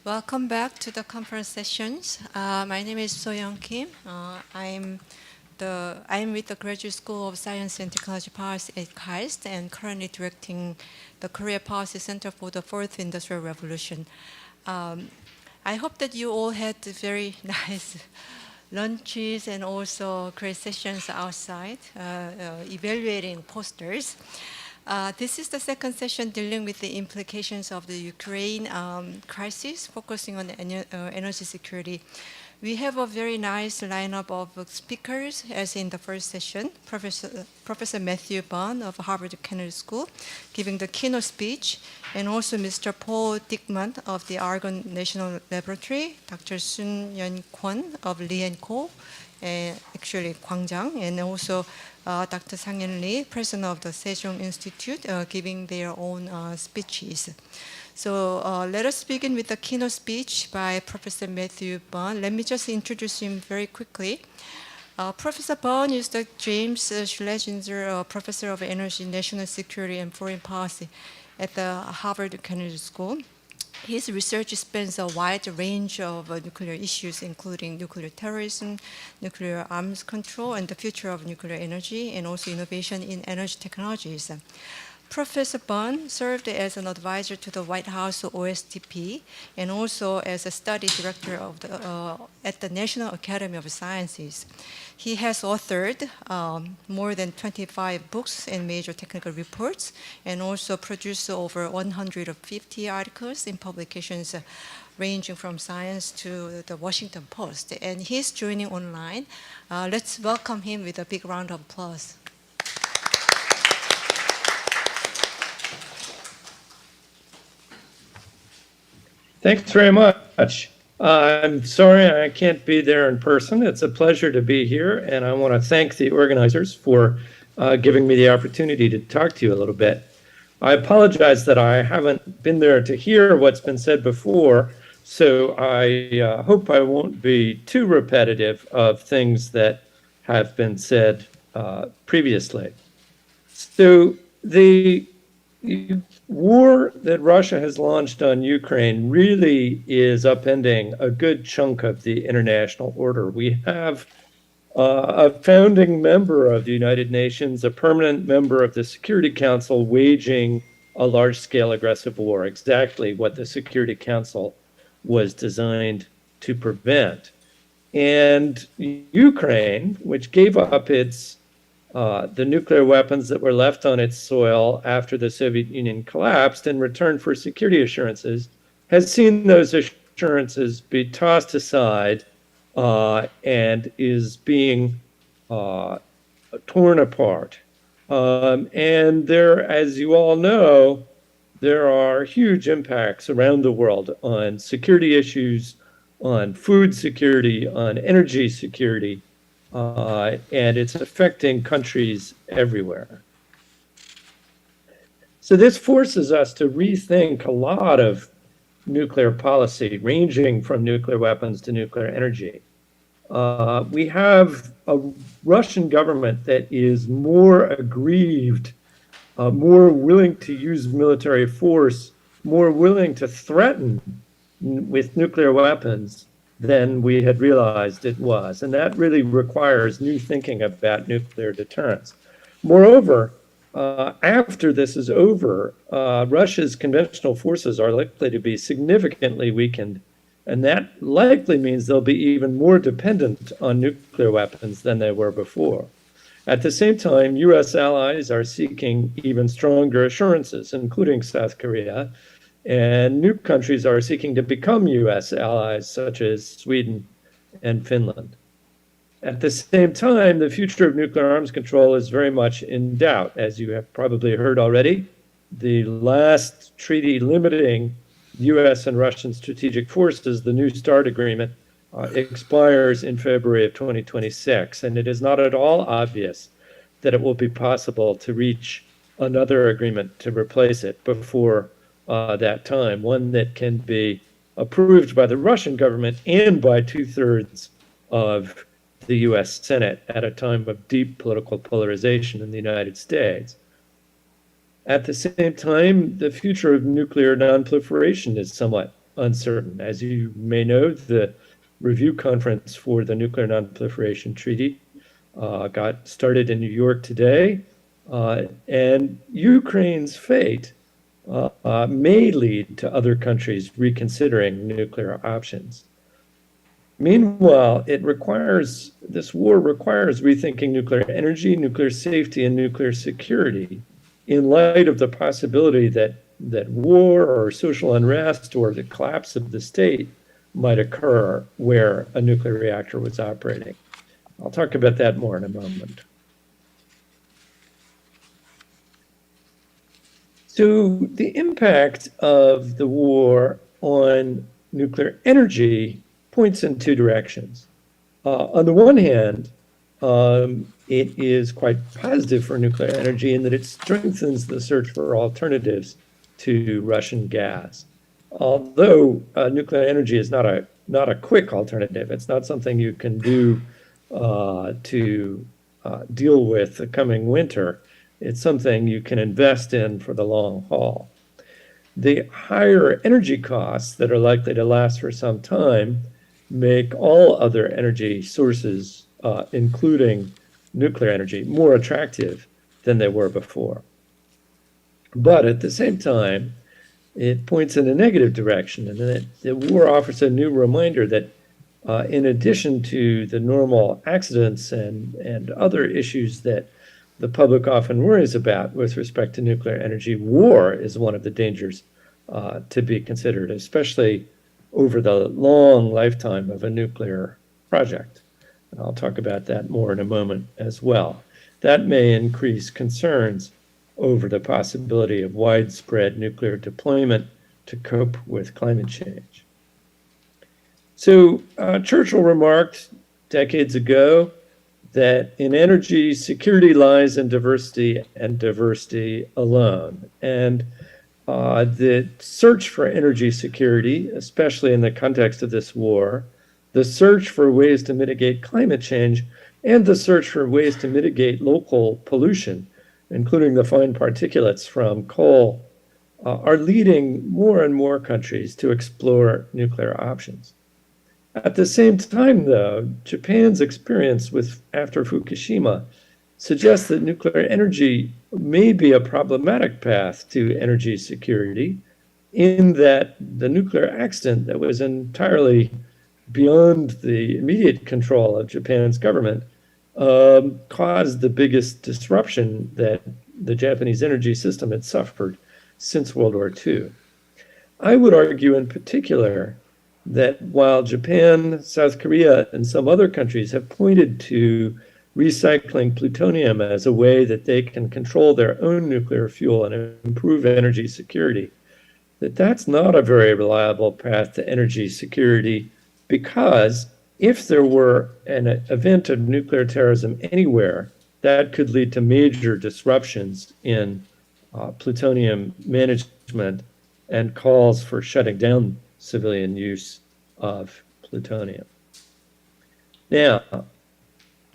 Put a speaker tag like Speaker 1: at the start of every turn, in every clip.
Speaker 1: Welcome back to the conference sessions. My name is Soyoung Kim. I'm with the Graduate School of Science and Technology Policy at KAIST and currently directing the Korea Policy Center for the Fourth Industrial Revolution. I hope that you all had very nice lunches and also great sessions outside, evaluating posters. This is the second session dealing with the implications of the Ukraine crisis, focusing on energy security. We have a very nice lineup of speakers, as in the first session. Professor Matthew Bond of Harvard Kennedy School, giving the keynote speech, and also Mr. Paul Dickman of the Argonne National Laboratory, Dr. Sun Yeon Kwon of Lee & Co., actually Gwangjang, and also Dr. Sang-Yeon Lee, president of the Sejong Institute, giving their own speeches. So let us begin with the keynote speech by Professor Matthew Bond. Let me just introduce him very quickly. Professor Bond is the James Schlesinger Professor of Energy, National Security, and Foreign Policy at the Harvard Kennedy School. His research spans a wide range of nuclear issues, including nuclear terrorism, nuclear arms control, and the future of nuclear energy, and also innovation in energy technologies. Professor Bond served as an advisor to the White House OSTP and also as a study director of at the National Academy of Sciences. He has authored more than 25 books and major technical reports, and also produced over 150 articles in publications ranging from Science to the Washington Post. And he's joining online. Let's welcome him with a big round of applause.
Speaker 2: Thanks very much. I'm sorry I can't be there in person. It's a pleasure to be here, and I want to thank the organizers for giving me the opportunity to talk to you a little bit. I apologize that I haven't been there to hear what's been said before, so I hope I won't be too repetitive of things that have been said previously. So the war that Russia has launched on Ukraine really is upending a good chunk of the international order. We have a founding member of the United Nations, a permanent member of the Security Council, waging a large-scale aggressive war, exactly what the Security Council was designed to prevent. And Ukraine, which gave up the nuclear weapons that were left on its soil after the Soviet Union collapsed in return for security assurances, has seen those assurances be tossed aside and is being torn apart. And there, as you all know, there are huge impacts around the world on security issues, on food security, on energy security, and it's affecting countries everywhere. So this forces us to rethink a lot of nuclear policy, ranging from nuclear weapons to nuclear energy. We have a Russian government that is more aggrieved, more willing to use military force, more willing to threaten with nuclear weapons than we had realized it was. And that really requires new thinking about nuclear deterrence. Moreover, after this is over, Russia's conventional forces are likely to be significantly weakened. And that likely means they'll be even more dependent on nuclear weapons than they were before. At the same time, US allies are seeking even stronger assurances, including South Korea, and new countries are seeking to become US allies, such as Sweden and Finland. At the same time, the future of nuclear arms control is very much in doubt. As you have probably heard already, the last treaty limiting US and Russian strategic forces, the New START agreement, expires in February of 2026, and it is not at all obvious that it will be possible to reach another agreement to replace it before that time, one that can be approved by the Russian government and by 2/3 of the US Senate at a time of deep political polarization in the United States. At the same time, the future of nuclear nonproliferation is somewhat uncertain. As you may know, the review conference for the Nuclear Nonproliferation Treaty got started in New York today, and Ukraine's fate may lead to other countries reconsidering nuclear options. Meanwhile, this war requires rethinking nuclear energy, nuclear safety, and nuclear security in light of the possibility that war or social unrest or the collapse of the state might occur where a nuclear reactor was operating. I'll talk about that more in a moment. So the impact of the war on nuclear energy points in two directions. On the one hand, it is quite positive for nuclear energy in that it strengthens the search for alternatives to Russian gas. Although nuclear energy is not a quick alternative, it's not something you can do to deal with the coming winter. It's something you can invest in for the long haul. The higher energy costs that are likely to last for some time make all other energy sources, including nuclear energy, more attractive than they were before. But at the same time, it points in a negative direction, and that the war offers a new reminder that in addition to the normal accidents and other issues that the public often worries about with respect to nuclear energy, war is one of the dangers to be considered, especially over the long lifetime of a nuclear project. And I'll talk about that more in a moment as well. That may increase concerns over the possibility of widespread nuclear deployment to cope with climate change. So Churchill remarked decades ago that in energy, security lies in diversity and diversity alone. And the search for energy security, especially in the context of this war, the search for ways to mitigate climate change, and the search for ways to mitigate local pollution, including the fine particulates from coal, are leading more and more countries to explore nuclear options. At the same time, though, Japan's experience after Fukushima suggests that nuclear energy may be a problematic path to energy security, in that the nuclear accident that was entirely beyond the immediate control of Japan's government caused the biggest disruption that the Japanese energy system had suffered since World War II. I would argue in particular that while Japan, South Korea, and some other countries have pointed to recycling plutonium as a way that they can control their own nuclear fuel and improve energy security, that's not a very reliable path to energy security, because if there were an event of nuclear terrorism anywhere, that could lead to major disruptions in plutonium management and calls for shutting down civilian use of plutonium. Now,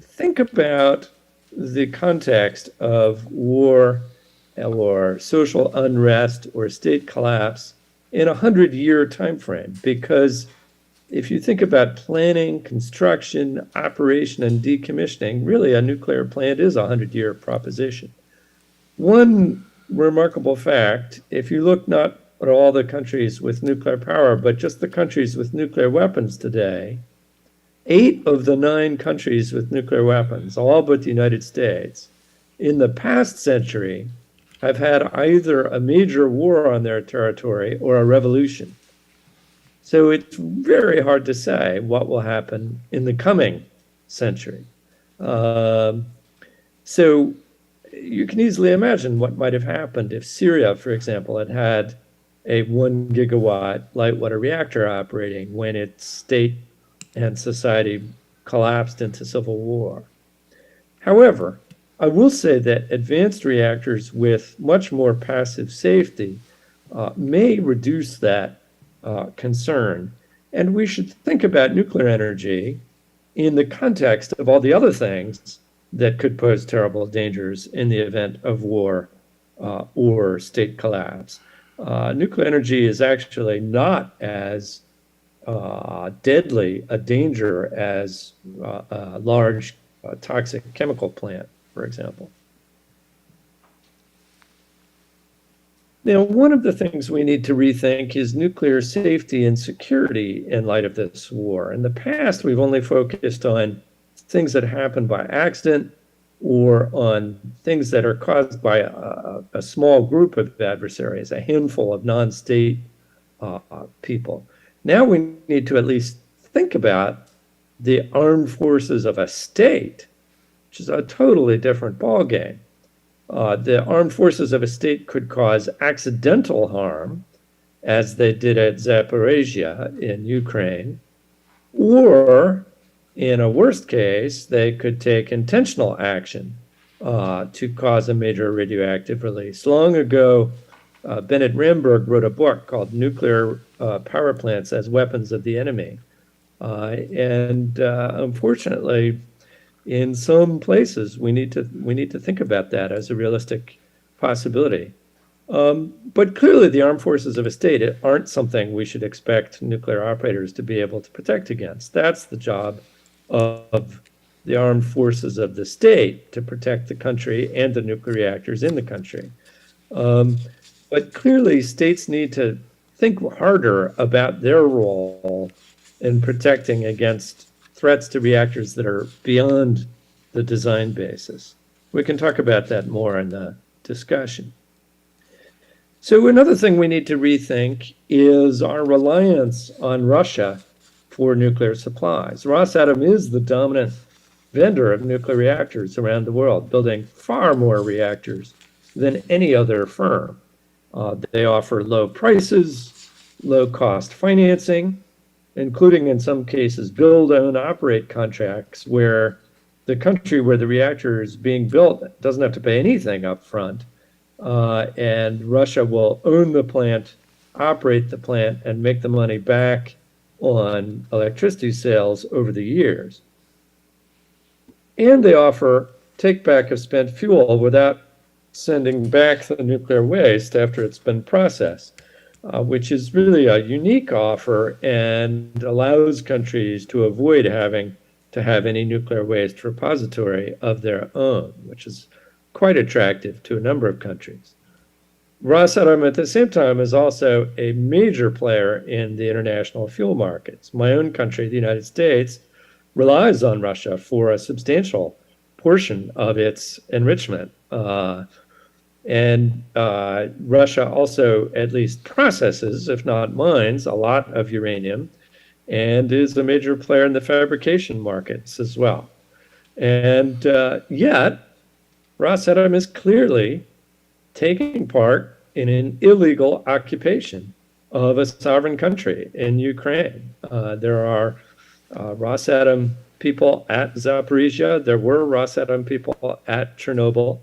Speaker 2: think about the context of war or social unrest or state collapse in a 100-year time frame, because if you think about planning, construction, operation, and decommissioning, really a nuclear plant is a 100-year proposition. One remarkable fact, if you look not at all the countries with nuclear power, but just the countries with nuclear weapons today, 8 of the 9 countries with nuclear weapons, all but the United States, in the past century have had either a major war on their territory or a revolution. So it's very hard to say what will happen in the coming century. So you can easily imagine what might have happened if Syria, for example, had had a 1 gigawatt light water reactor operating when its state and society collapsed into civil war. However, I will say that advanced reactors with much more passive safety may reduce that concern. And we should think about nuclear energy in the context of all the other things that could pose terrible dangers in the event of war or state collapse. nuclear energy is actually not as deadly a danger as a large toxic chemical plant, for example. Now, one of the things we need to rethink is nuclear safety and security in light of this war. In the past, we've only focused on things that happen by accident or on things that are caused by a small group of adversaries, a handful of non-state people. Now we need to at least think about the armed forces of a state, which is a totally different ballgame. The armed forces of a state could cause accidental harm, as they did at Zaporizhia in Ukraine, or in a worst case, they could take intentional action to cause a major radioactive release. Long ago, Bennett Ramberg wrote a book called Nuclear Power Plants as Weapons of the Enemy. Unfortunately, in some places, we need to think about that as a realistic possibility. But clearly, the armed forces of a state aren't something we should expect nuclear operators to be able to protect against. That's the job of the armed forces of the state, to protect the country and the nuclear reactors in the country. But clearly, states need to think harder about their role in protecting against threats to reactors that are beyond the design basis. We can talk about that more in the discussion. So another thing we need to rethink is our reliance on Russia for nuclear supplies. Rosatom is the dominant vendor of nuclear reactors around the world, building far more reactors than any other firm. They offer low prices, low cost financing, including in some cases build, own, operate contracts where the country where the reactor is being built doesn't have to pay anything up front. And Russia will own the plant, operate the plant, and make the money back on electricity sales over the years. And they offer take back of spent fuel without sending back the nuclear waste after it's been processed. Which is really a unique offer and allows countries to avoid having to have any nuclear waste repository of their own, which is quite attractive to a number of countries. Rosatom at the same time is also a major player in the international fuel markets. My own country, the United States, relies on Russia for a substantial portion of its enrichment. Russia also at least processes, if not mines, a lot of uranium and is a major player in the fabrication markets as well. And yet, Rosatom is clearly taking part in an illegal occupation of a sovereign country in Ukraine. There are Rosatom people at Zaporizhia. There were Rosatom people at Chernobyl.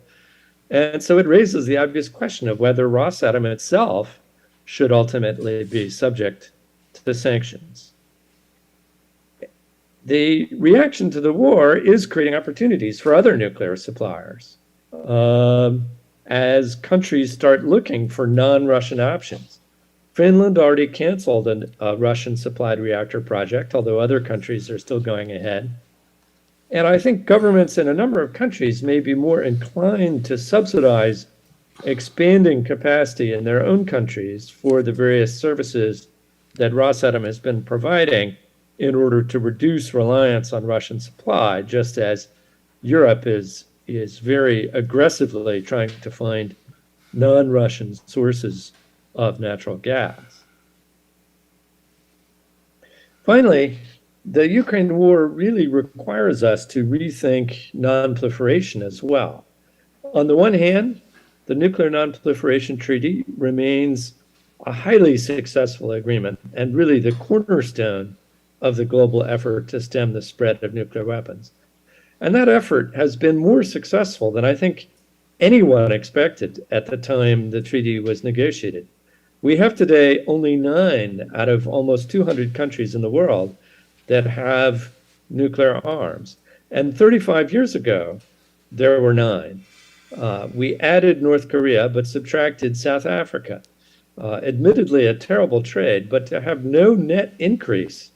Speaker 2: And so it raises the obvious question of whether Rosatom itself should ultimately be subject to the sanctions. The reaction to the war is creating opportunities for other nuclear suppliers as countries start looking for non-Russian options. Finland already canceled a Russian-supplied reactor project, although other countries are still going ahead. And I think governments in a number of countries may be more inclined to subsidize expanding capacity in their own countries for the various services that Rosatom has been providing in order to reduce reliance on Russian supply, just as Europe is very aggressively trying to find non-Russian sources of natural gas. Finally, the Ukraine war really requires us to rethink nonproliferation as well. On the one hand, the Nuclear Nonproliferation Treaty remains a highly successful agreement and really the cornerstone of the global effort to stem the spread of nuclear weapons. And that effort has been more successful than I think anyone expected at the time the treaty was negotiated. We have today only 9 out of almost 200 countries in the world that have nuclear arms. And 35 years ago, there were 9. We added North Korea, but subtracted South Africa. admittedly a terrible trade, but to have no net increase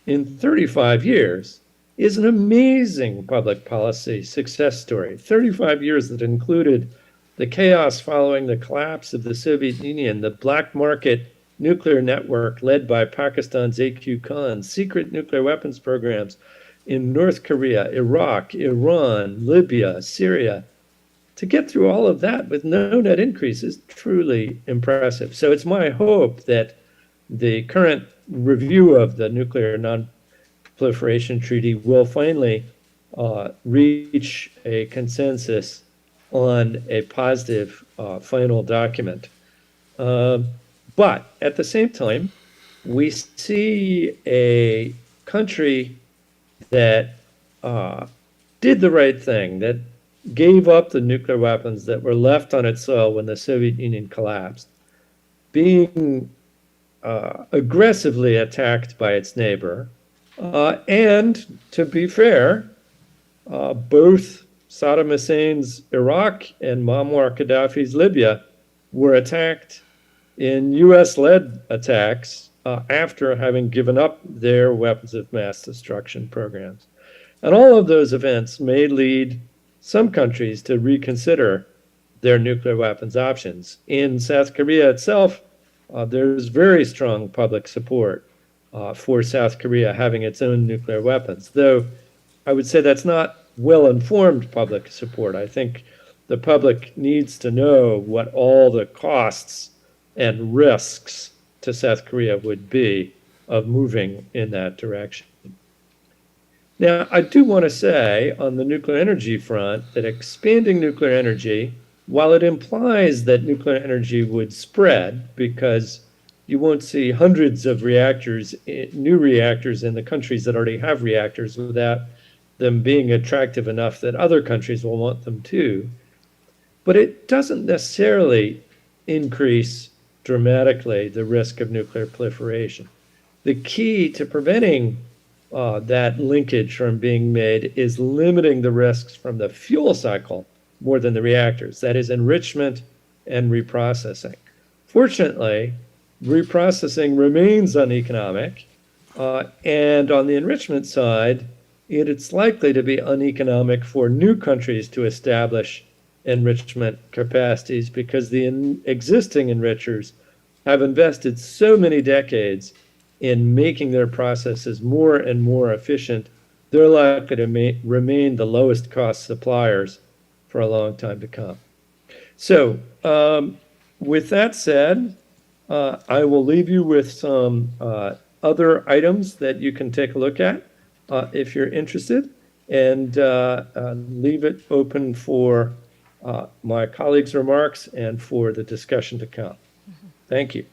Speaker 2: in 35 years is an amazing public policy success story. 35 years that included the chaos following the collapse of the Soviet Union, the black market nuclear network led by Pakistan's A.Q. Khan, secret nuclear weapons programs in North Korea, Iraq, Iran, Libya, Syria. To get through all of that with no net increase is truly impressive. So it's my hope that the current review of the Nuclear Non-Proliferation Treaty will finally reach a consensus on a positive final document. But at the same time, we see a country that did the right thing, that gave up the nuclear weapons that were left on its soil when the Soviet Union collapsed, being aggressively attacked by its neighbor. And to be fair, both Saddam Hussein's Iraq and Muammar Gaddafi's Libya were attacked in US-led attacks after having given up their weapons of mass destruction programs. And all of those events may lead some countries to reconsider their nuclear weapons options. In South Korea itself, there's very strong public support for South Korea having its own nuclear weapons, though I would say that's not well-informed public support. I think the public needs to know what all the costs and risks to South Korea would be of moving in that direction. Now, I do want to say on the nuclear energy front that expanding nuclear energy, while it implies that nuclear energy would spread because you won't see hundreds of reactors, new reactors in the countries that already have reactors without them being attractive enough that other countries will want them too. But it doesn't necessarily increase dramatically the risk of nuclear proliferation. The key to preventing that linkage from being made is limiting the risks from the fuel cycle more than the reactors, that is enrichment and reprocessing. Fortunately, reprocessing remains uneconomic, and on the enrichment side, it's likely to be uneconomic for new countries to establish enrichment capacities because the existing enrichers have invested so many decades in making their processes more and more efficient. They're likely to remain the lowest cost suppliers for a long time to come. So with that said, I will leave you with some other items that you can take a look at if you're interested, and leave it open for my colleagues' remarks and for the discussion to come. Thank you.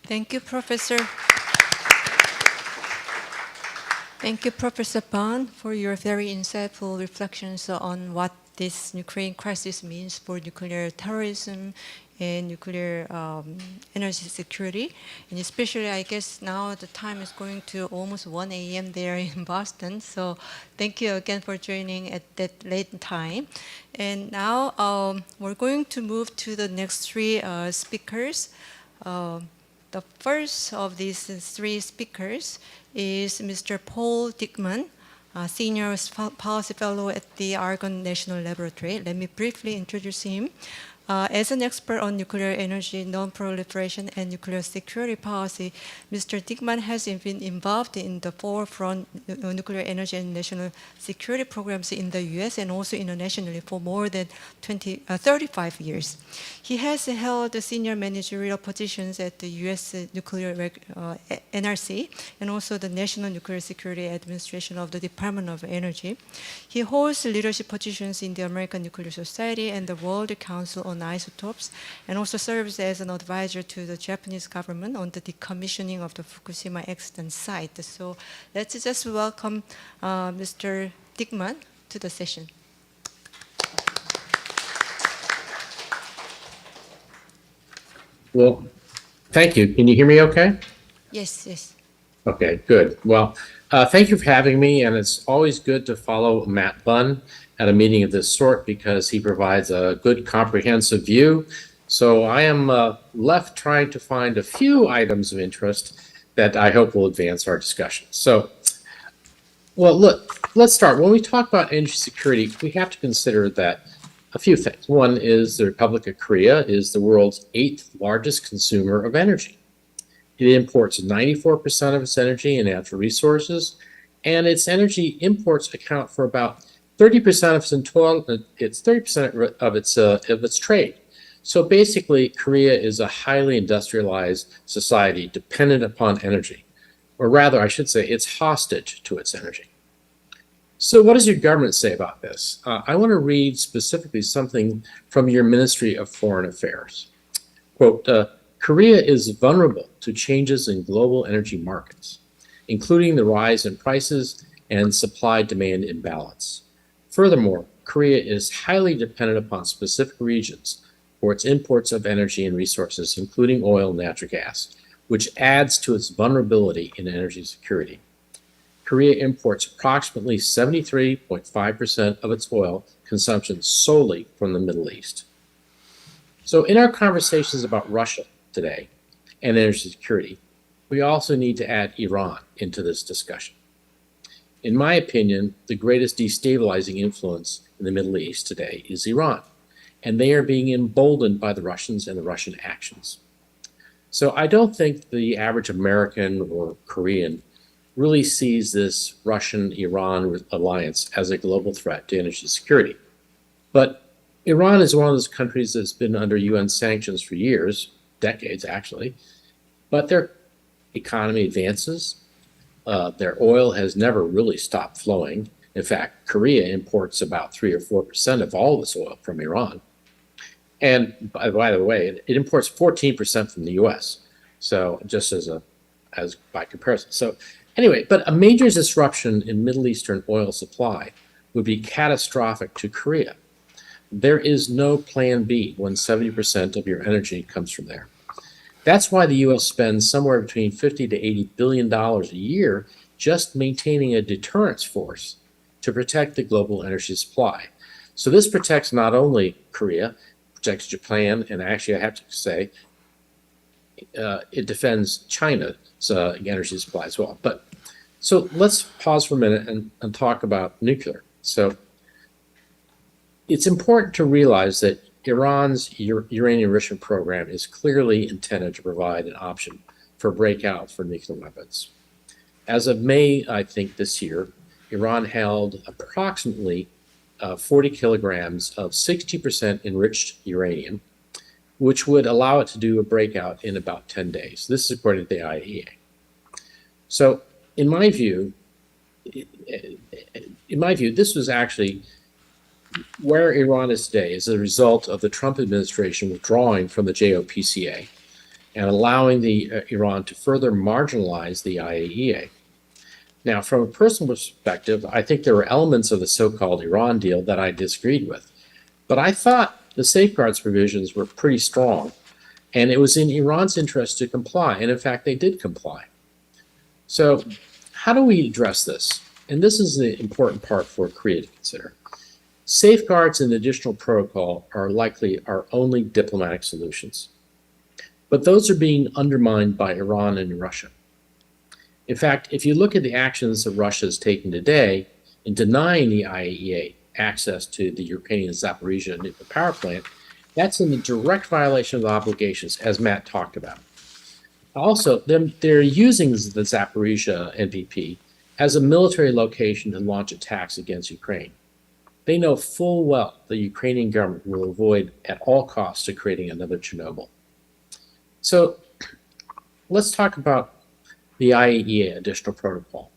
Speaker 1: Thank you, Professor. Thank you, Professor Ban, for your very insightful reflections on what this Ukraine crisis means for nuclear terrorism and nuclear energy security. And especially, I guess now the time is going to almost 1 a.m. there in Boston. So thank you again for joining at that late time. And now we're going to move to the next three speakers. The first of these three speakers is Mr. Paul Dickman, Senior Policy Fellow at the Argonne National Laboratory. Let me briefly introduce him. As an expert on nuclear energy, non-proliferation, and nuclear security policy, Mr. Dickman has been involved in the forefront nuclear energy and national security programs in the U.S. and also internationally for more than 35 years. He has held senior managerial positions at the U.S. Nuclear NRC and also the National Nuclear Security Administration of the Department of Energy. He holds leadership positions in the American Nuclear Society and the World Council on Isotopes, and also serves as an advisor to the Japanese government on the decommissioning of the Fukushima accident site. So let's just welcome Mr. Dickman to the session.
Speaker 3: Well, thank you. Can you hear me okay?
Speaker 1: Yes, yes.
Speaker 3: Okay, good. Well, thank you for having me, and it's always good to follow Matt Bunn at a meeting of this sort because he provides a good comprehensive view So I am left trying to find a few items of interest that I hope will advance our discussion. So, well, look, let's start. When we talk about energy security, we have to consider that a few things. One is the Republic of Korea is the world's 8th largest consumer of energy. It imports 94% of its energy and natural resources, and its energy imports account for about 30% of its trade. So basically, Korea is a highly industrialized society dependent upon energy, or rather, I should say, it's hostage to its energy. So what does your government say about this? I want to read specifically something from your Ministry of Foreign Affairs. Quote, Korea is vulnerable to changes in global energy markets, including the rise in prices and supply-demand imbalance. Furthermore, Korea is highly dependent upon specific regions for its imports of energy and resources, including oil and natural gas, which adds to its vulnerability in energy security. Korea imports approximately 73.5% of its oil consumption solely from the Middle East. So in our conversations about Russia today and energy security, we also need to add Iran into this discussion. In my opinion, the greatest destabilizing influence in the Middle East today is Iran, and they are being emboldened by the Russians and the Russian actions. So I don't think the average American or Korean really sees this Russian-Iran alliance as a global threat to energy security. But Iran is one of those countries that's been under UN sanctions for years, decades actually, but their economy advances. Their oil has never really stopped flowing. In fact, Korea imports about 3 or 4% of all of its oil from Iran. And by the way, it imports 14% from the US. So just as by comparison. So anyway, but a major disruption in Middle Eastern oil supply would be catastrophic to Korea. There is no plan B when 70% of your energy comes from there. That's why the U.S. spends somewhere between $50 to $80 billion a year just maintaining a deterrence force to protect the global energy supply. So this protects not only Korea, protects Japan, and actually I have to say, it defends China's energy supply as well. But so let's pause for a minute and talk about nuclear. So it's important to realize that Iran's uranium enrichment program is clearly intended to provide an option for breakout for nuclear weapons. As of May, I think this year, Iran held approximately 40 kilograms of 60% enriched uranium, which would allow it to do a breakout in about 10 days. This is according to the IAEA. So in my view, this was actually where Iran is today as a result of the Trump administration withdrawing from the JOPCA and allowing Iran to further marginalize the IAEA. Now, from a personal perspective, I think there were elements of the so-called Iran deal that I disagreed with, but I thought the safeguards provisions were pretty strong, and it was in Iran's interest to comply, and in fact, they did comply. So how do we address this? And this is the important part for Korea to consider. Safeguards and additional protocol are likely our only diplomatic solutions. But those are being undermined by Iran and Russia. In fact, if you look at the actions that Russia has taken today in denying the IAEA access to the Ukrainian Zaporizhzhia nuclear power plant, that's in the direct violation of the obligations, as Matt talked about. Also, they're using the Zaporizhzhia NPP as a military location to launch attacks against Ukraine. They know full well the Ukrainian government will avoid at all costs to creating another Chernobyl. So let's talk about the IAEA additional protocol.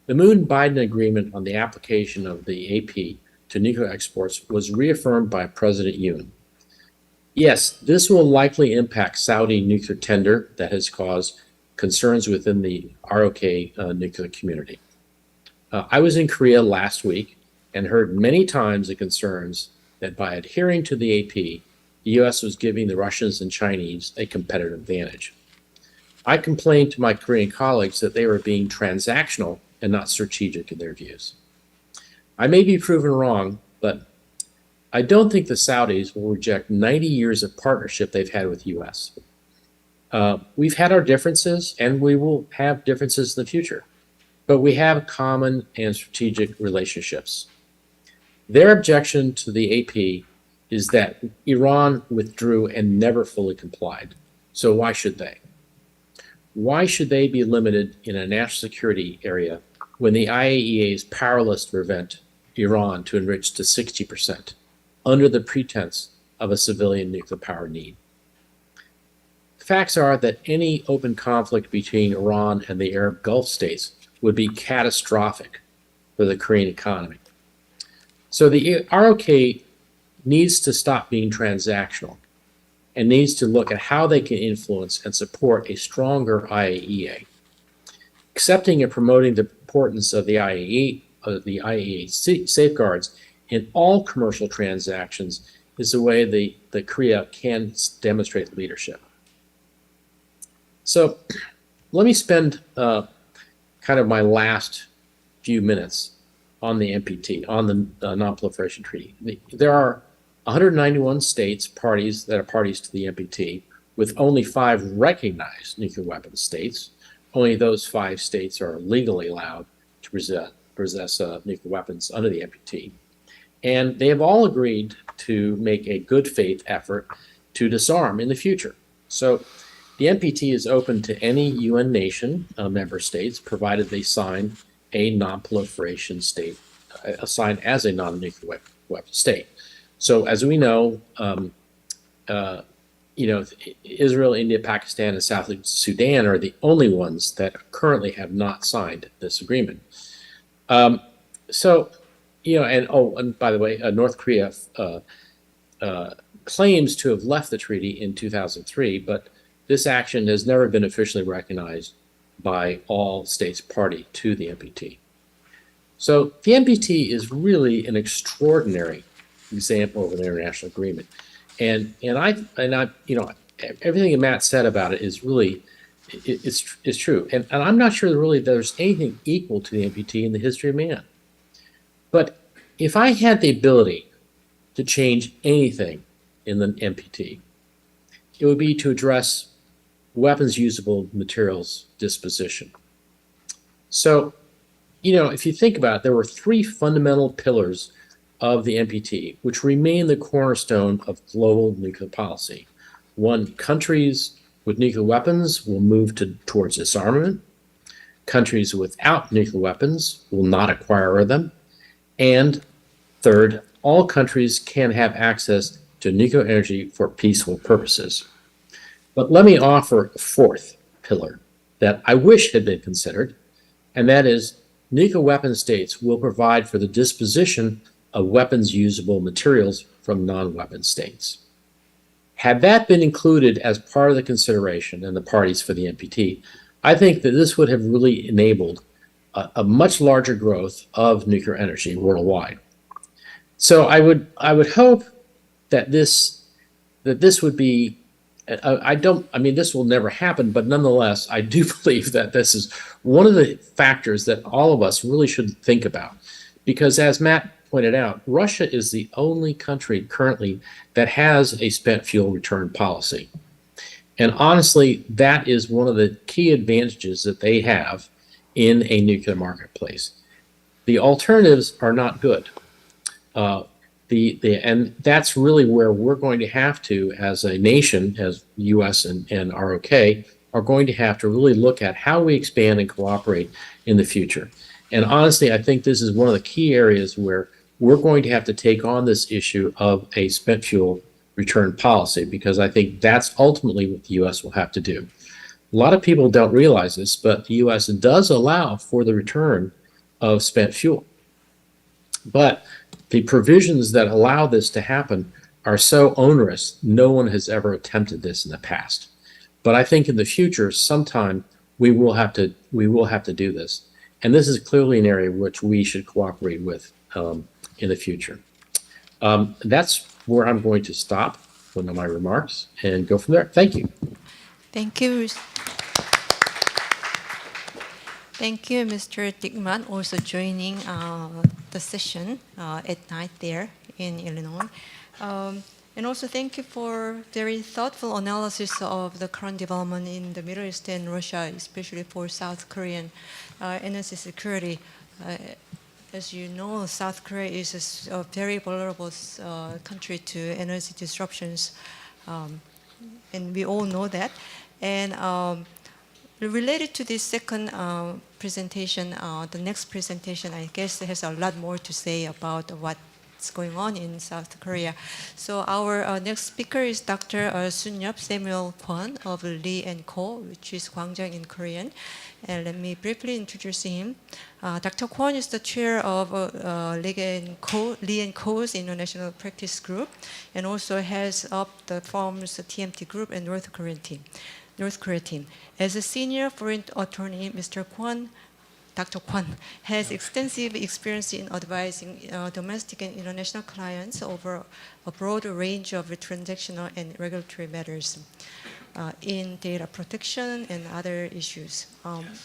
Speaker 3: The Moon-Biden agreement on the application of the AP to nuclear exports was reaffirmed by President Yoon. Yes, this will likely impact Saudi nuclear tender that has caused concerns within the ROK nuclear community. I was in Korea last week and heard many times the concerns that by adhering to the AP, the U.S. was giving the Russians and Chinese a competitive advantage. I complained to my Korean colleagues that they were being transactional and not strategic in their views. I may be proven wrong, but I don't think the Saudis will reject 90 years of partnership they've had with the U.S. We've had our differences, and we will have differences in the future, but we have common and strategic relationships. Their objection to the AP is that Iran withdrew and never fully complied. So why should they? Why should they be limited in a national security area when the IAEA is powerless to prevent Iran to enrich to 60% under the pretense of a civilian nuclear power need? Facts are that any open conflict between Iran and the Arab Gulf states would be catastrophic for the Korean economy. So the ROK needs to stop being transactional and needs to look at how they can influence and support a stronger IAEA. Accepting and promoting the importance of the IAEA safeguards in all commercial transactions is the way the Korea can demonstrate leadership. So let me spend kind of my last few minutes on the NPT, on the Non-Proliferation Treaty. There are 191 states parties that are parties to the NPT, with only 5 recognized nuclear weapons states. Only those 5 states are legally allowed to possess nuclear weapons under the NPT. And they have all agreed to make a good faith effort to disarm in the future. So the NPT is open to any UN nation member states, provided they sign a non-proliferation state, assigned as a non-nuclear weapon state. So as we know, Israel, India, Pakistan, and South Sudan are the only ones that currently have not signed this agreement. And by the way, North Korea claims to have left the treaty in 2003, but this action has never been officially recognized by all states party to the NPT. So the NPT is really an extraordinary example of an international agreement, and I everything that Matt said about it is really it's true, and I'm not sure really there's anything equal to the NPT in the history of man. But if I had the ability to change anything in the NPT, it would be to address weapons usable materials disposition. So, if you think about it, there were 3 fundamental pillars of the NPT, which remain the cornerstone of global nuclear policy. 1, countries with nuclear weapons will move towards disarmament. Countries without nuclear weapons will not acquire them. And 3rd, all countries can have access to nuclear energy for peaceful purposes. But let me offer a 4th pillar that I wish had been considered, and that is nuclear weapon states will provide for the disposition of weapons usable materials from non-weapon states. Had that been included as part of the consideration and the parties for the NPT, I think that this would have really enabled a much larger growth of nuclear energy worldwide. So I would hope that this would be. This will never happen, but nonetheless, I do believe that this is one of the factors that all of us really should think about. Because as Matt pointed out, Russia is the only country currently that has a spent fuel return policy. And honestly, that is one of the key advantages that they have in a nuclear marketplace. The alternatives are not good. And that's really where we're going to have to, as a nation, as U.S. and ROK, are going to have to really look at how we expand and cooperate in the future. And honestly, I think this is one of the key areas where we're going to have to take on this issue of a spent fuel return policy, because I think that's ultimately what the U.S. will have to do. A lot of people don't realize this, but the U.S. does allow for the return of spent fuel. But the provisions that allow this to happen are so onerous, no one has ever attempted this in the past. But I think in the future, sometime we will have to do this. And this is clearly an area which we should cooperate with in the future. That's where I'm going to stop with my remarks and go from there. Thank you.
Speaker 1: Thank you. Thank you, Mr. Dickman, also joining the session at night there in Illinois. And also thank you for very thoughtful analysis of the current development in the Middle East and Russia, especially for South Korean energy security. As you know, South Korea is a very vulnerable country to energy disruptions, and we all know that. And related to this second presentation, the next presentation, I guess, has a lot more to say about what's going on in South Korea. So our next speaker is Dr. Sunyup Samuel Kwon of Lee & Co., which is Gwangjang in Korean. And let me briefly introduce him. Dr. Kwon is the chair of Lee & Co.'s International Practice Group, and also heads up the firm's TMT Group and North Korea team. As a senior foreign attorney, Dr. Kwon has extensive experience in advising domestic and international clients over a broad range of transactional and regulatory matters in data protection and other issues.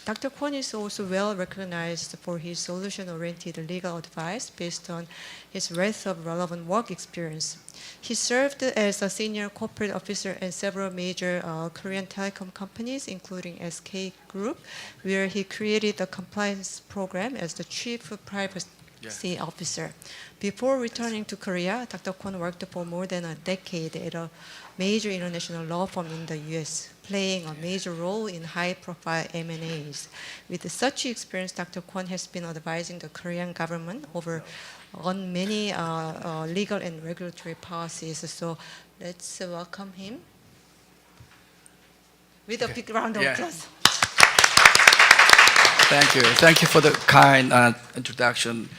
Speaker 1: Dr. Kwon is also well recognized for his solution-oriented legal advice based on his breadth of relevant work experience. He served as a senior corporate officer at several major Korean telecom companies, including SK Group, where he created the compliance program as the chief privacy officer. Before returning to Korea, Dr. Kwon worked for more than a decade at a major international law firm in the U.S., playing a major role in high-profile M&As. With such experience, Dr. Kwon has been advising the Korean government on many legal and regulatory policies. So let's welcome him with a big round of applause.
Speaker 4: Thank you. Thank you for the kind introduction.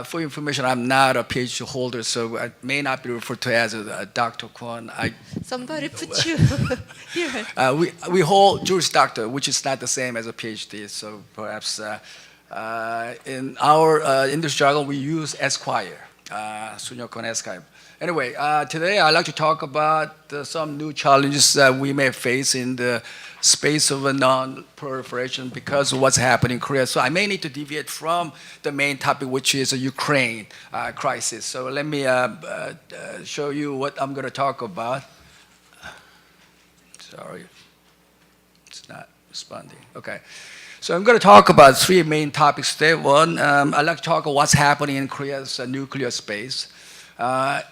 Speaker 4: For your information, I'm not a PhD holder, so I may not be referred to as a Dr. Kwon.
Speaker 1: Somebody put you here.
Speaker 4: We hold Juris Doctor, which is not the same as a PhD. So perhaps in our industry jargon, we use Esquire, Sunyup Kwon Esquire. Anyway, today I'd like to talk about some new challenges that we may face in the space of a non-proliferation because of what's happening in Korea. So I may need to deviate from the main topic, which is a Ukraine crisis. So let me show you what I'm going to talk about. Sorry, it's not responding. Okay. So I'm going to talk about three main topics today. One, I'd like to talk about what's happening in Korea's nuclear space.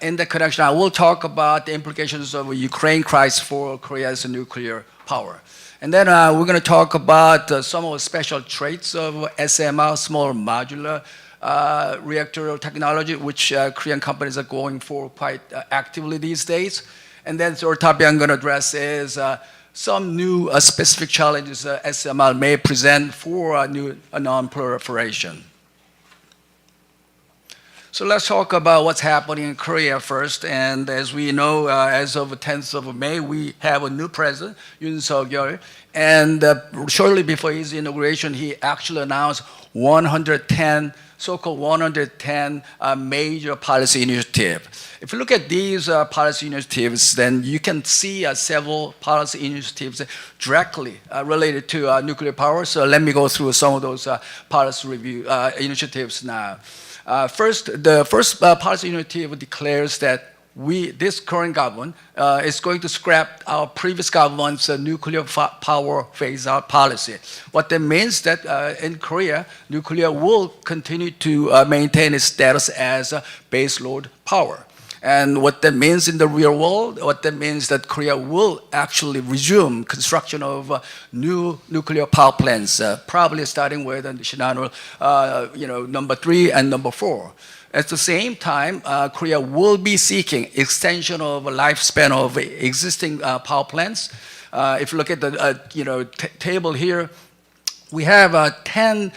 Speaker 4: In the connection, I will talk about the implications of a Ukraine crisis for Korea's nuclear power. And then we're going to talk about some of the special traits of SMR, small modular reactor technology, which Korean companies are going for quite actively these days. And then the third topic I'm going to address is some new specific challenges SMR may present for non-proliferation. So let's talk about what's happening in Korea first. And as we know, as of the 10th of May, we have a new president, Yoon Suk-yeol. And shortly before his inauguration, he actually announced 110, so-called 110 major policy initiatives. If you look at these policy initiatives, then you can see several policy initiatives directly related to nuclear power. So let me go through some of those policy review initiatives now. First, the first policy initiative declares that this current government is going to scrap our previous government's nuclear power phase-out policy. What that means that in Korea, nuclear will continue to maintain its status as a baseload power. And what that means in the real world, what that means that Korea will actually resume construction of new nuclear power plants, probably starting with Shinano, number 3 and number 4. At the same time, Korea will be seeking extension of lifespan of existing power plants. If you look at the table here, we have 10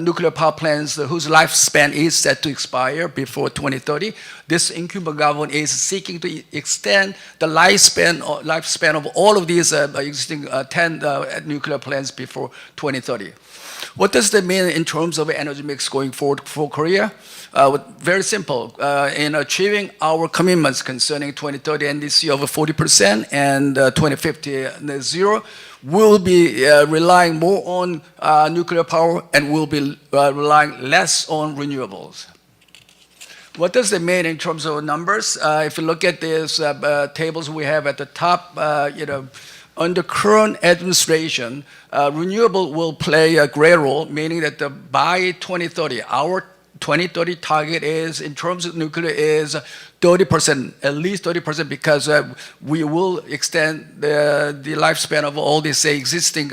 Speaker 4: nuclear power plants whose lifespan is set to expire before 2030. This incumbent government is seeking to extend the lifespan of all of these existing 10 nuclear plants before 2030. What does that mean in terms of energy mix going forward for Korea? Very simple. In achieving our commitments concerning 2030 NDC of 40% and 2050 net zero, we'll be relying more on nuclear power and we'll be relying less on renewables. What does it mean in terms of numbers? If you look at these tables we have at the top, under current administration, renewable will play a great role, meaning that by 2030, our 2030 target is, in terms of nuclear, is 30%, at least 30%, because we will extend the lifespan of all these existing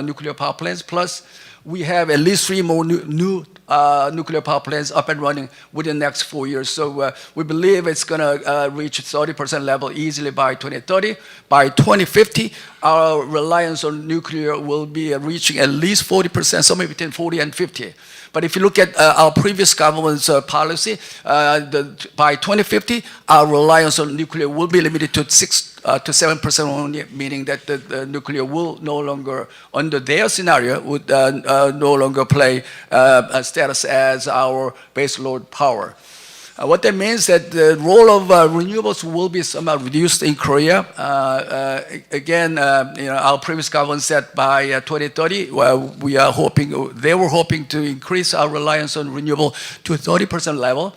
Speaker 4: nuclear power plants. Plus, we have at least 3 more new nuclear power plants up and running within the next 4 years. So we believe it's going to reach 30% level easily by 2030. By 2050, our reliance on nuclear will be reaching at least 40%, somewhere between 40 and 50. But if you look at our previous government's policy, by 2050, our reliance on nuclear will be limited to 6 to 7% only, meaning that the nuclear will no longer, under their scenario, would no longer play a status as our baseload power. What that means that the role of renewables will be somewhat reduced in Korea. Again, our previous government said by 2030, we are hoping, they were hoping to increase our reliance on renewable to 30% level.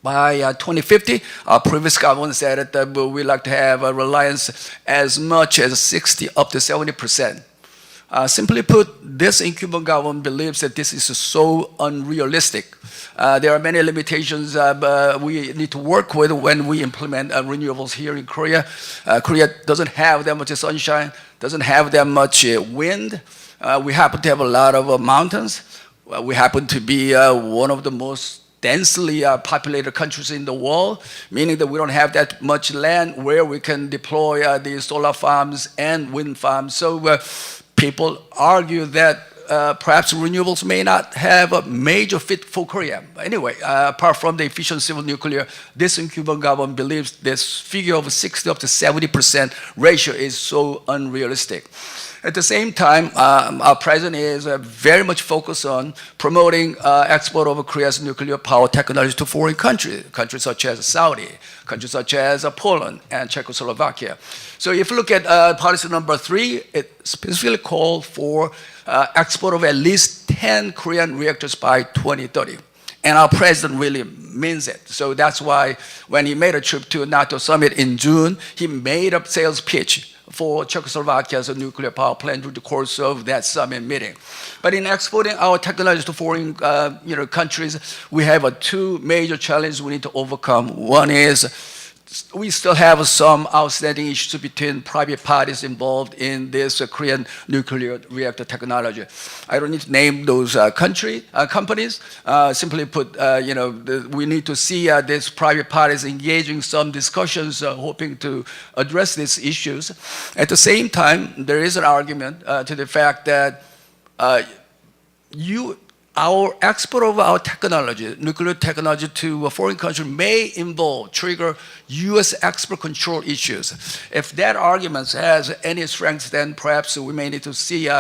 Speaker 4: By 2050, our previous government said that we'd like to have a reliance as much as 60 up to 70%. Simply put, this incumbent government believes that this is so unrealistic. There are many limitations we need to work with when we implement renewables here in Korea. Korea doesn't have that much sunshine, doesn't have that much wind. We happen to have a lot of mountains. We happen to be one of the most densely populated countries in the world, meaning that we don't have that much land where we can deploy the solar farms and wind farms. So people argue that perhaps renewables may not have a major fit for Korea. Anyway, apart from the efficiency of nuclear, this incumbent government believes this figure of 60 up to 70% ratio is so unrealistic. At the same time, our president is very much focused on promoting export of Korea's nuclear power technology to foreign countries such as Saudi, countries such as Poland and Czechoslovakia. So if you look at policy number 3, it specifically called for export of at least 10 Korean reactors by 2030. And our president really means it. So that's why when he made a trip to a NATO summit in June, he made a sales pitch for Czechoslovakia's nuclear power plant through the course of that summit meeting. But in exporting our technology to foreign countries, we have 2 major challenges we need to overcome. One is we still have some outstanding issues between private parties involved in this Korean nuclear reactor technology. I don't need to name those companies. Simply put, we need to see these private parties engaging some discussions, hoping to address these issues. At the same time, there is an argument to the fact that our export of our technology, nuclear technology, to a foreign country may trigger U.S. export control issues. If that argument has any strength, then perhaps we may need to see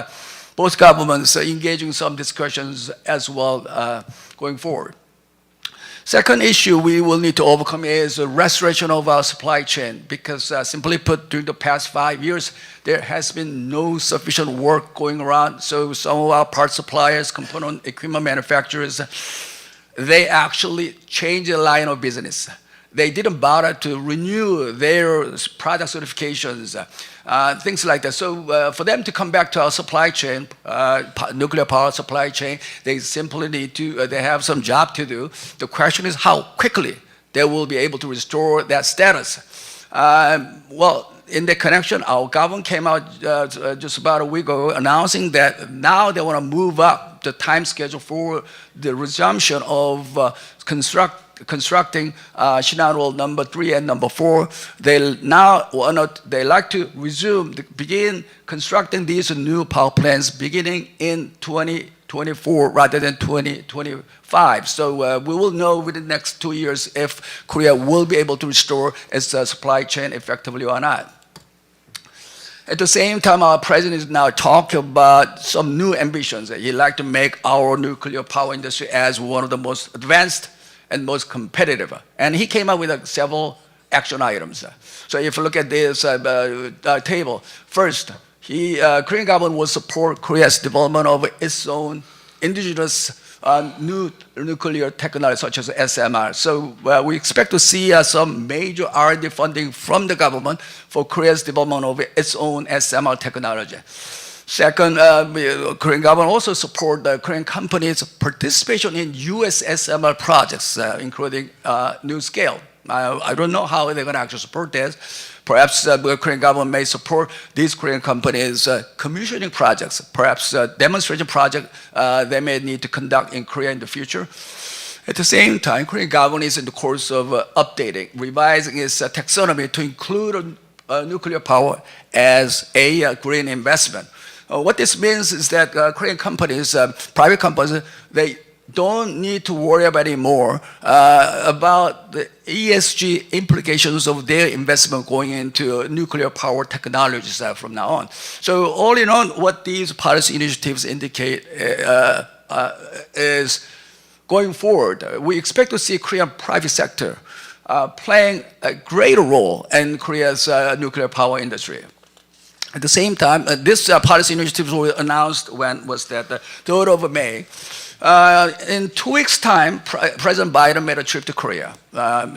Speaker 4: both governments engaging some discussions as well going forward. Second issue we will need to overcome is the restoration of our supply chain, because simply put, during the past 5 years, there has been no sufficient work going around. So some of our part suppliers, component equipment manufacturers, they actually changed the line of business. They didn't bother to renew their product certifications, things like that. So for them to come back to our supply chain, nuclear power supply chain, they simply need to, they have some job to do. The question is how quickly they will be able to restore that status. Well, in the connection, our government came out just about a week ago announcing that now they want to move up the time schedule for the resumption of constructing Shinhan number 3 and number 4. They like to begin constructing these new power plants beginning in 2024 rather than 2025. So we will know within the next 2 years if Korea will be able to restore its supply chain effectively or not. At the same time, our president is now talking about some new ambitions. He'd like to make our nuclear power industry as one of the most advanced and most competitive. And he came up with several action items. So if you look at this table, first, Korean government will support Korea's development of its own indigenous new nuclear technology such as SMR. So we expect to see some major R&D funding from the government for Korea's development of its own SMR technology. Second, Korean government also support the Korean companies' participation in U.S. SMR projects, including NuScale. I don't know how they're going to actually support this. Perhaps the Korean government may support these Korean companies' commissioning projects, perhaps demonstration project they may need to conduct in Korea in the future. At the same time, Korean government is in the course of updating, revising its taxonomy to include nuclear power as a green investment. What this means is that Korean companies, private companies, they don't need to worry about anymore about the ESG implications of their investment going into nuclear power technologies from now on. So all in all, what these policy initiatives indicate is going forward, we expect to see Korean private sector playing a greater role in Korea's nuclear power industry. At the same time, this policy initiatives were announced when was that the 3rd of May. In 2 weeks' time, President Biden made a trip to Korea.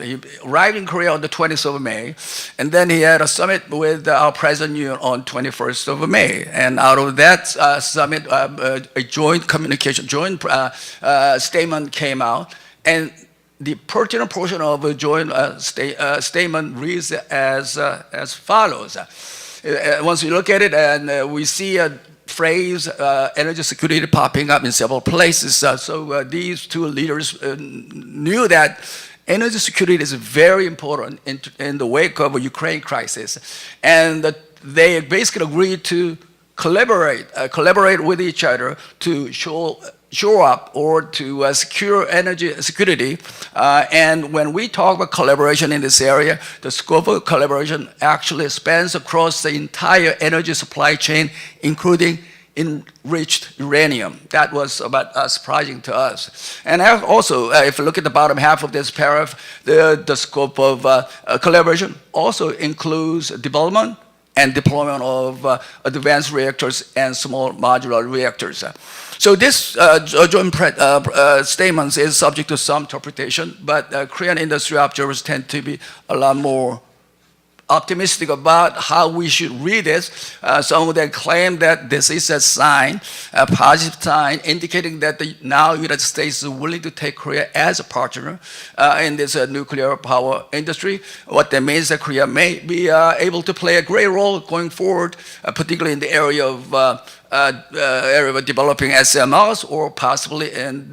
Speaker 4: He arrived in Korea on the 20th of May, and then he had a summit with our President Yoon on 21st of May. And out of that summit, a joint communication, joint statement came out, and the pertinent portion of the joint statement reads as follows. Once we look at it and we see a phrase, energy security, popping up in several places. So these two leaders knew that energy security is very important in the wake of a Ukraine crisis. And they basically agreed to collaborate with each other to shore up or to secure energy security. And when we talk about collaboration in this area, the scope of collaboration actually spans across the entire energy supply chain, including enriched uranium. That was about surprising to us. And also, if you look at the bottom half of this paragraph, the scope of collaboration also includes development and deployment of advanced reactors and small modular reactors. So this joint statement is subject to some interpretation, but Korean industry observers tend to be a lot more optimistic about how we should read this. Some of them claim that this is a sign, a positive sign, indicating that now the United States is willing to take Korea as a partner in this nuclear power industry. What that means is that Korea may be able to play a great role going forward, particularly in the area of developing SMRs or possibly in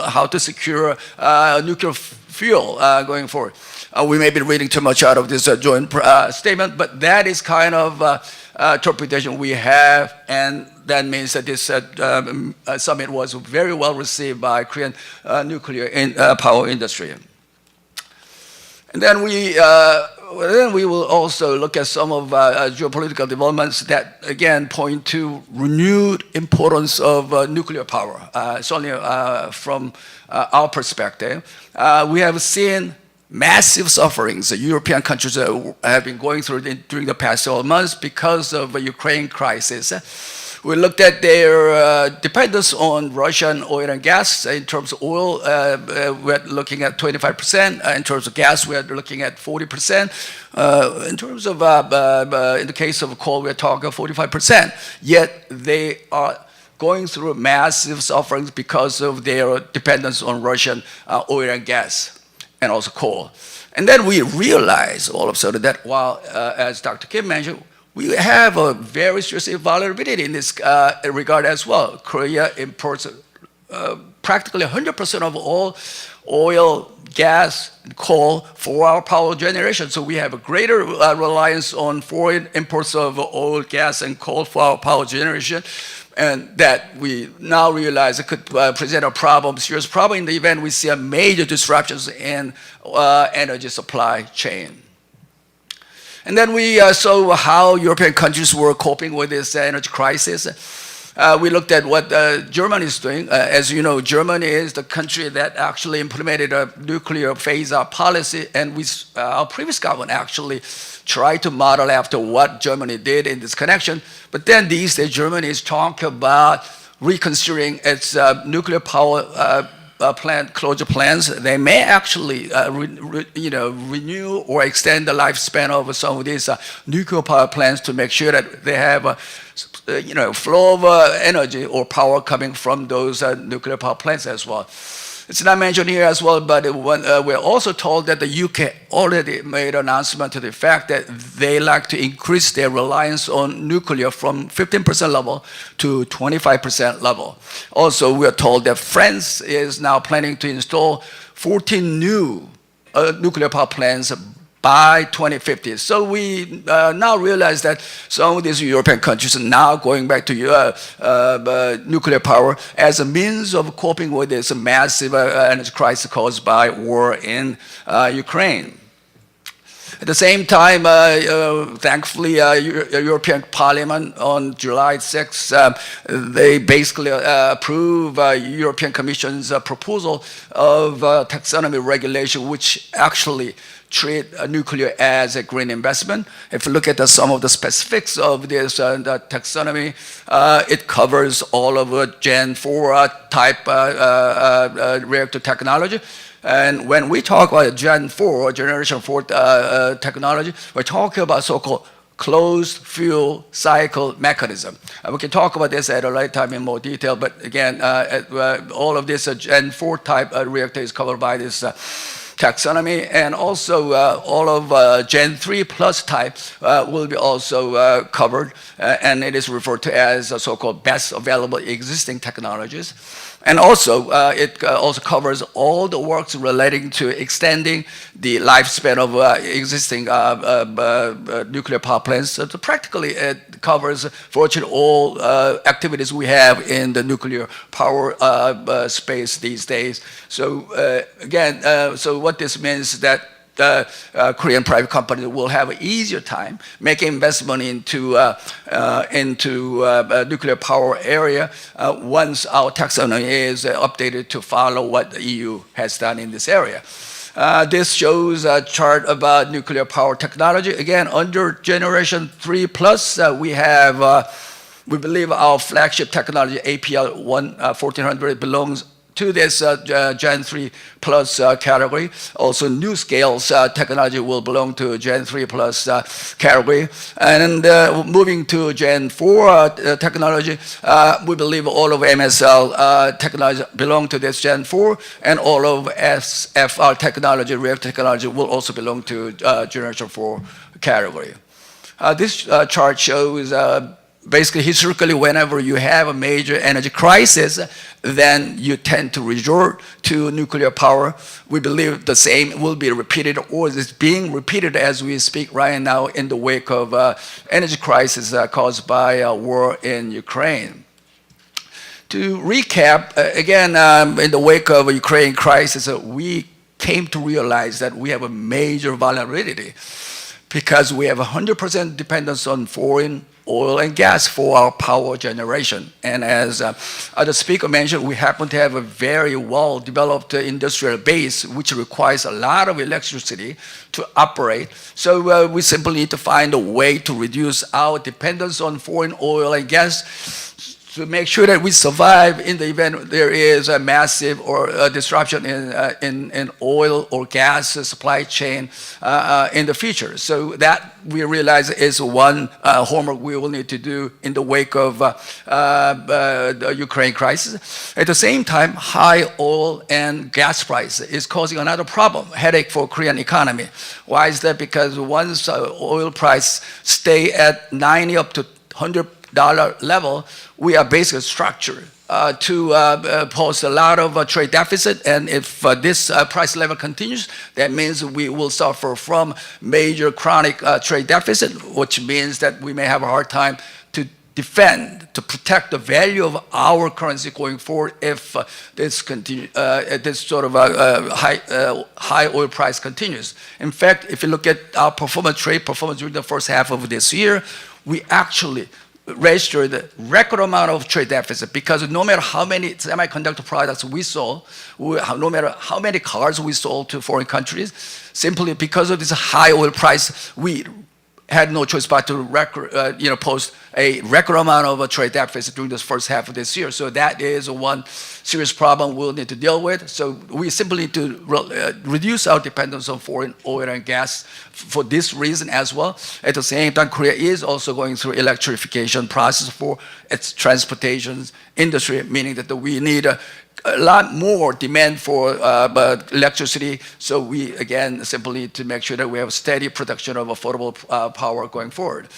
Speaker 4: how to secure nuclear fuel going forward. We may be reading too much out of this joint statement, but that is kind of interpretation we have, and that means that this summit was very well received by Korean nuclear power industry. And then we will also look at some of geopolitical developments that again point to renewed importance of nuclear power. Certainly from our perspective, we have seen massive sufferings the European countries have been going through during the past several months because of the Ukraine crisis. We looked at their dependence on Russian oil and gas. In terms of oil, we're looking at 25%. In terms of gas, we're looking at 40%. In terms of, in the case of coal, we're talking 45%. Yet they are going through massive sufferings because of their dependence on Russian oil and gas and also coal. And then we realize all of a sudden that while, as Dr. Kim mentioned, we have a very serious vulnerability in this regard as well. Korea imports practically 100% of all oil, gas, and coal for our power generation. So we have a greater reliance on foreign imports of oil, gas, and coal for our power generation. And that we now realize it could present a problem, serious problem in the event we see a major disruptions in energy supply chain. And then we saw how European countries were coping with this energy crisis. We looked at what Germany is doing. As you know, Germany is the country that actually implemented a nuclear phase-out policy, and our previous government actually tried to model after what Germany did in this connection. But then these days, Germany is talking about reconsidering its nuclear power plant closure plans, they may actually renew or extend the lifespan of some of these nuclear power plants to make sure that they have flow of energy or power coming from those nuclear power plants as well. It's not mentioned here as well, but we're also told that the UK already made an announcement to the fact that they like to increase their reliance on nuclear from 15% level to 25% level. Also, we're told that France is now planning to install 14 new nuclear power plants by 2050. So we now realize that some of these European countries are now going back to nuclear power as a means of coping with this massive energy crisis caused by war in Ukraine. At the same time, thankfully, European Parliament on July 6, they basically approved European Commission's proposal of taxonomy regulation, which actually treat nuclear as a green investment. If you look at some of the specifics of this taxonomy, it covers all of Gen 4 type reactor technology. And when we talk about Gen 4, Generation 4 technology, we're talking about so-called closed fuel cycle mechanism. We can talk about this at a later time in more detail, but again, all of this Gen 4 type reactor is covered by this taxonomy, and also all of Gen 3 plus type will be also covered, and it is referred to as so-called best available existing technologies. And also, it also covers all the works relating to extending the lifespan of existing nuclear power plants. So practically, it covers virtually all activities we have in the nuclear power space these days. So again, so what this means is that Korean private companies will have an easier time making investment into nuclear power area once our taxonomy is updated to follow what the EU has done in this area. This shows a chart about nuclear power technology. Again, under Generation 3 plus, we have, we believe our flagship technology, APL 1400, belongs to this Gen 3 plus category. Also, new scales technology will belong to Gen 3 plus category. And moving to Gen 4 technology, we believe all of MSL technology belong to this Gen 4, and all of SFR technology, reactor technology, will also belong to Generation 4 category. This chart shows basically, historically, whenever you have a major energy crisis, then you tend to resort to nuclear power. We believe the same will be repeated, or is being repeated as we speak right now in the wake of energy crisis caused by war in Ukraine. To recap, again, in the wake of a Ukraine crisis, we came to realize that we have a major vulnerability because we have 100% dependence on foreign oil and gas for our power generation. And as other speaker mentioned, we happen to have a very well-developed industrial base, which requires a lot of electricity to operate. So we simply need to find a way to reduce our dependence on foreign oil and gas to make sure that we survive in the event there is a massive or disruption in oil or gas supply chain in the future. So that we realize is one homework we will need to do in the wake of the Ukraine crisis. At the same time, high oil and gas price is causing another problem, headache for Korean economy. Why is that? Because once oil price stay at 90 up to $100 level, we are basically structured to pose a lot of trade deficit, and if this price level continues, that means we will suffer from major chronic trade deficit, which means that we may have a hard time to defend, to protect the value of our currency going forward if this sort of high oil price continues. In fact, if you look at our trade performance during the first half of this year, we actually registered a record amount of trade deficit, because no matter how many semiconductor products we sold, no matter how many cars we sold to foreign countries, simply because of this high oil price, we had no choice but to post a record amount of trade deficit during the first half of this year. So that is one serious problem we'll need to deal with. So we simply need to reduce our dependence on foreign oil and gas for this reason as well. At the same time, Korea is also going through electrification process for its transportation industry, meaning that we need a lot more demand for electricity. So we, again, simply need to make sure that we have steady production of affordable power going forward.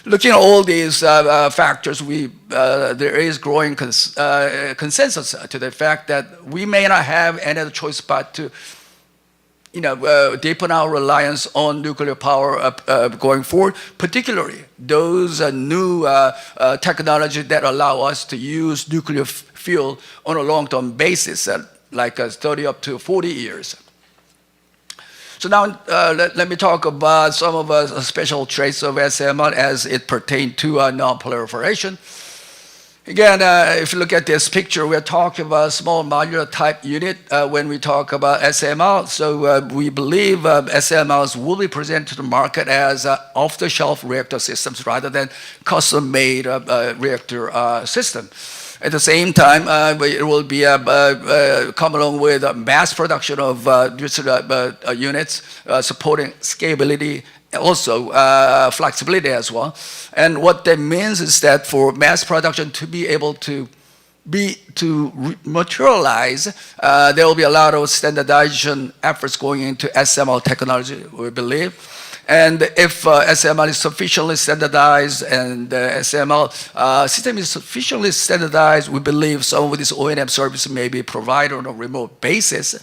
Speaker 4: Looking at all these factors, there is growing consensus to the fact that we may not have any other choice but to deepen our reliance on nuclear power going forward, particularly those new technologies that allow us to use nuclear fuel on a long-term basis, like 30 up to 40 years. So now let me talk about some of the special traits of SMR as it pertains to non-proliferation. Again, if you look at this picture, we're talking about a small modular type unit when we talk about SMR. So we believe SMRs will be presented to the market as off-the-shelf reactor systems rather than custom-made reactor system. At the same time, it will be come along with mass production of units supporting scalability, also flexibility as well. And what that means is that for mass production to be able to materialize, there will be a lot of standardization efforts going into SMR technology, we believe. And if SMR is sufficiently standardized and the SMR system is sufficiently standardized, we believe some of these O&M services may be provided on a remote basis.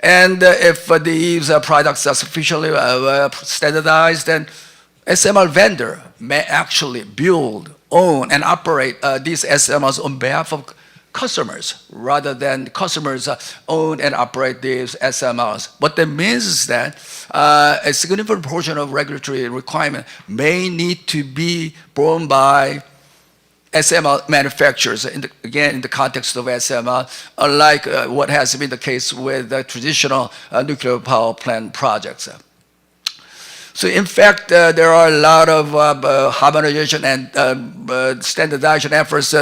Speaker 4: And if these products are sufficiently standardized, then SMR vendor may actually build, own, and operate these SMRs on behalf of customers rather than customers own and operate these SMRs. What that means is that a significant portion of regulatory requirement may need to be borne by SMR manufacturers, again, in the context of SMR, unlike what has been the case with traditional nuclear power plant projects. So in fact, there are a lot of harmonization and standardization efforts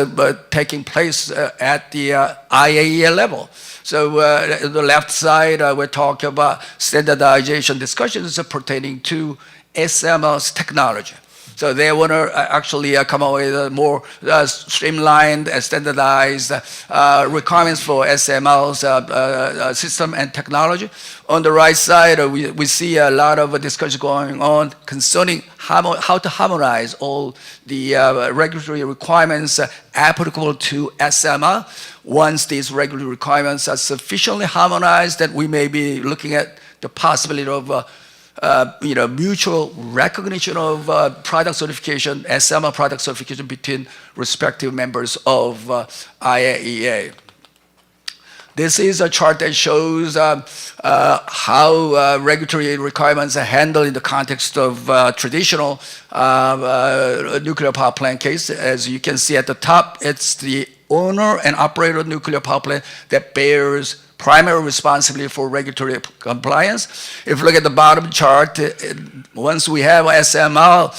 Speaker 4: taking place at the IAEA level. So on the left side, we're talking about standardization discussions pertaining to SMR's technology. So they want to actually come up with a more streamlined and standardized requirements for SMR's system and technology. On the right side, we see a lot of discussion going on concerning how to harmonize all the regulatory requirements applicable to SMR. Once these regulatory requirements are sufficiently harmonized, then we may be looking at the possibility of mutual recognition of product certification, SMR product certification between respective members of IAEA. This is a chart that shows how regulatory requirements are handled in the context of traditional nuclear power plant case. As you can see at the top, it's the owner and operator of nuclear power plant that bears primary responsibility for regulatory compliance. If you look at the bottom chart, once we have SMR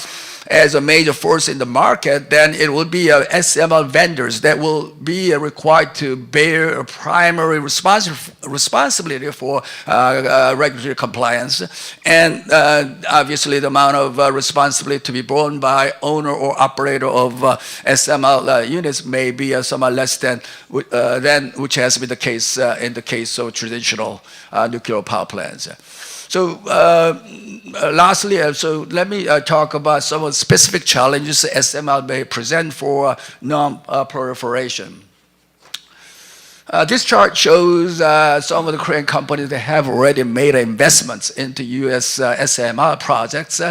Speaker 4: as a major force in the market, then it will be SMR vendors that will be required to bear a primary responsibility for regulatory compliance. And obviously the amount of responsibility to be borne by owner or operator of SMR units may be somewhat less than which has been the case in the case of traditional nuclear power plants. So lastly, let me talk about some of the specific challenges SMR may present for non-proliferation. This chart shows some of the Korean companies that have already made investments into US SMR projects.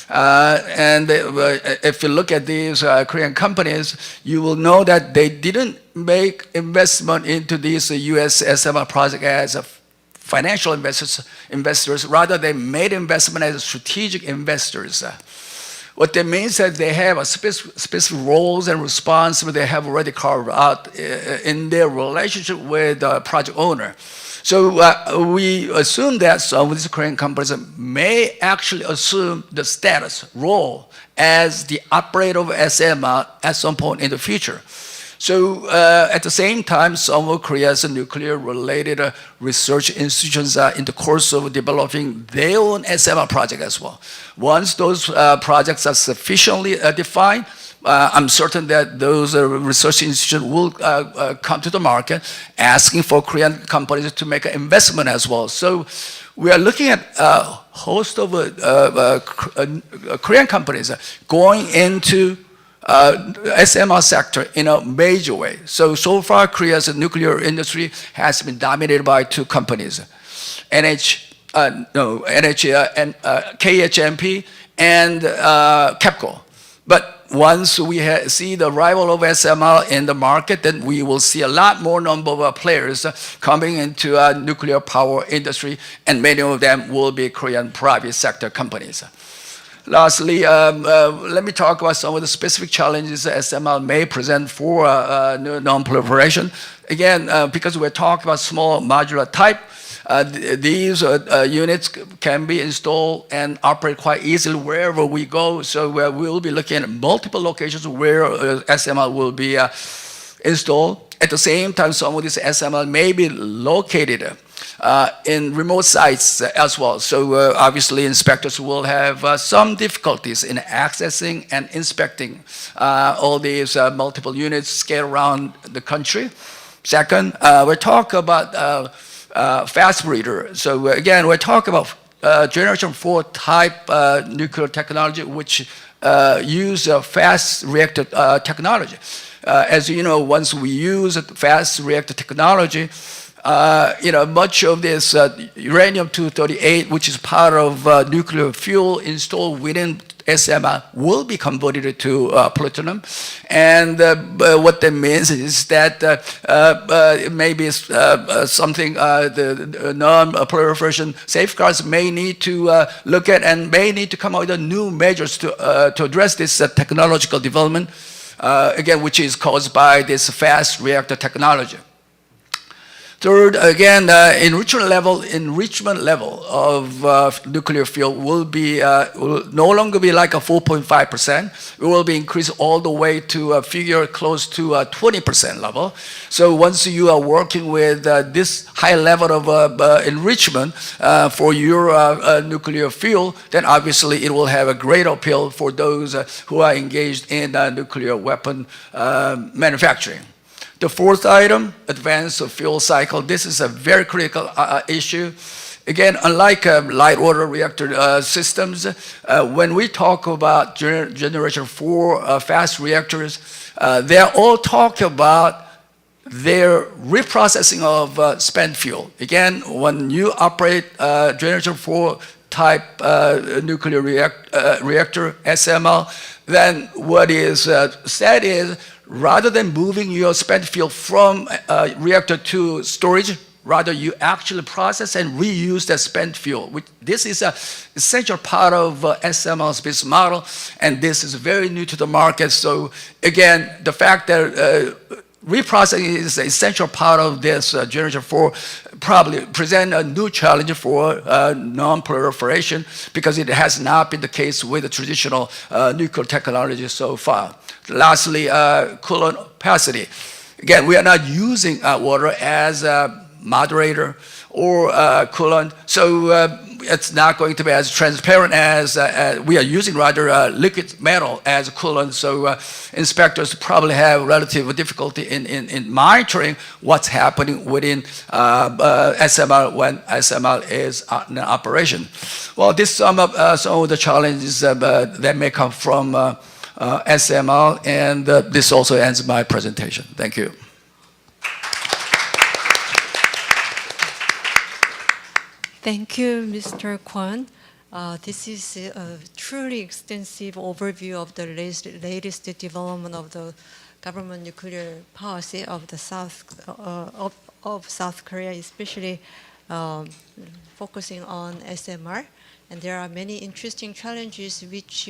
Speaker 4: And if you look at these Korean companies, you will know that they didn't make investment into these US SMR projects as a financial investors, rather they made investment as strategic investors. What that means is that they have a specific roles and responsibilities they have already carved out in their relationship with the project owner. So we assume that some of these Korean companies may actually assume the status, role as the operator of SMR at some point in the future. So at the same time, some of Korea's nuclear-related research institutions are in the course of developing their own SMR project as well. Once those projects are sufficiently defined, I'm certain that those research institutions will come to the market asking for Korean companies to make an investment as well. So we are looking at a host of Korean companies going into SMR sector in a major way. So far, Korea's nuclear industry has been dominated by two companies, KHMP and KEPCO. But once we see the arrival of SMR in the market, then we will see a lot more number of players coming into nuclear power industry, and many of them will be Korean private sector companies. Lastly, let me talk about some of the specific challenges SMR may present for non-proliferation. Again, because we're talking about small modular type, these units can be installed and operate quite easily wherever we go. So we'll be looking at multiple locations where SMR will be installed. At the same time, some of these SMR may be located in remote sites as well. So obviously inspectors will have some difficulties in accessing and inspecting all these multiple units scattered around the country. Second, we're talking about fast breeder. So again, we're talking about generation 4 type nuclear technology, which use fast reactor technology. As you know, once we use fast reactor technology, much of this uranium-238, which is part of nuclear fuel installed within SMR, will be converted to plutonium. And what that means is that it may be something the non-proliferation safeguards may need to look at, and may need to come up with new measures to address this technological development, again, which is caused by this fast reactor technology. Third, again, enrichment level of nuclear fuel will no longer be like a 4.5%. It will be increased all the way to a figure close to a 20% level. So once you are working with this high level of enrichment for your nuclear fuel, then obviously it will have a great appeal for those who are engaged in nuclear weapon manufacturing. The fourth item, advanced fuel cycle. This is a very critical issue. Again, unlike light water reactor systems, when we talk about generation 4 fast reactors, they're all talking about their reprocessing of spent fuel. Again, when you operate generation 4 type nuclear reactor, SMR, then what is said is, rather than moving your spent fuel from reactor to storage, rather you actually process and reuse that spent fuel. This is an essential part of SMR's business model, and this is very new to the market. So again, the fact that reprocessing is an essential part of this generation 4 probably present a new challenge for non-proliferation, because it has not been the case with the traditional nuclear technology so far. Lastly, coolant opacity. Again, we are not using water as a moderator or coolant, so it's not going to be as transparent as we are using rather liquid metal as coolant. So inspectors probably have relative difficulty in monitoring what's happening within SMR when SMR is in operation. Well, this sum up some of the challenges that may come from SMR, and this also ends my presentation. Thank you.
Speaker 1: Thank you, Mr. Kwon. This is a truly extensive overview of the latest development of the government nuclear policy of the South Korea, especially focusing on SMR. And there are many interesting challenges which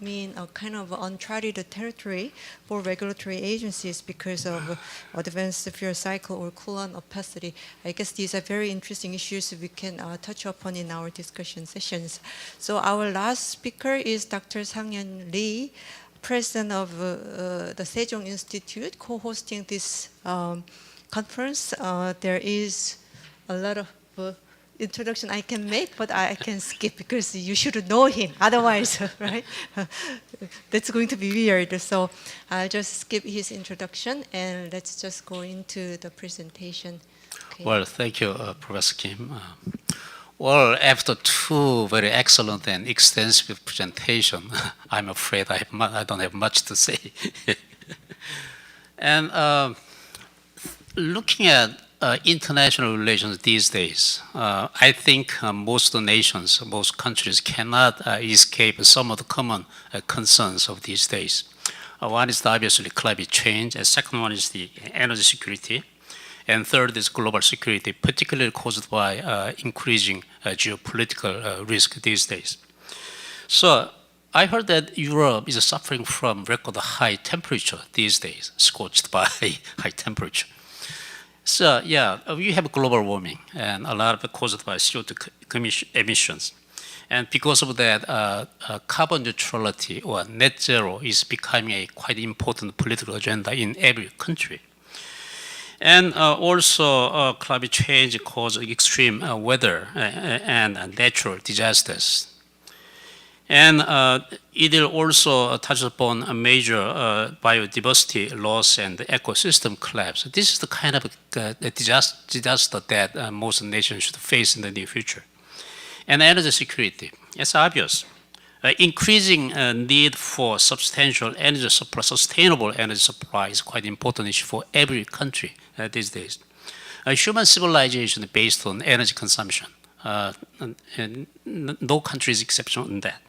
Speaker 1: mean a kind of uncharted territory for regulatory agencies because of advanced fuel cycle or coolant opacity. I guess these are very interesting issues we can touch upon in our discussion sessions. So our last speaker is Dr. Sang-Yeon Lee, president of the Sejong Institute, co-hosting this conference. There is a lot of introduction I can make, but I can skip because you should know him. Otherwise, right? That's going to be weird. So I'll just skip his introduction and let's just go into the presentation. Okay.
Speaker 5: Well, thank you, Professor Kim. Well, after two very excellent and extensive presentations, I'm afraid I don't have much to say. And looking at international relations these days, I think most nations, most countries cannot escape some of the common concerns of these days. One is obviously climate change, and second one is the energy security, and third is global security, particularly caused by increasing geopolitical risk these days. So I heard that Europe is suffering from record high temperature these days, scorched by high temperature. So yeah, we have global warming, and a lot of it caused by CO2 emissions. And because of that, carbon neutrality or net zero is becoming a quite important political agenda in every country. And also climate change causes extreme weather and natural disasters. And it will also touch upon a major biodiversity loss and ecosystem collapse. This is the kind of disaster that most nations should face in the near future. And energy security, it's obvious. Increasing need for substantial energy supply, sustainable energy supply is quite important issue for every country these days. Human civilization is based on energy consumption, and no country is exception in that.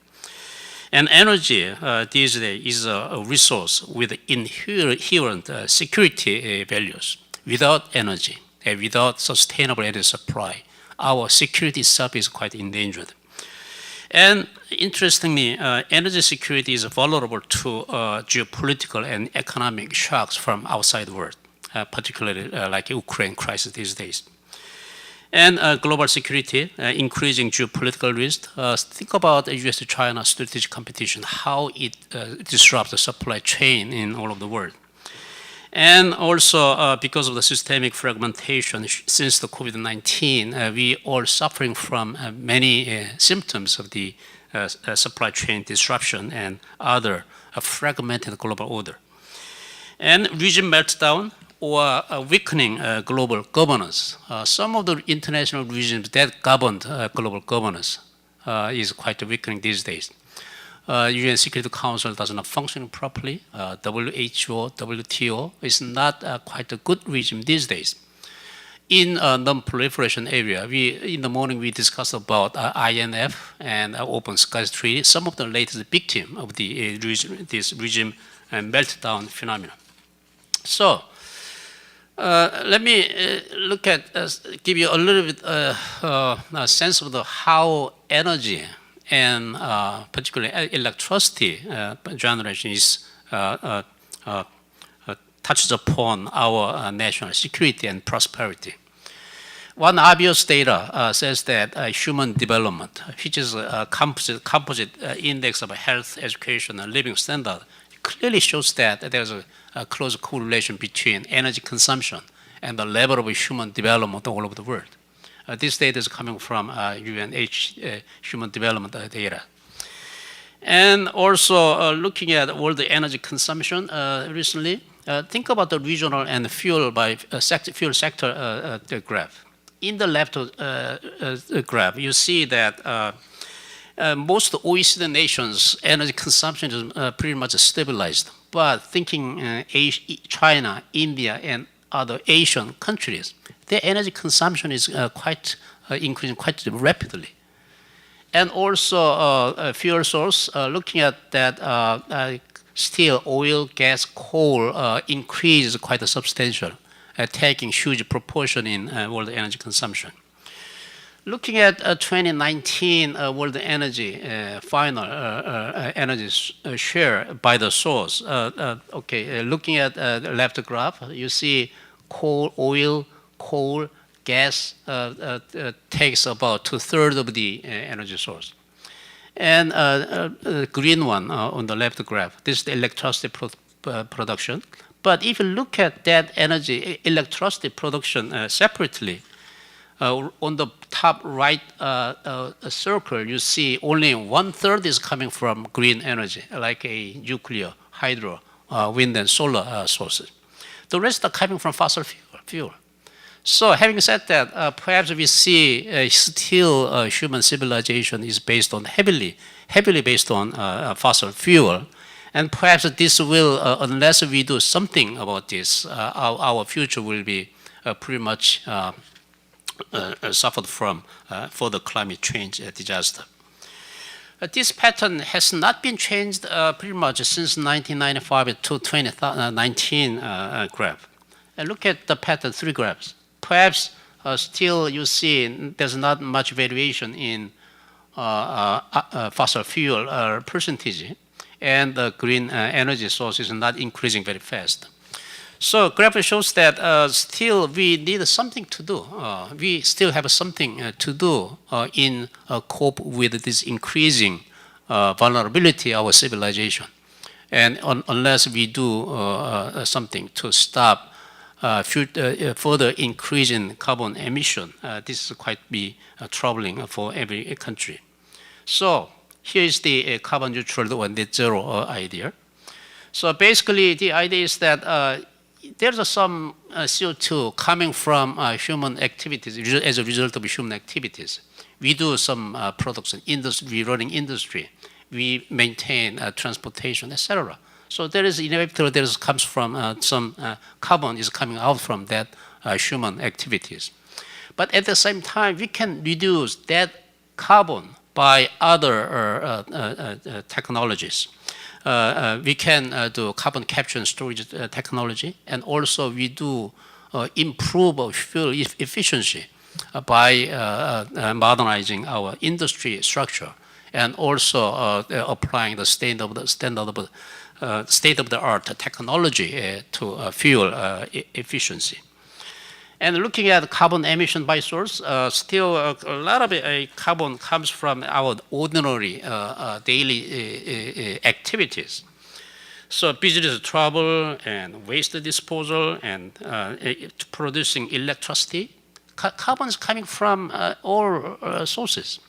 Speaker 5: And energy these days is a resource with inherent security values. Without energy, without sustainable energy supply, our security itself is quite endangered. And interestingly, energy security is vulnerable to geopolitical and economic shocks from outside the world, particularly like Ukraine crisis these days. And global security, increasing geopolitical risk. Think about the US-China strategic competition, how it disrupts the supply chain in all of the world. And also because of the systemic fragmentation since the COVID-19, we are suffering from many symptoms of the supply chain disruption and other fragmented global order. And regime meltdown or weakening global governance. Some of the international regimes that governed global governance is quite weakening these days. UN Security Council does not function properly. WHO, WTO is not quite a good regime these days. In non-proliferation area, in the morning we discussed about INF and Open Skies Treaty, some of the latest victims of the this regime meltdown phenomenon. So let me give you a little bit a sense of how energy and particularly electricity generation is touches upon our national security and prosperity. One obvious data says that human development, which is a composite index of health, education, and living standard, clearly shows that there's a close correlation between energy consumption and the level of human development all over the world. This data is coming from UNH human development data. And also looking at all the energy consumption recently, think about the regional and fuel sector graph. In the left graph, you see that most OECD nations' energy consumption is pretty much stabilized. But thinking China, India, and other Asian countries, their energy consumption is increasing quite rapidly. And also fuel source, looking at that steel, oil, gas, coal increase is quite substantial, taking huge proportion in world energy consumption. Looking at 2019 world energy final energy share by the source. Looking at the left graph, you see oil, coal, gas takes about 2/3 of the energy source. And the green one on the left graph, this is the electricity production. But if you look at that energy, electricity production separately, on the top right circle, you see only 1/3 is coming from green energy, like a nuclear, hydro, wind and solar sources. The rest are coming from fossil fuel. So having said that, perhaps we see still human civilization is based on heavily based on fossil fuel. And perhaps this will, unless we do something about this, our future will be pretty much suffered from for the climate change disaster. This pattern has not been changed pretty much since 1995 to 2019 graph. And look at the pattern, 3 graphs. Perhaps still you see there's not much variation in fossil fuel percentage, and the green energy source is not increasing very fast. So graph shows that still we need something to do. We still have something to do in cope with this increasing vulnerability of our civilization. And unless we do something to stop further increase in carbon emission, this is quite be troubling for every country. So here is the carbon neutral or net zero idea. So basically the idea is that there's some CO2 coming from human activities as a result of human activities. We do some production, we running industry, we maintain transportation, etc. So there is inevitably there comes from some carbon is coming out from that human activities. But at the same time, we can reduce that carbon by other technologies. We can do carbon capture and storage technology, and also we do improve fuel efficiency by modernizing our industry structure, and also applying the state-of-the-art technology to fuel efficiency. And looking at carbon emission by source, still a lot of carbon comes from our ordinary daily activities. So business travel and waste disposal and producing electricity, carbon is coming from all sources.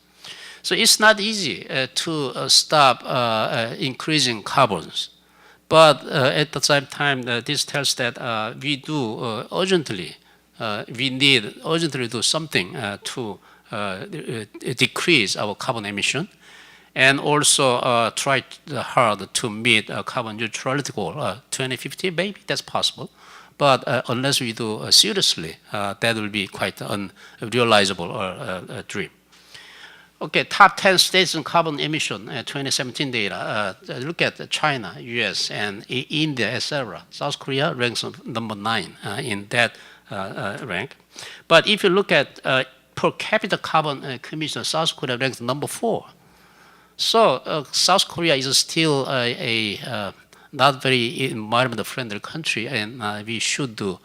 Speaker 5: So it's not easy to stop increasing carbons. But at the same time, this tells that we do urgently do something to decrease our carbon emission, and also try hard to meet a carbon neutrality goal. 2050, maybe that's possible. But unless we do seriously, that will be quite an unrealizable dream. Okay, top 10 states in carbon emission, 2017 data. Look at China, US, and India, etc. South Korea ranks number 9 in that rank. But if you look at per capita carbon emission, South Korea ranks number 4. So South Korea is still a not very environment-friendly country, and we should do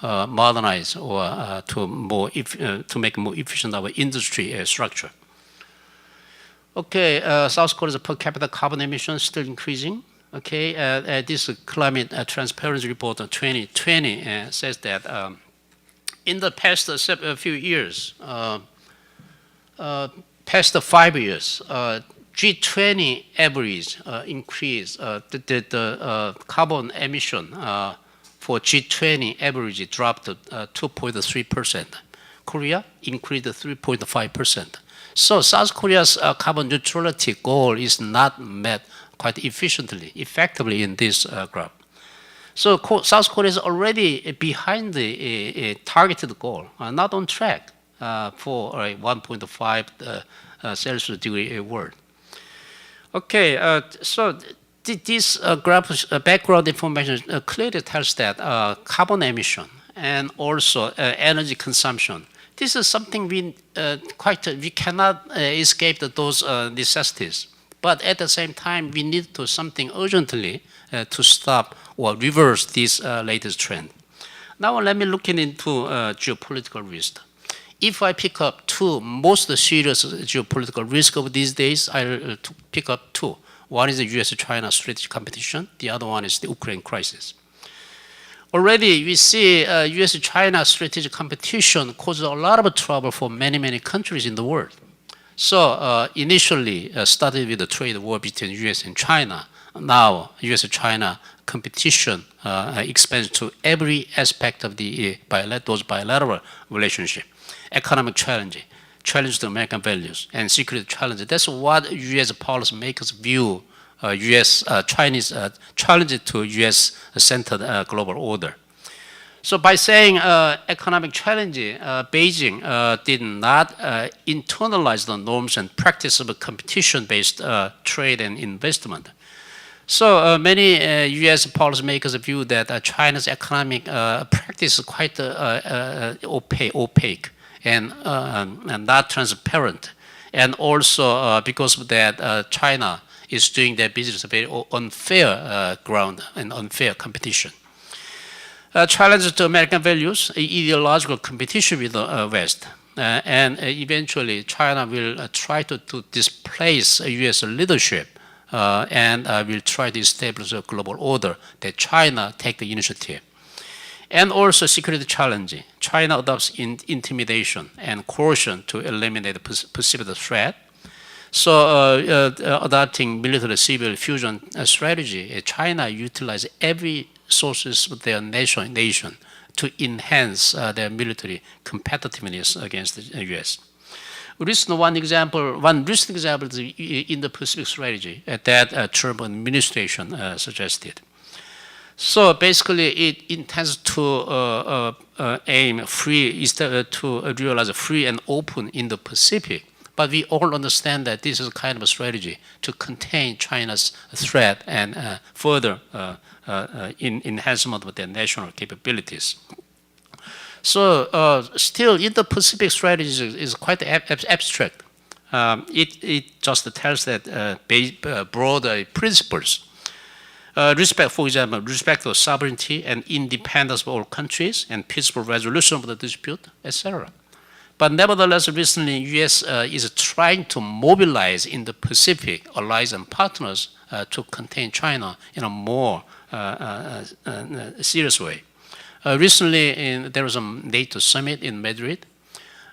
Speaker 5: modernize or to make more efficient our industry structure. Okay, South Korea's per capita carbon emissions still increasing. Okay, this climate transparency report 2020 says that in the past few years, past 5 years, G20 average increase, the carbon emission for G20 average dropped 2.3%. Korea increased 3.5%. So South Korea's carbon neutrality goal is not met quite effectively in this graph. So South Korea is already behind the targeted goal, not on track for a 1.5 Celsius degree world. Okay, so this graph background information clearly tells that carbon emission and also energy consumption this is something we cannot escape those necessities. But at the same time, we need to something urgently to stop or reverse this latest trend. Now let me look into geopolitical risk. If I pick up two most serious geopolitical risks of these days, I'll pick up two. One is the U.S.-China strategic competition. The other one is the Ukraine crisis. Already we see U.S.-China strategic competition causes a lot of trouble for many, many countries in the world. So initially started with the trade war between U.S. and China. Now U.S.-China competition expands to every aspect of the those bilateral relationship. Economic challenge to American values, and security challenge. That's what U.S. policymakers view Chinese challenge to U.S.-centered global order. So by saying economic challenge, Beijing did not internalize the norms and practice of competition-based trade and investment. So many U.S. policymakers view that China's economic practice is quite opaque and not transparent. And also because of that, China is doing their business very unfair ground and unfair competition. Challenge to American values, ideological competition with the West. And eventually China will try to displace U.S. leadership and will try to establish a global order that China take the initiative. And also security challenge. China adopts intimidation and coercion to eliminate the perceived threat. So adopting military-civil fusion strategy, China utilizes every sources of their nation to enhance their military competitiveness against the U.S. One recent example is in the Pacific strategy that Trump administration suggested. So basically, it intends to aim to realize a free and open in the Pacific. But we all understand that this is a kind of a strategy to contain China's threat and further enhancement of their national capabilities. So still, in the Pacific strategy is quite abstract. It just tells that broad principles. Respect, for example, respect for sovereignty and independence of all countries and peaceful resolution of the dispute, etc. But nevertheless, recently, U.S. is trying to mobilize in the Pacific allies and partners to contain China in a more serious way. Recently, there was a NATO summit in Madrid.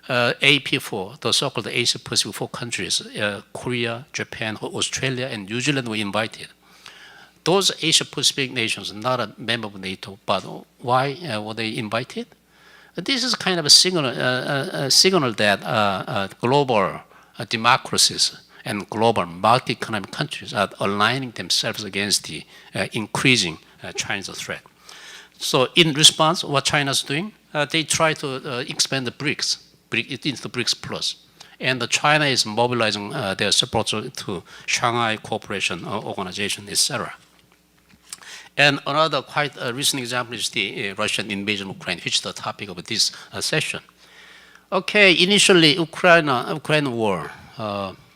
Speaker 5: AP4, the so-called Asia-Pacific 4 countries, Korea, Japan, Australia, and New Zealand were invited. Those Asia-Pacific nations, not a member of NATO, but why were they invited? This is kind of a signal that global democracies and global multi-economic countries are aligning themselves against the increasing Chinese threat. So in response, what China is doing, they try to expand the BRICS into the BRICS Plus. And China is mobilizing their support to Shanghai Cooperation Organization, etc. And another quite recent example is the Russian invasion of Ukraine, which is the topic of this session. Okay, initially, Ukraine war,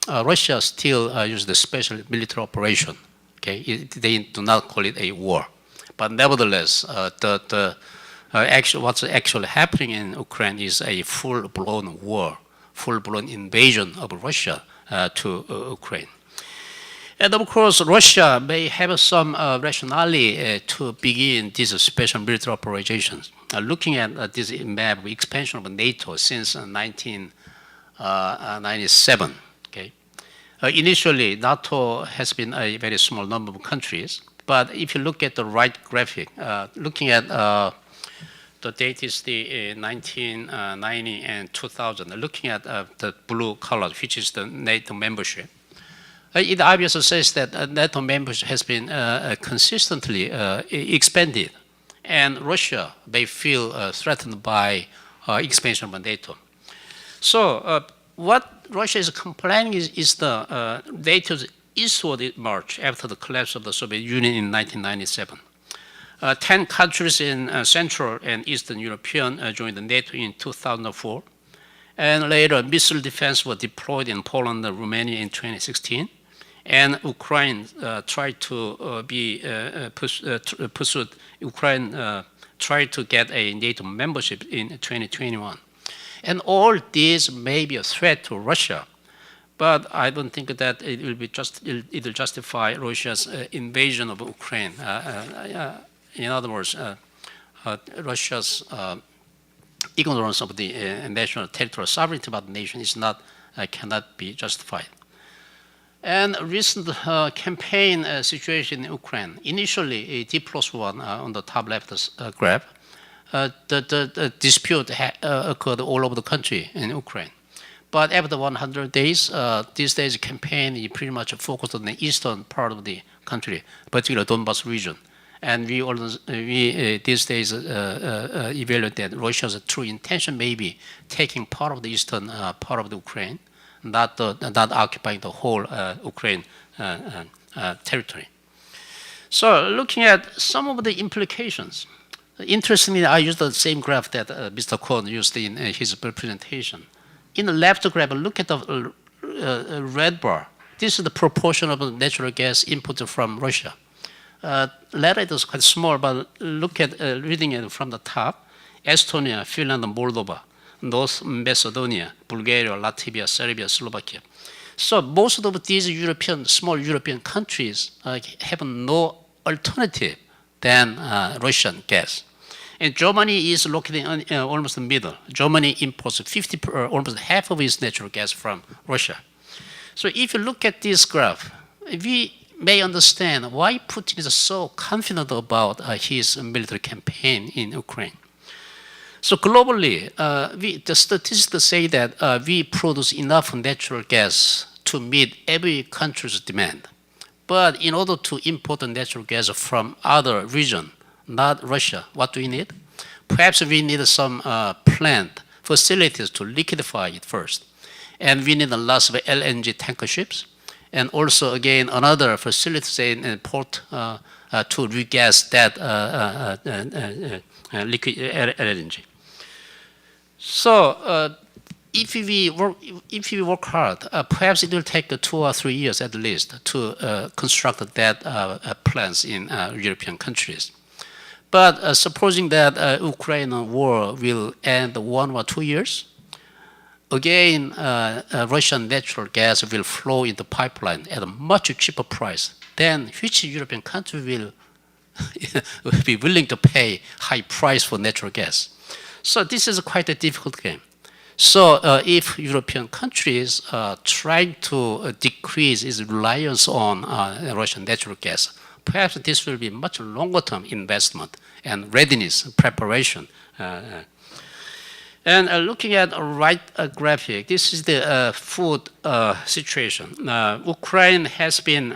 Speaker 5: Russia still used the special military operation. Okay, they do not call it a war, but nevertheless, what's actually happening in Ukraine is a full-blown war, full-blown invasion of Russia to Ukraine. And of course, Russia may have some rationale to begin these special military operations. Looking at this map of expansion of NATO since 1997, okay? Initially, NATO has been a very small number of countries, but if you look at the right graphic, looking at the date is the 1990 and 2000, looking at the blue color, which is the NATO membership, it obviously says that NATO membership has been consistently expanded, and Russia may feel threatened by expansion of NATO. So what Russia is complaining is the NATO's eastward march after the collapse of the Soviet Union in 1997. 10 countries in Central and Eastern Europe joined the NATO in 2004. And later, missile defense was deployed in Poland and Romania in 2016. And Ukraine tried to Ukraine tried to get a NATO membership in 2021. And all these may be a threat to Russia, but I don't think that it will justify Russia's invasion of Ukraine. In other words, Russia's ignorance of the national territorial sovereignty about the nation is not cannot be justified. And recent campaign situation in Ukraine, initially D+1 on the top left graph, the dispute occurred all over the country in Ukraine. But after 100 days, these days campaign is pretty much focused on the eastern part of the country, particularly Donbas region. And we these days evaluate that Russia's true intention may be taking part of the eastern part of the Ukraine, not occupying the whole Ukraine territory. So looking at some of the implications, interestingly, I used the same graph that Mr. Kwon used in his presentation. In the left graph, look at the red bar. This is the proportion of natural gas imported from Russia. Letter is quite small, but look at reading it from the top. Estonia, Finland, Moldova, North Macedonia, Bulgaria, Latvia, Serbia, Slovakia. So most of these small European countries have no alternative than Russian gas. And Germany is located in almost the middle. Germany imports almost half of its natural gas from Russia. So if you look at this graph, we may understand why Putin is so confident about his military campaign in Ukraine. So globally, the statistics say that we produce enough natural gas to meet every country's demand. But in order to import the natural gas from other regions, not Russia, what do we need? Perhaps we need some plant facilities to liquefy it first. And we need lots of LNG tanker ships. And also, again, another facility in port to regas that liquid LNG. So if we work hard, perhaps it will take 2 or 3 years at least to construct that plants in European countries. But supposing that Ukraine war will end 1 or 2 years, again, Russian natural gas will flow in the pipeline at a much cheaper price. Then which European country will be willing to pay high price for natural gas? So this is quite a difficult game. So if European countries try to decrease its reliance on Russian natural gas, perhaps this will be much longer term investment and readiness, preparation. And looking at the right graphic, this is the food situation. Ukraine has been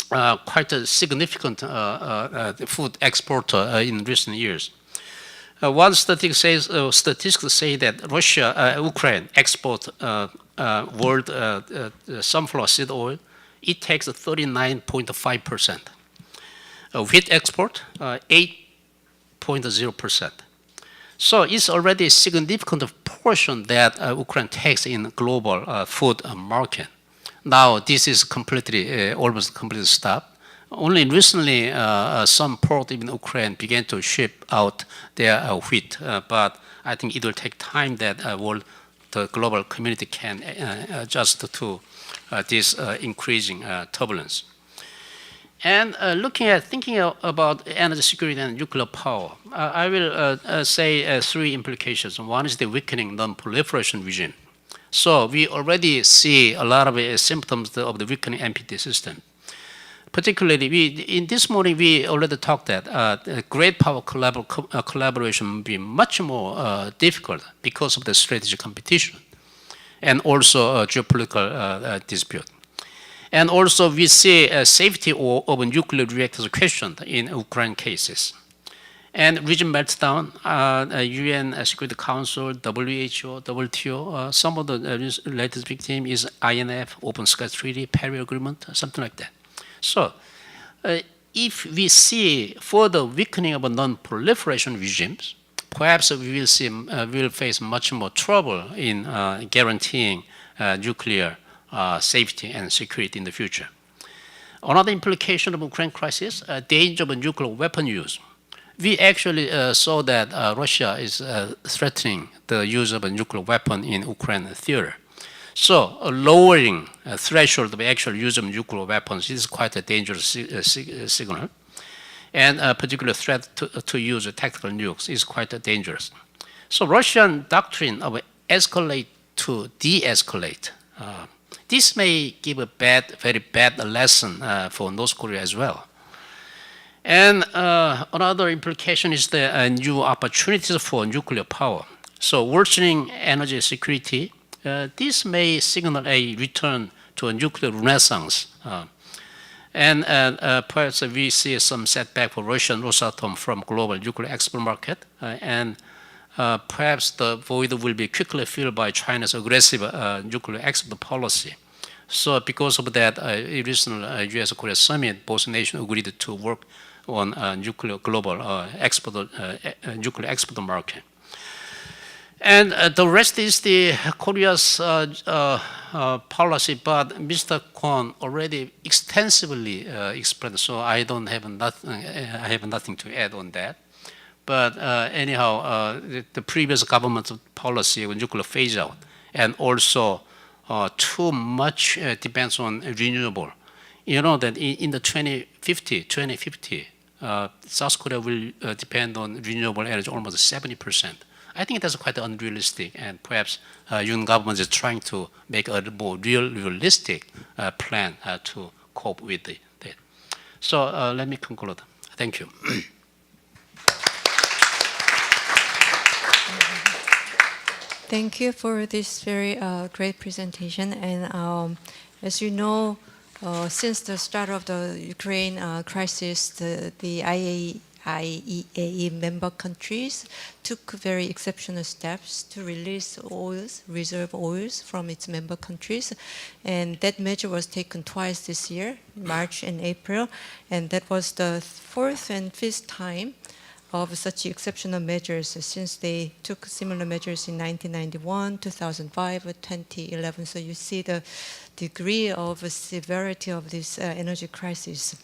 Speaker 5: quite a significant food exporter in recent years. One statistics say that Ukraine exports world sunflower seed oil. It takes 39.5%. Wheat export, 8.0%. So it's already a significant portion that Ukraine takes in global food market. Now this is completely, almost completely stopped. Only recently, some port in Ukraine began to ship out their wheat, but I think it will take time that the global community can adjust to this increasing turbulence. And thinking about energy security and nuclear power, I will say 3 implications. One is the weakening non-proliferation regime. So we already see a lot of symptoms of the weakening NPT system. Particularly, in this morning, we already talked that great power collaboration will be much more difficult because of the strategic competition and also geopolitical dispute. And also, we see safety of nuclear reactors questioned in Ukraine cases. And region meltdown, UN Security Council, WHO, WTO, some of the latest victim is INF, Open Skies Treaty, Paris Agreement, something like that. So, if we see further weakening of non-proliferation regimes, perhaps we will face much more trouble in guaranteeing nuclear safety and security in the future. Another implication of the Ukraine crisis, danger of nuclear weapon use. We actually saw that Russia is threatening the use of a nuclear weapon in Ukraine theater. So lowering a threshold of actual use of nuclear weapons is quite a dangerous signal. And a particular threat to use tactical nukes is quite dangerous. So Russian doctrine of escalate to de-escalate, this may give a very bad lesson for North Korea as well. And another implication is the new opportunities for nuclear power. So worsening energy security, this may signal a return to a nuclear renaissance. And perhaps we see some setback for Russian Rosatom from global nuclear export market. And perhaps the void will be quickly filled by China's aggressive nuclear export policy. So because of that, recent U.S.-Korea summit, both nations agreed to work on nuclear global nuclear export market. And the rest is the Korea's policy, but Mr. Kwon already extensively explained, so I don't have nothing. I have nothing to add on that. But anyhow, the previous government's policy of nuclear phase out, and also too much depends on renewable. You know that in the 2050, South Korea will depend on renewable energy almost 70%. I think that's quite unrealistic, and perhaps Yoon government is trying to make a more realistic plan to cope with that. So let me conclude. Thank you.
Speaker 1: Thank you for this very great presentation. And as you know, since the start of the Ukraine crisis, the IAEA member countries took very exceptional steps to release oils, reserve oils from its member countries. And that measure was taken twice this year, March and April. And that was the fourth and fifth time of such exceptional measures since they took similar measures in 1991, 2005, or 2011. So you see the degree of severity of this energy crisis.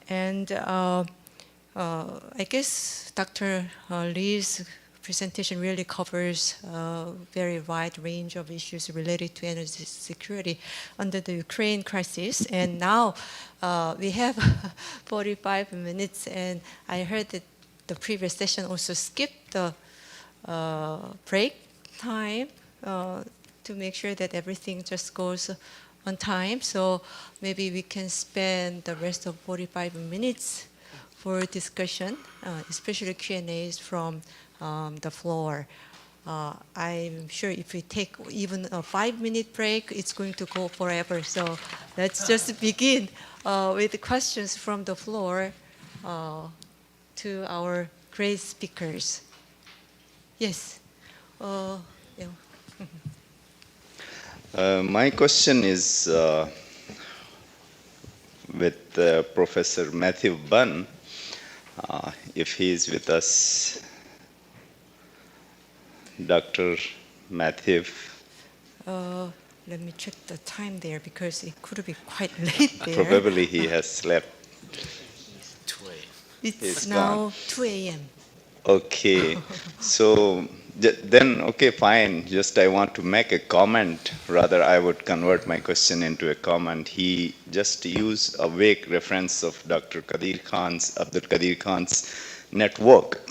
Speaker 1: And I guess Dr. Lee's presentation really covers a very wide range of issues related to energy security under the Ukraine crisis. And now we have 45 minutes, and I heard that the previous session also skipped the break time to make sure that everything just goes on time. So maybe we can spend the rest of 45 minutes for discussion, especially Q&As from the floor. I'm sure if we take even a 5-minute break, it's going to go forever. So let's just begin with questions from the floor to our great speakers. Yes. Yeah.
Speaker 6: My question is with Professor Matthew Bunn, if he is with us. Dr. Matthew.
Speaker 1: Let me check the time there because it could be quite late there.
Speaker 6: Probably he has slept.
Speaker 1: It's now 2 a.m.
Speaker 6: Okay, so then, okay, fine. Just I want to make a comment. Rather, I would convert my question into a comment. He just used a vague reference of Abdul Qadir Khan's network.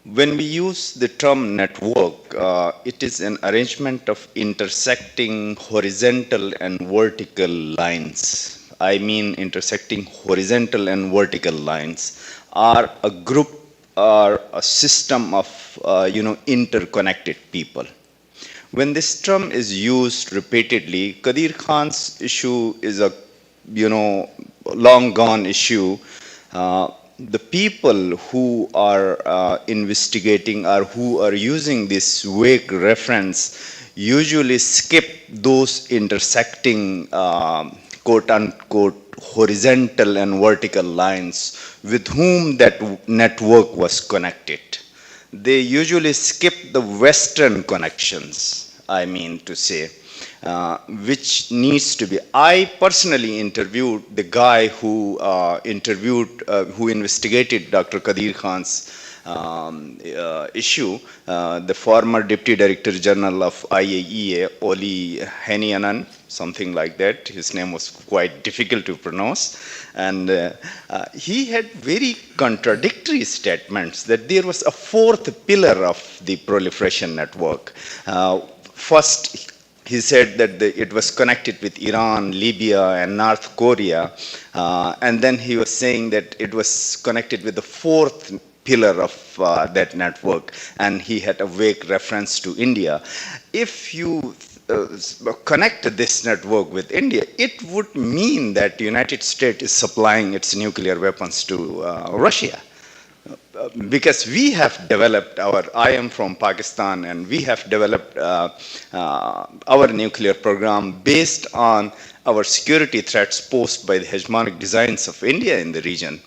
Speaker 6: When we use the term network, it is an arrangement of intersecting horizontal and vertical lines. I mean intersecting horizontal and vertical lines are a group or a system of interconnected people. When this term is used repeatedly, Qadir Khan's issue is a long gone issue. The people who are investigating or who are using this vague reference usually skip those intersecting quote-unquote horizontal and vertical lines with whom that network was connected. They usually skip the Western connections, I mean to say, which needs to be. I personally interviewed the guy who who investigated Dr. Qadir Khan's issue, the former Deputy Director General of IAEA, Oli Henianan, something like that. His name was quite difficult to pronounce. And he had very contradictory statements that there was a fourth pillar of the proliferation network. First, he said that it was connected with Iran, Libya, and North Korea. And then he was saying that it was connected with the fourth pillar of that network, and he had a vague reference to India. If you connect this network with India, it would mean that the United States is supplying its nuclear weapons to Russia. Because we have developed I am from Pakistan, and we have developed our nuclear program based on our security threats posed by the hegemonic designs of India in the region.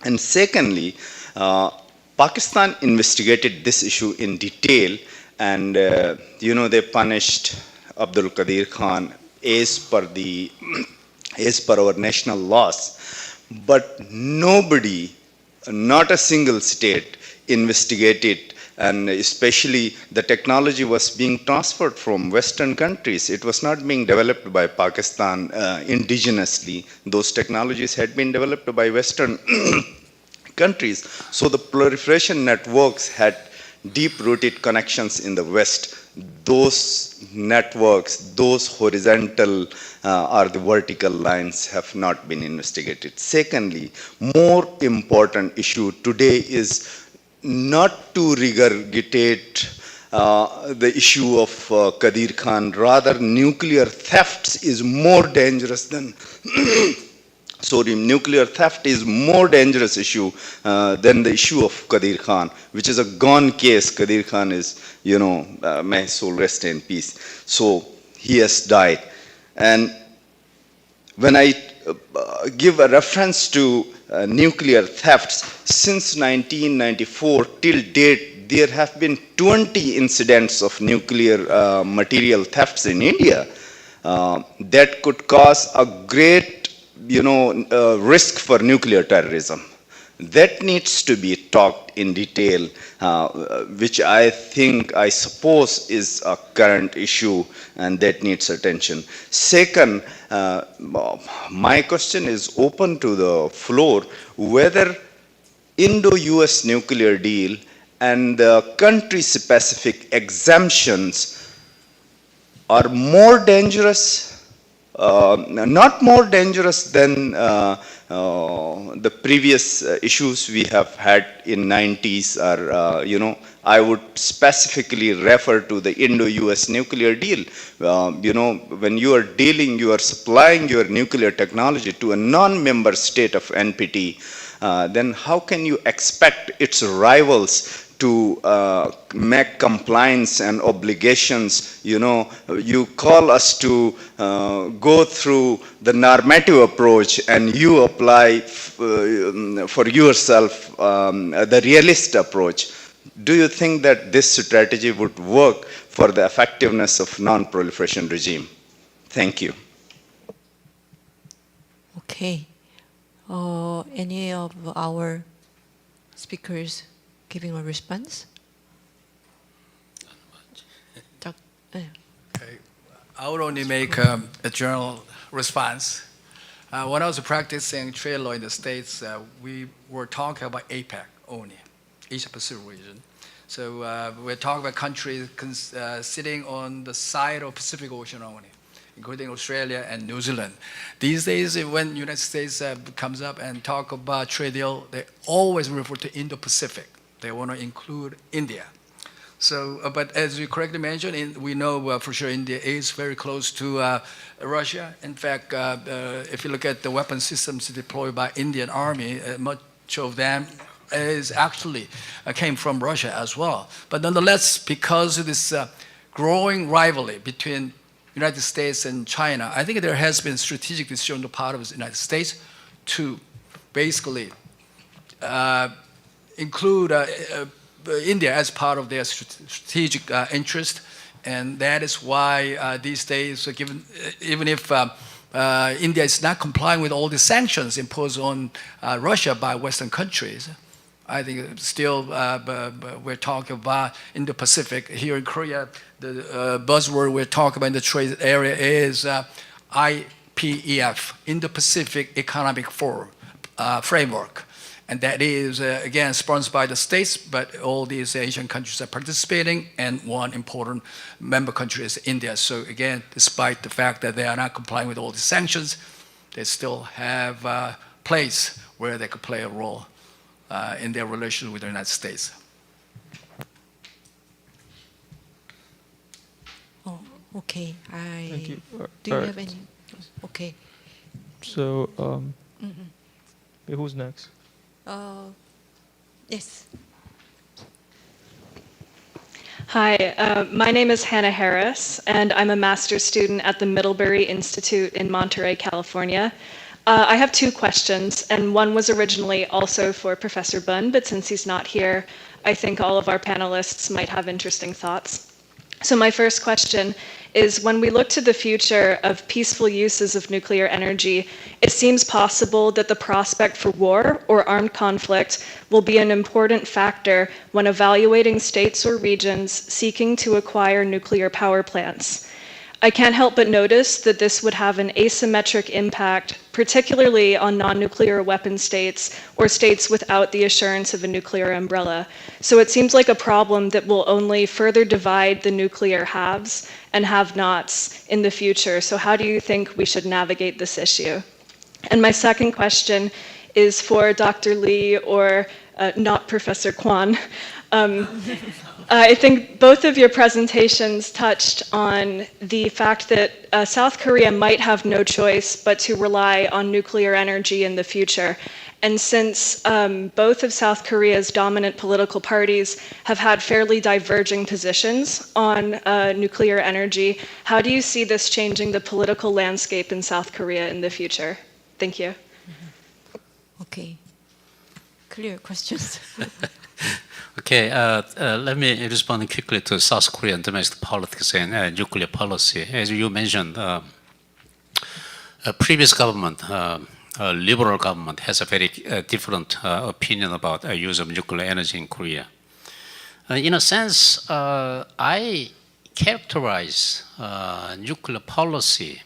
Speaker 6: And secondly, Pakistan investigated this issue in detail, and they punished Abdul Qadir Khan as per our national laws. But nobody, not a single state, investigated, and especially the technology was being transferred from Western countries. It was not being developed by Pakistan indigenously. Those technologies had been developed by Western countries. So the proliferation networks had deep-rooted connections in the West. Those networks, those horizontal or the vertical lines have not been investigated. Secondly, more important issue today is not to regurgitate the issue of Qadir Khan. Rather, nuclear thefts is more dangerous than nuclear theft is more dangerous issue than the issue of Qadir Khan, which is a gone case. Qadir Khan is, may his soul rest in peace. So he has died. And when I give a reference to nuclear thefts, since 1994 till date, there have been 20 incidents of nuclear material thefts in India that could cause a great risk for nuclear terrorism. That needs to be talked in detail, which I suppose is a current issue, and that needs attention. Second, my question is open to the floor, whether Indo-US nuclear deal and the country-specific exemptions are more dangerous, not more dangerous than the previous issues we have had in 90s, or I would specifically refer to the Indo-US nuclear deal. When you are supplying your nuclear technology to a non-member state of NPT, then how can you expect its rivals to make compliance and obligations? You call us to go through the normative approach, and you apply for yourself the realist approach. Do you think that this strategy would work for the effectiveness of non-proliferation regime? Thank you.
Speaker 1: Okay. Any of our speakers giving a response?
Speaker 4: Okay. I would only make a general response. When I was practicing trade law in the States, we were talking about APEC only, Asia Pacific region. So we're talking about countries sitting on the side of Pacific Ocean only, including Australia and New Zealand. These days, when the United States comes up and talk about trade deal, they always refer to Indo-Pacific. They want to include India. So, but as you correctly mentioned, we know for sure India is very close to Russia. In fact, if you look at the weapon systems deployed by Indian Army, much of them is actually came from Russia as well. But nonetheless, because of this growing rivalry between United States and China, I think there has been strategic decision on the part of the United States to basically include India as part of their strategic interest, and that is why these days, given even if India is not complying with all the sanctions imposed on Russia by Western countries, I think still we're talking about Indo-Pacific. Here in Korea, the buzzword we're talking about in the trade area is IPEF, Indo-Pacific Economic Forum framework. And that is, again, sponsored by the states, but all these Asian countries are participating, and one important member country is India. So again, despite the fact that they are not complying with all the sanctions, they still have a place where they could play a role in their relations with the United States.
Speaker 1: Oh, okay.
Speaker 7: Thank you.
Speaker 1: Do you have any? Okay.
Speaker 7: So, who's next?
Speaker 1: Yes.
Speaker 8: Hi, my name is Hannah Harris, and I'm a master's student at the Middlebury Institute in Monterey, California. I have two questions, and one was originally also for Professor Bun, but since he's not here, I think all of our panelists might have interesting thoughts. So my first question is, when we look to the future of peaceful uses of nuclear energy, it seems possible that the prospect for war or armed conflict will be an important factor when evaluating states or regions seeking to acquire nuclear power plants. I can't help but notice that this would have an asymmetric impact, particularly on non-nuclear weapon states or states without the assurance of a nuclear umbrella. So it seems like a problem that will only further divide the nuclear haves and have-nots in the future. So how do you think we should navigate this issue? And my second question is for Dr. Lee or not Professor Kwan. I think both of your presentations touched on the fact that South Korea might have no choice but to rely on nuclear energy in the future. And since both of South Korea's dominant political parties have had fairly diverging positions on nuclear energy, how do you see this changing the political landscape in South Korea in the future? Thank you.
Speaker 1: Okay. Clear questions.
Speaker 5: Okay, let me respond quickly to South Korean domestic politics and nuclear policy. As you mentioned, a previous government, a liberal government, has a very different opinion about use of nuclear energy in Korea. In a sense, I characterize nuclear policy.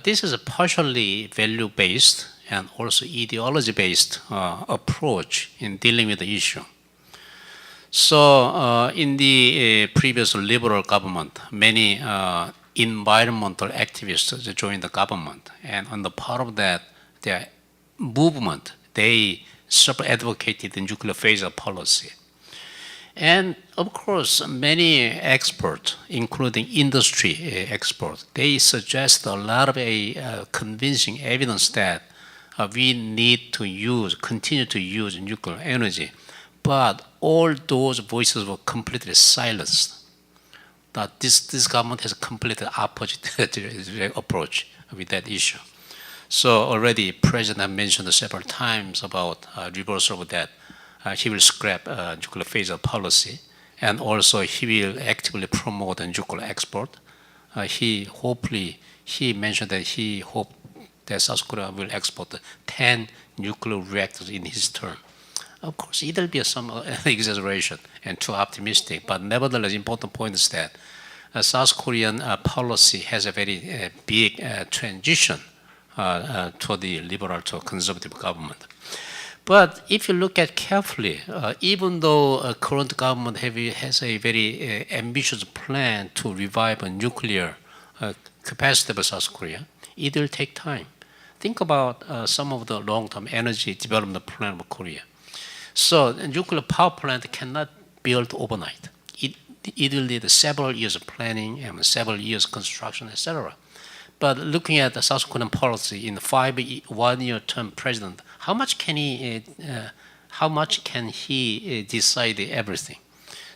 Speaker 5: This is a partially value-based and also ideology-based approach in dealing with the issue. So in the previous liberal government, many environmental activists joined the government, and on the part of that, their movement, they advocated the nuclear phase-out policy. And of course, many experts, including industry experts, they suggest a lot of convincing evidence that we need to continue to use nuclear energy. But all those voices were completely silenced. That this government has a completely opposite approach with that issue. So already President mentioned several times about reversal of that. He will scrap nuclear phase-out policy, and also he will actively promote nuclear export. He mentioned that he hoped that South Korea will export 10 nuclear reactors in his term. Of course, it will be some exaggeration and too optimistic, but nevertheless, important point is that South Korean policy has a very big transition to the liberal to conservative government. But if you look at carefully, even though current government has a very ambitious plan to revive a nuclear capacity of South Korea, it will take time. Think about some of the long-term energy development plan of Korea. So a nuclear power plant cannot build overnight. It will need several years of planning and several years construction, etc. But looking at the South Korean policy in the 1-year term president, how much can he decide everything?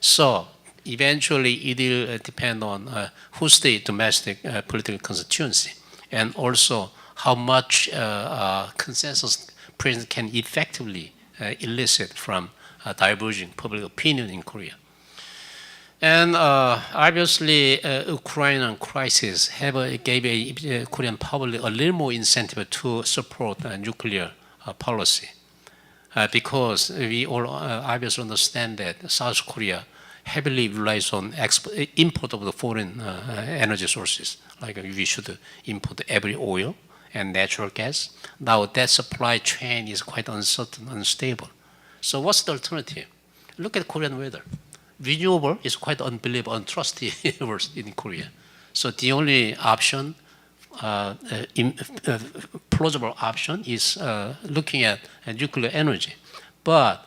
Speaker 5: So eventually it will depend on who's the domestic political constituency, and also how much consensus President can effectively elicit from diverging public opinion in Korea. And obviously, Ukrainian crisis gave a Korean public a little more incentive to support nuclear policy, because we all obviously understand that South Korea heavily relies on import of the foreign energy sources. Like we should import every oil and natural gas. Now that supply chain is quite uncertain, unstable. So what's the alternative? Look at Korean weather. Renewable is quite unbelievable, untrustworthy in Korea. So the only option, plausible option, is looking at nuclear energy. But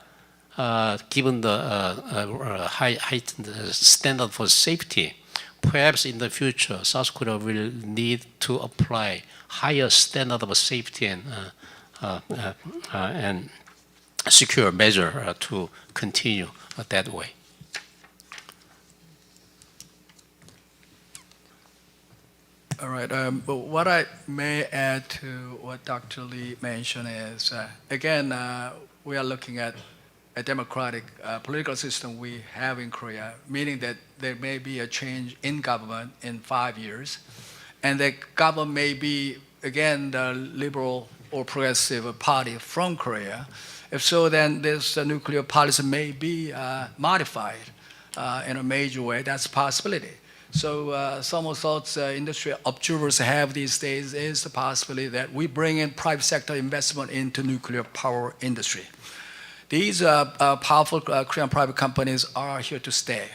Speaker 5: given the heightened standard for safety, perhaps in the future, South Korea will need to apply higher standard of safety and secure measure to continue that way.
Speaker 4: All right. But what I may add to what Dr. Lee mentioned is, again, we are looking at a democratic political system we have in Korea, meaning that there may be a change in government in 5 years, and the government may be, again, the liberal or progressive party from Korea. If so, then this nuclear policy may be modified in a major way. That's a possibility. So some of thoughts industry observers have these days is the possibility that we bring in private sector investment into nuclear power industry. These powerful Korean private companies are here to stay.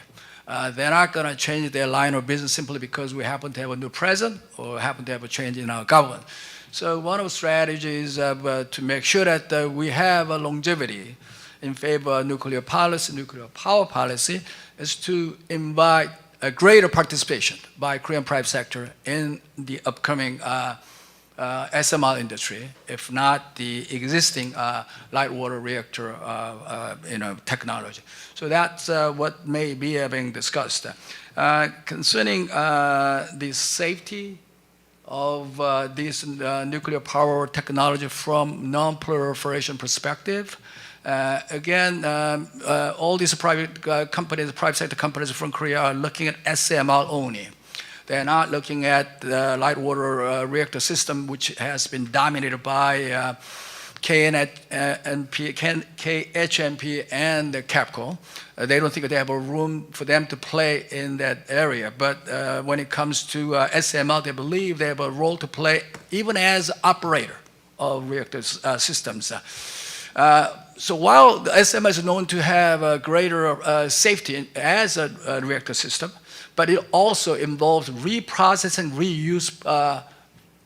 Speaker 4: They're not going to change their line of business simply because we happen to have a new president or happen to have a change in our government. So one of the strategies to make sure that we have a longevity in favor of nuclear policy, nuclear power policy, is to invite a greater participation by Korean private sector in the upcoming SMR industry, if not the existing light water reactor technology. So that's what may be being discussed. Concerning the safety of this nuclear power technology from non-proliferation perspective, again, all these private companies, private sector companies from Korea are looking at SMR only. They're not looking at the light water reactor system, which has been dominated by KHNP and KEPCO. They don't think they have a room for them to play in that area. But when it comes to SMR, they believe they have a role to play even as operator of reactor systems. So while the SMR is known to have a greater safety as a reactor system, but it also involves reprocessing, reuse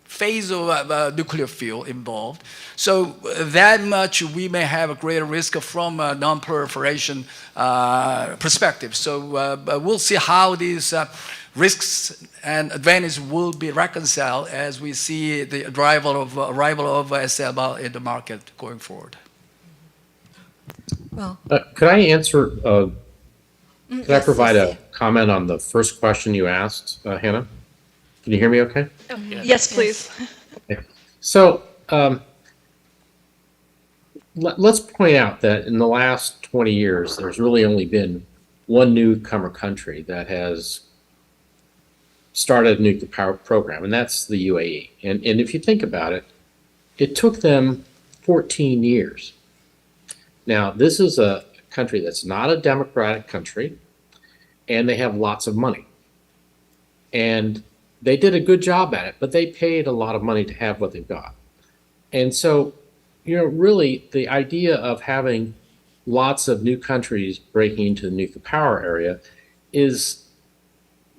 Speaker 4: phase of nuclear fuel involved. So that much we may have a greater risk from a non-proliferation perspective. So we'll see how these risks and advantages will be reconciled as we see the arrival of SMR in the market going forward.
Speaker 1: Well,
Speaker 3: Could I answer? Could I
Speaker 1: yes,
Speaker 3: provide
Speaker 1: yes,
Speaker 3: a comment on the first question you asked, Hannah? Can you hear me okay?
Speaker 8: Yes, please.
Speaker 3: So let's point out that in the last 20 years, there's really only been one newcomer country that has started a nuclear power program, and that's the UAE. And if you think about it, it took them 14 years. Now, this is a country that's not a democratic country, and they have lots of money. And they did a good job at it, but they paid a lot of money to have what they've got. And so, really the idea of having lots of new countries breaking into the nuclear power area is,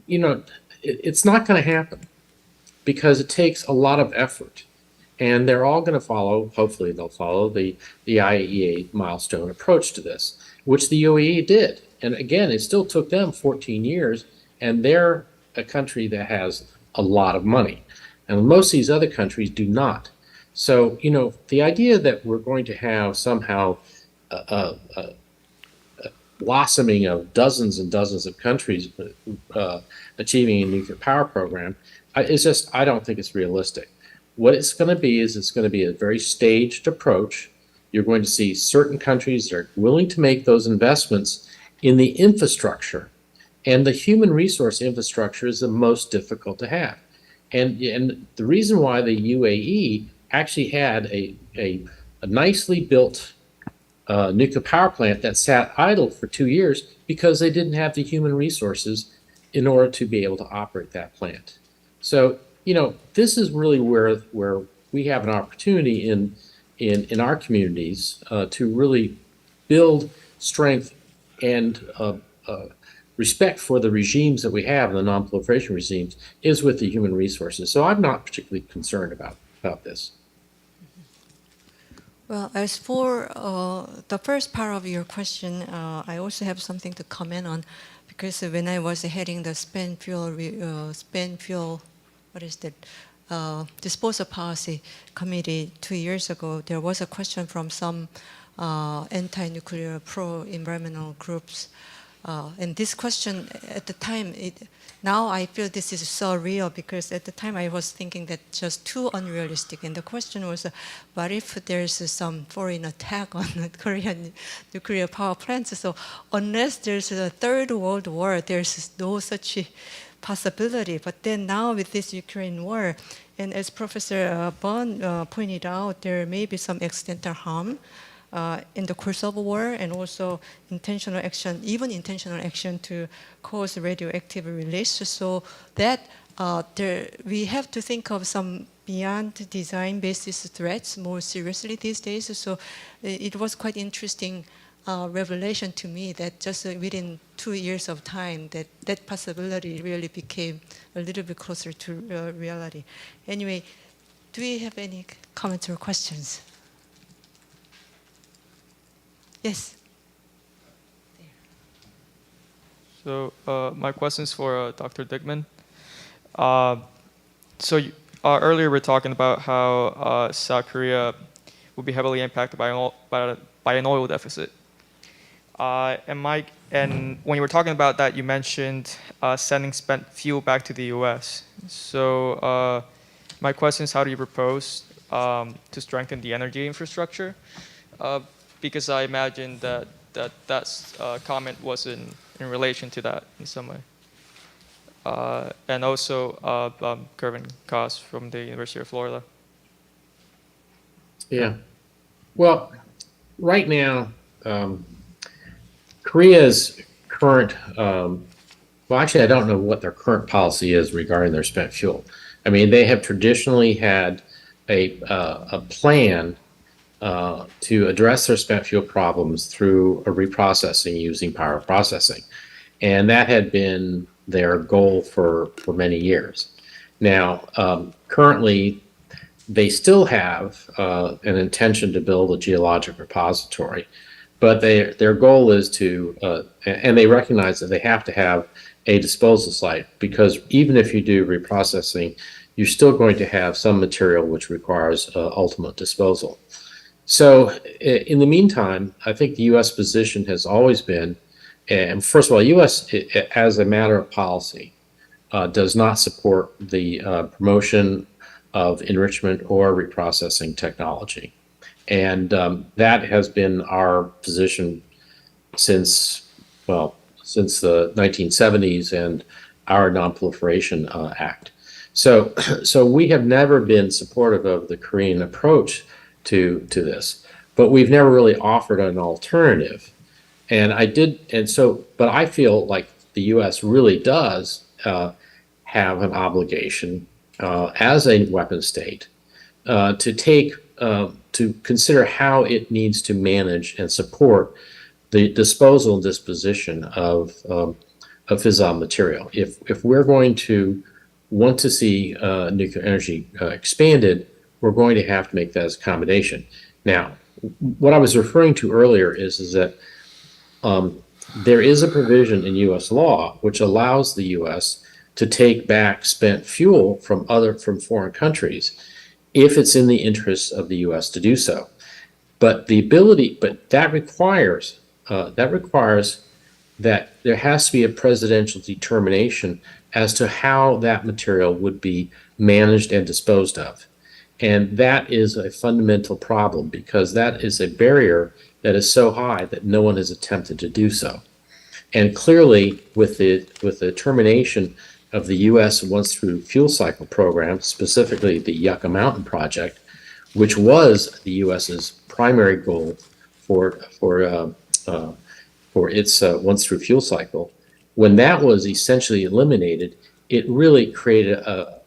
Speaker 3: it's not going to happen because it takes a lot of effort. And they're all going to follow, hopefully they'll follow the IAEA milestone approach to this, which the UAE did. And again, it still took them 14 years, and they're a country that has a lot of money. And most of these other countries do not. So, the idea that we're going to have somehow blossoming of dozens and dozens of countries achieving a nuclear power program, I don't think it's realistic. What it's going to be is it's going to be a very staged approach. You're going to see certain countries that are willing to make those investments in the infrastructure, and the human resource infrastructure is the most difficult to have. And the reason why the UAE actually had a nicely built nuclear power plant that sat idle for 2 years because they didn't have the human resources in order to be able to operate that plant. So, this is really where we have an opportunity in our communities to really build strength and respect for the regimes that we have, the non-proliferation regimes, is with the human resources. So I'm not particularly concerned about this.
Speaker 1: Well, as for the first part of your question, I also have something to comment on, because when I was heading the spent fuel, what is that, disposal policy committee 2 years ago, there was a question from some anti-nuclear pro-environmental groups. And this question at the time, now I feel this is so real, because at the time I was thinking that just too unrealistic. And the question was, what if there's some foreign attack on Korean nuclear power plants? So unless there's a third world war, there's no such possibility. But then now with this Ukraine war, and as Professor Bond pointed out, there may be some accidental harm in the course of a war, and also intentional action, even intentional action to cause radioactive release. So that we have to think of some beyond design basis threats more seriously these days. So it was quite interesting revelation to me that just within 2 years of time, that possibility really became a little bit closer to reality. Anyway, do we have any comments or questions? Yes.
Speaker 7: So my question is for Dr. Dickman. Earlier we were talking about how South Korea will be heavily impacted by an oil deficit. And when you were talking about that, you mentioned sending spent fuel back to the U.S. So my question is, how do you propose to strengthen the energy infrastructure? Because I imagine that comment was in relation to that in some way. And also Kervin Koss from the University of Florida.
Speaker 3: Yeah. Well, right now, Korea's current, well, actually, I don't know what their current policy is regarding their spent fuel. I mean, they have traditionally had a plan to address their spent fuel problems through a reprocessing using power processing. And that had been their goal for many years. Now, currently, they still have an intention to build a geologic repository, but their goal is to, and they recognize that they have to have a disposal site, because even if you do reprocessing, you're still going to have some material which requires ultimate disposal. So in the meantime, I think the U.S. position has always been, and first of all, U.S. as a matter of policy does not support the promotion of enrichment or reprocessing technology. And that has been our position since the 1970s and our Nonproliferation Act. So we have never been supportive of the Korean approach to this, but we've never really offered an alternative. But I feel like the U.S. really does have an obligation as a weapon state to consider how it needs to manage and support the disposal and disposition of fissile material. If we're going to want to see nuclear energy expanded, we're going to have to make that as accommodation. Now, what I was referring to earlier is that there is a provision in U.S. law which allows the U.S. to take back spent fuel from foreign countries if it's in the interests of the U.S. to do so. But that requires that there has to be a presidential determination as to how that material would be managed and disposed of. And that is a fundamental problem because that is a barrier that is so high that no one has attempted to do so. And clearly, with the termination of the U.S. once through fuel cycle program, specifically the Yucca Mountain project, which was the U.S.'s primary goal for its once through fuel cycle, when that was essentially eliminated, it really created a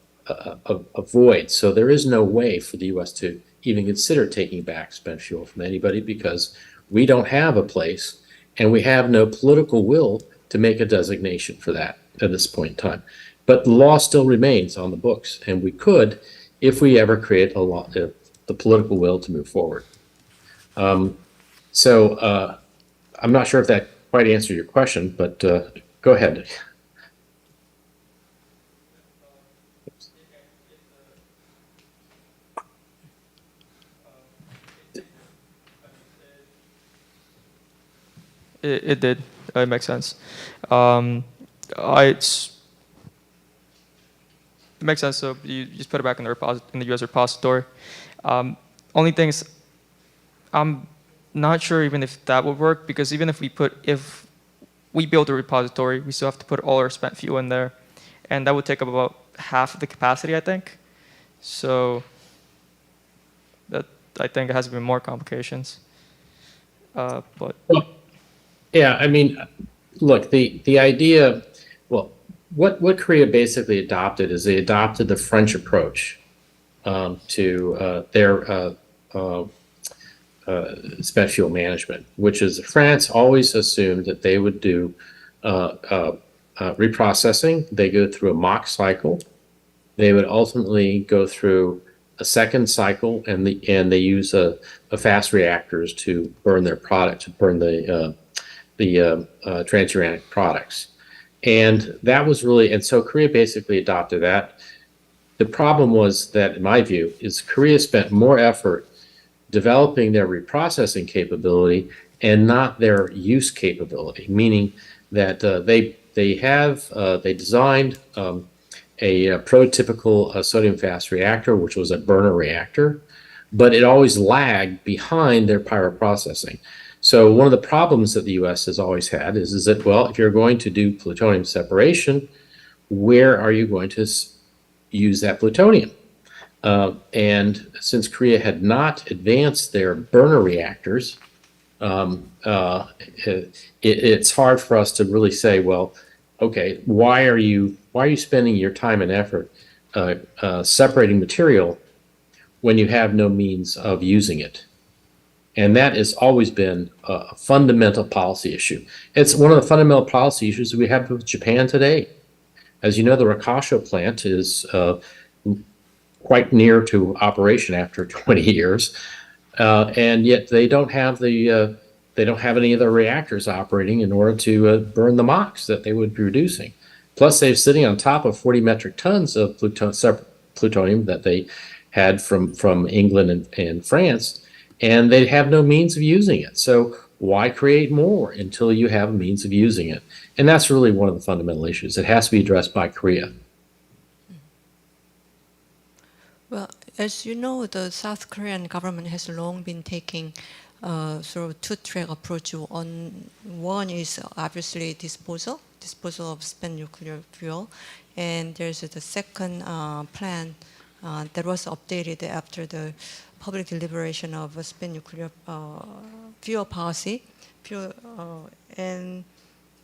Speaker 3: void. So there is no way for the U.S. to even consider taking back spent fuel from anybody because we don't have a place and we have no political will to make a designation for that at this point in time. But the law still remains on the books, and we could if we ever create a law, the political will to move forward. So I'm not sure if that quite answered your question, but go ahead.
Speaker 7: It did. It makes sense. It makes sense. So you just put it back in the U.S. repository. Only thing is, I'm not sure even if that would work because even if we build a repository, we still have to put all our spent fuel in there, and that would take up about half of the capacity, I think. So that I think it has even more complications. But
Speaker 3: Well, yeah, I mean, look, the idea, well, what Korea basically adopted is they adopted the French approach to their spent fuel management, which is France always assumed that they would do reprocessing. They go through a mock cycle. They would ultimately go through a second cycle, and they use a fast reactors to burn their product, to burn the transuranic products. And that was really, and so Korea basically adopted that. The problem was that, in my view, is Korea spent more effort developing their reprocessing capability and not their use capability, meaning that they designed a prototypical sodium fast reactor, which was a burner reactor, but it always lagged behind their pyroprocessing. So one of the problems that the U.S. has always had is that, well, if you're going to do plutonium separation, where are you going to use that plutonium? And since Korea had not advanced their burner reactors, it's hard for us to really say, well, okay, why are you spending your time and effort separating material when you have no means of using it? And that has always been a fundamental policy issue. It's one of the fundamental policy issues we have with Japan today. As you know, the Rakasho plant is quite near to operation after 20 years, and yet they don't have any of the reactors operating in order to burn the MOX that they would be producing. Plus, they're sitting on top of 40 metric tons of plutonium that they had from England and France, and they have no means of using it. So why create more until you have a means of using it? And that's really one of the fundamental issues. It has to be addressed by Korea.
Speaker 1: Well, as you know, the South Korean government has long been taking sort of two-track approach. One is obviously disposal of spent nuclear fuel, and there's the second plan that was updated after the public deliberation of spent nuclear fuel policy. And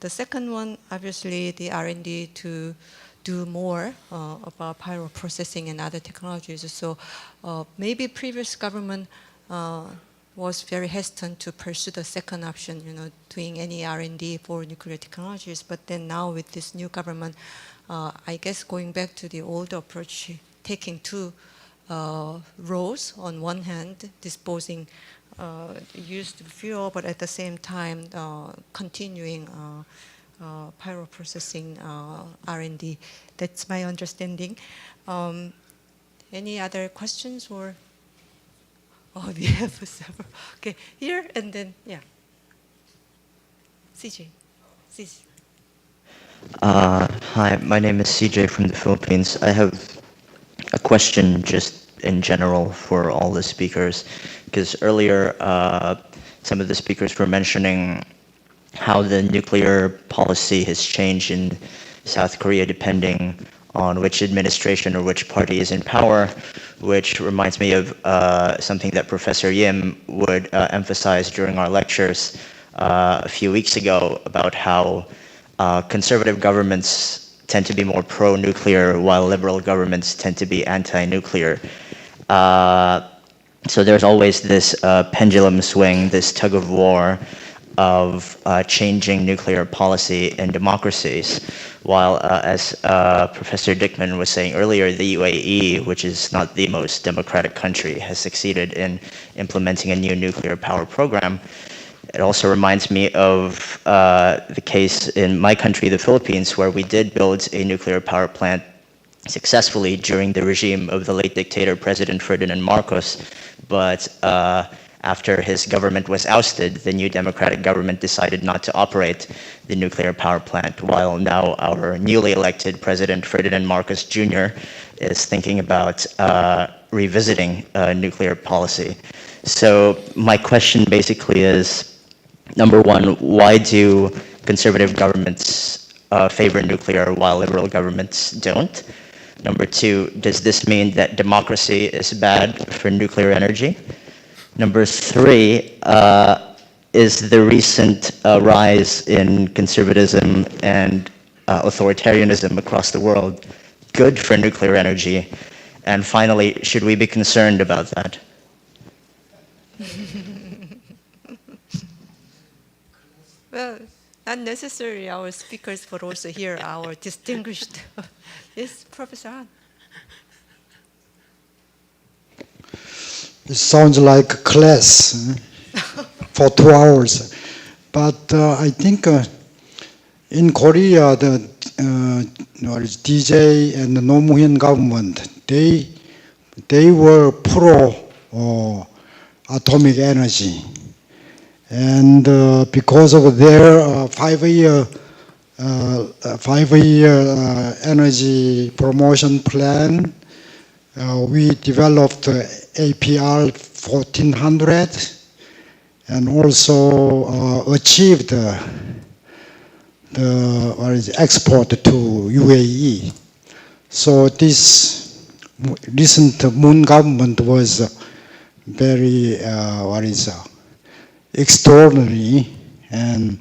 Speaker 1: the second one, obviously, the R&D to do more about pyroprocessing and other technologies. So maybe previous government was very hesitant to pursue the second option, doing any R&D for nuclear technologies. But then now with this new government, I guess going back to the old approach, taking two roles. On one hand, disposing used fuel, but at the same time continuing pyroprocessing R&D. That's my understanding. Any other questions or? Oh, we have several. Okay, here and then, yeah. CJ. Please.
Speaker 9: Hi, my name is CJ from the Philippines. I have a question just in general for all the speakers, because earlier some of the speakers were mentioning how the nuclear policy has changed in South Korea depending on which administration or which party is in power, which reminds me of something that Professor Yim would emphasize during our lectures a few weeks ago about how conservative governments tend to be more pro-nuclear while liberal governments tend to be anti-nuclear. So there's always this pendulum swing, this tug of war of changing nuclear policy in democracies, while as Professor Dickman was saying earlier, the UAE, which is not the most democratic country, has succeeded in implementing a new nuclear power program. It also reminds me of the case in my country, the Philippines, where we did build a nuclear power plant successfully during the regime of the late dictator President Ferdinand Marcos, but after his government was ousted, the new democratic government decided not to operate the nuclear power plant, while now our newly elected President Ferdinand Marcos Jr. is thinking about revisiting nuclear policy. So my question basically is, number one, why do conservative governments favor nuclear while liberal governments don't? Number two, does this mean that democracy is bad for nuclear energy? Number three, is the recent rise in conservatism and authoritarianism across the world good for nuclear energy? And finally, should we be concerned about that?
Speaker 1: Well, not necessarily our speakers, but also here our distinguished. Yes, Professor Han.
Speaker 10: It sounds like a class for 2 hours. But I think in Korea, the DJ and the Nomu현 government, they were pro atomic energy. And because of their five-year energy promotion plan, we developed APR 1400 and also achieved the export to UAE. So this recent Moon government was very extraordinary, and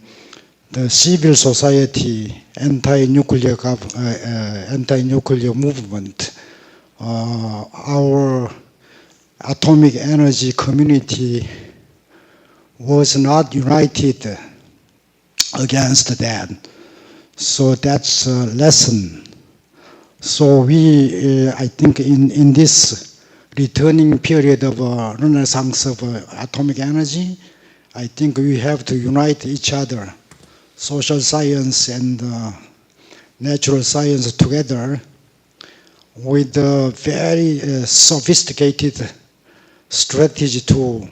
Speaker 10: the civil society anti-nuclear movement, our atomic energy community was not united against that. So that's a lesson. So we, I think in this returning period of renaissance of atomic energy, I think we have to unite each other, social science and natural science together, with a very sophisticated strategy to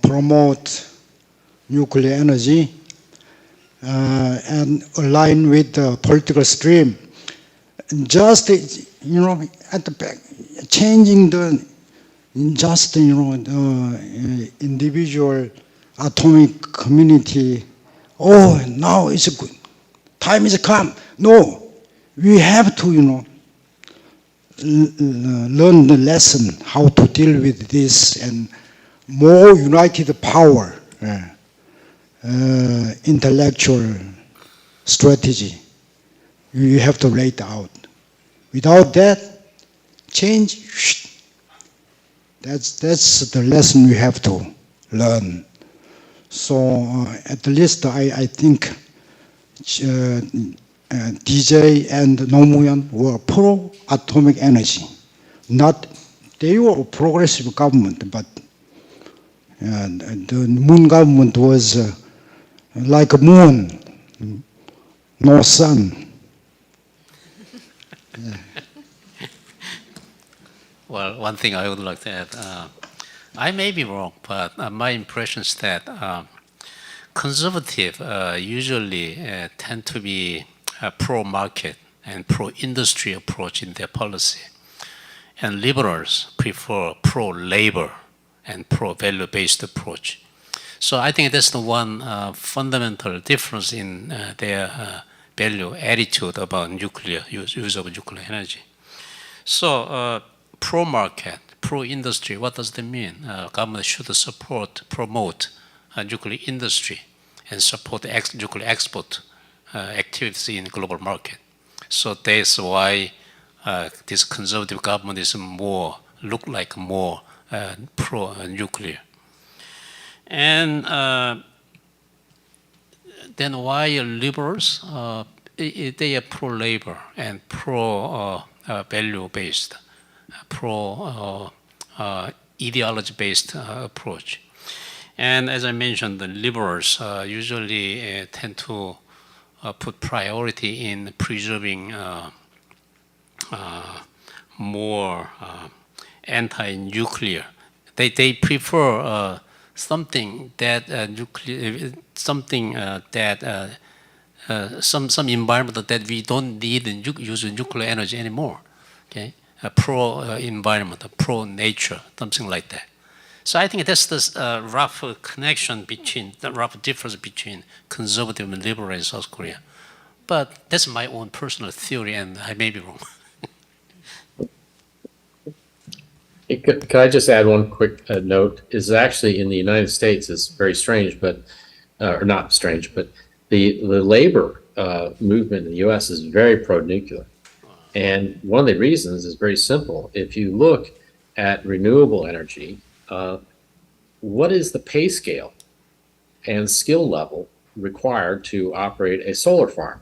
Speaker 10: promote nuclear energy and align with the political stream. Just, at the back, changing the individual atomic community. Oh, now it's good. Time is come. No, we have to, learn the lesson how to deal with this, and more united power, intellectual strategy. You have to lay it out. Without that, change. That's the lesson we have to learn. So at least I think DJ and Nomu현 were pro-atomic energy. They were a progressive government, but the Moon government was like a moon, no sun. Yeah.
Speaker 5: Well, one thing I would like to add, I may be wrong, but my impression is that conservative usually tend to be pro-market and pro-industry approach in their policy. And liberals prefer pro-labor and pro-value-based approach. So I think that's the one fundamental difference in their value attitude about nuclear use of nuclear energy. So pro-market, pro-industry, what does that mean? Government should support, promote nuclear industry and support nuclear export activities in global market. So that's why this conservative government is look like more pro-nuclear. And then why liberals? They are pro-labor and pro-value-based, pro-ideology-based approach. And as I mentioned, the liberals usually tend to put priority in preserving more anti-nuclear. They prefer something that some environment that we don't need use nuclear energy anymore. Okay, pro-environment, pro-nature, something like that. So I think that's the rough connection between the rough difference between conservative and liberal in South Korea. But that's my own personal theory, and I may be wrong.
Speaker 3: Could I just add one quick note? Is actually in the United States is very strange, but or not strange, but the labor movement in the U.S. is very pro-nuclear, and one of the reasons is very simple. If you look at renewable energy, what is the pay scale and skill level required to operate a solar farm?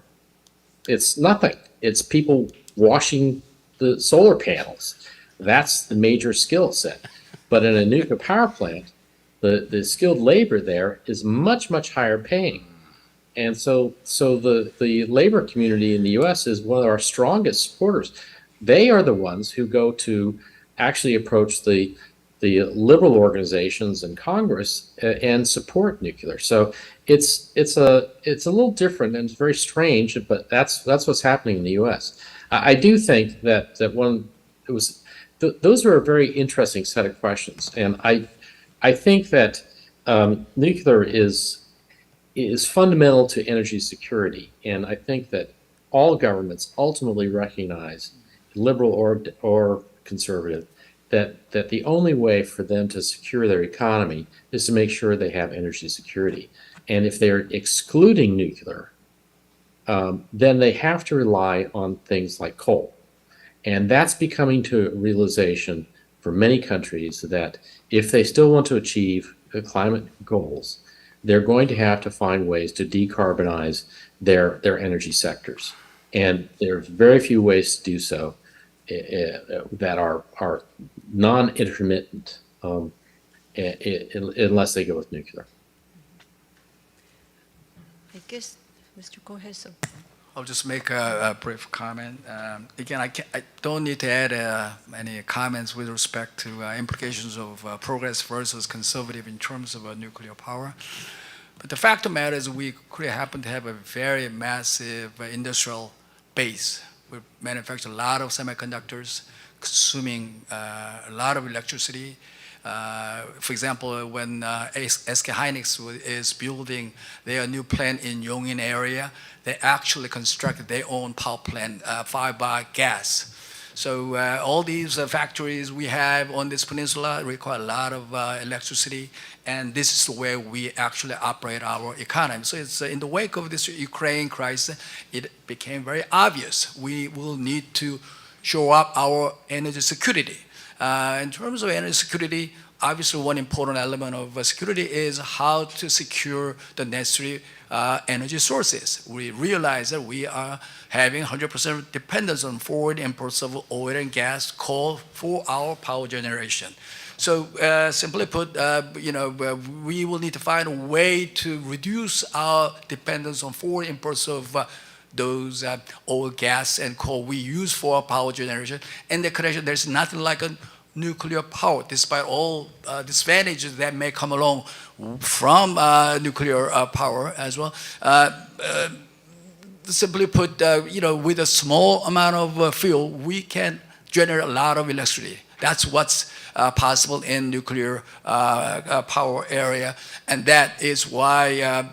Speaker 3: It's nothing. It's people washing the solar panels. That's the major skill set. But in a nuclear power plant, the skilled labor there is much, much higher paying. And so the labor community in the U.S. is one of our strongest supporters. They are the ones who go to actually approach the liberal organizations in Congress and support nuclear. So it's a little different and it's very strange, but that's what's happening in the U.S. I do think that those are a very interesting set of questions, and I think that nuclear is fundamental to energy security, and I think that all governments ultimately recognize, liberal or conservative, that the only way for them to secure their economy is to make sure they have energy security. And if they're excluding nuclear, then they have to rely on things like coal. And that's becoming to a realization for many countries that if they still want to achieve the climate goals, they're going to have to find ways to decarbonize their energy sectors. And there's very few ways to do so that are non-intermittent unless they go with nuclear.
Speaker 1: I guess, Mr. Ko has some.
Speaker 4: I'll just make a brief comment. Again, I don't need to add any comments with respect to implications of progress versus conservative in terms of nuclear power. But the fact of the matter is we could happen to have a very massive industrial base. We manufacture a lot of semiconductors, consuming a lot of electricity. For example, when SK Hynix is building their new plant in Yongin area, they actually constructed their own power plant fired by gas. So all these factories we have on this peninsula require a lot of electricity, and this is where we actually operate our economy. So it's in the wake of this Ukraine crisis, it became very obvious we will need to shore up our energy security. In terms of energy security, obviously one important element of security is how to secure the necessary energy sources. We realize that we are having 100% dependence on foreign imports of oil and gas, coal for our power generation. So simply put, we will need to find a way to reduce our dependence on foreign imports of those oil, gas, and coal we use for our power generation. And the connection, there's nothing like a nuclear power, despite all disadvantages that may come along from nuclear power as well. Simply put, with a small amount of fuel, we can generate a lot of electricity. That's what's possible in nuclear power area, and that is why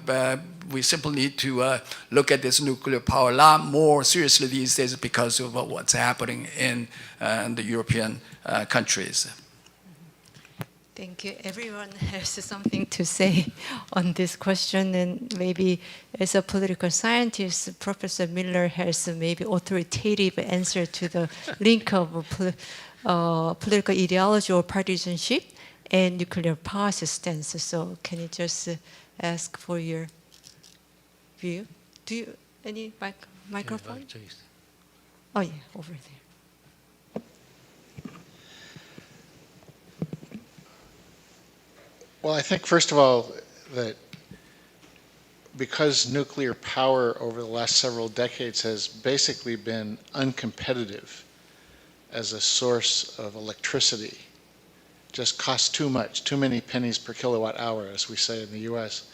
Speaker 4: we simply need to look at this nuclear power a lot more seriously these days because of what's happening in the European countries.
Speaker 1: Thank you. Everyone has something to say on this question, and maybe as a political scientist, Professor Miller has maybe authoritative answer to the link of political ideology or partisanship and nuclear power stance. So can you just ask for your view? Do you any microphone? Oh yeah, over there.
Speaker 11: Well, I think, first of all, that because nuclear power over the last several decades has basically been uncompetitive as a source of electricity, just costs too much, too many pennies per kilowatt hour, as we say in the US.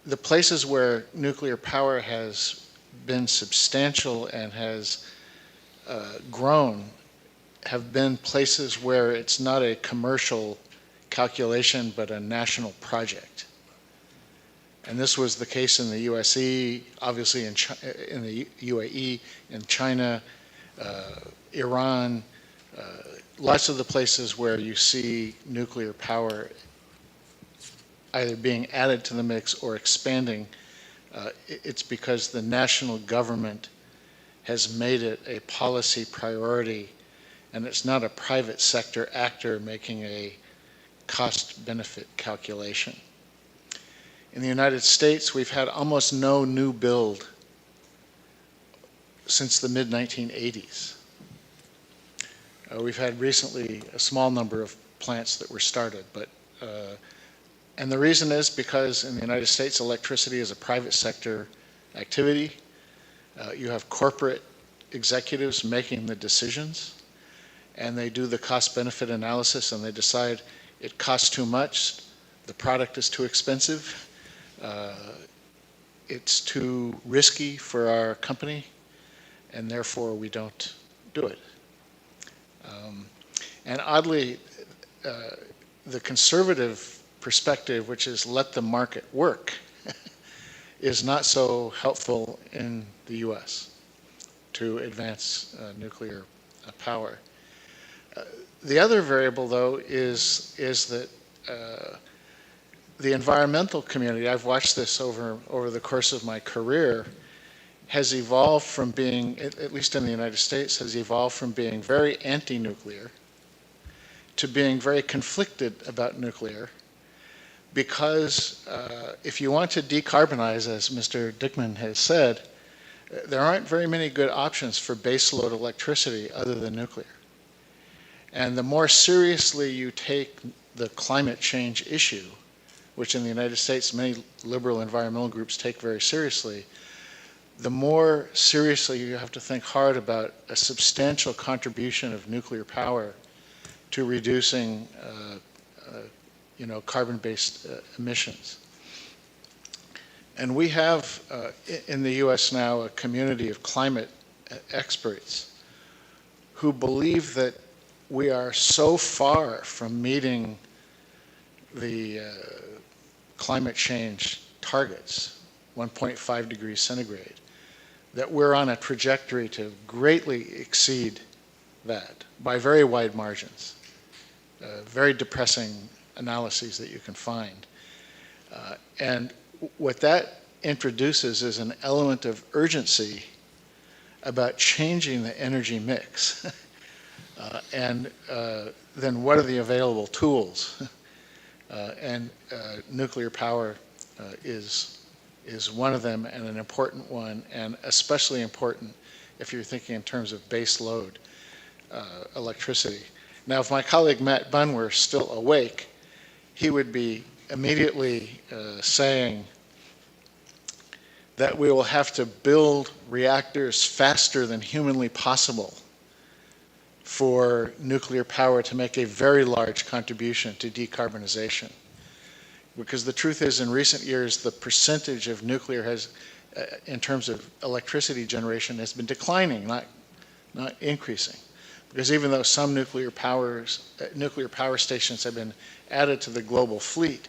Speaker 11: The places where nuclear power has been substantial and has grown have been places where it's not a commercial calculation, but a national project. And this was the case in the USE, obviously in the UAE, in China, Iran, lots of the places where you see nuclear power either being added to the mix or expanding, it's because the national government has made it a policy priority, and it's not a private sector actor making a cost-benefit calculation. In the United States, we've had almost no new build since the mid-1980s. We've had recently a small number of plants that were started, but and the reason is because in the United States, electricity is a private sector activity. You have corporate executives making the decisions, and they do the cost-benefit analysis, and they decide it costs too much, the product is too expensive, it's too risky for our company, and therefore we don't do it. And oddly, the conservative perspective, which is let the market work, is not so helpful in the US to advance nuclear power. The other variable, though, is that the environmental community, I've watched this over the course of my career, has evolved from being, at least in the United States, has evolved from being very anti-nuclear to being very conflicted about nuclear, because if you want to decarbonize, as Mr. Dickman has said, there aren't very many good options for baseload electricity other than nuclear. And the more seriously you take the climate change issue, which in the United States many liberal environmental groups take very seriously, the more seriously you have to think hard about a substantial contribution of nuclear power to reducing carbon-based emissions. And we have in the US now a community of climate experts who believe that we are so far from meeting the climate change targets, 1.5 degrees centigrade, that we're on a trajectory to greatly exceed that by very wide margins, very depressing analyses that you can find. And what that introduces is an element of urgency about changing the energy mix. And then what are the available tools? And nuclear power is one of them, and an important one, and especially important if you're thinking in terms of base load electricity. Now, if my colleague Matt Bunn were still awake, he would be immediately saying that we will have to build reactors faster than humanly possible for nuclear power to make a very large contribution to decarbonization. Because the truth is, in recent years, the percentage of nuclear has, in terms of electricity generation, has been declining, not increasing. Because even though some nuclear power stations have been added to the global fleet,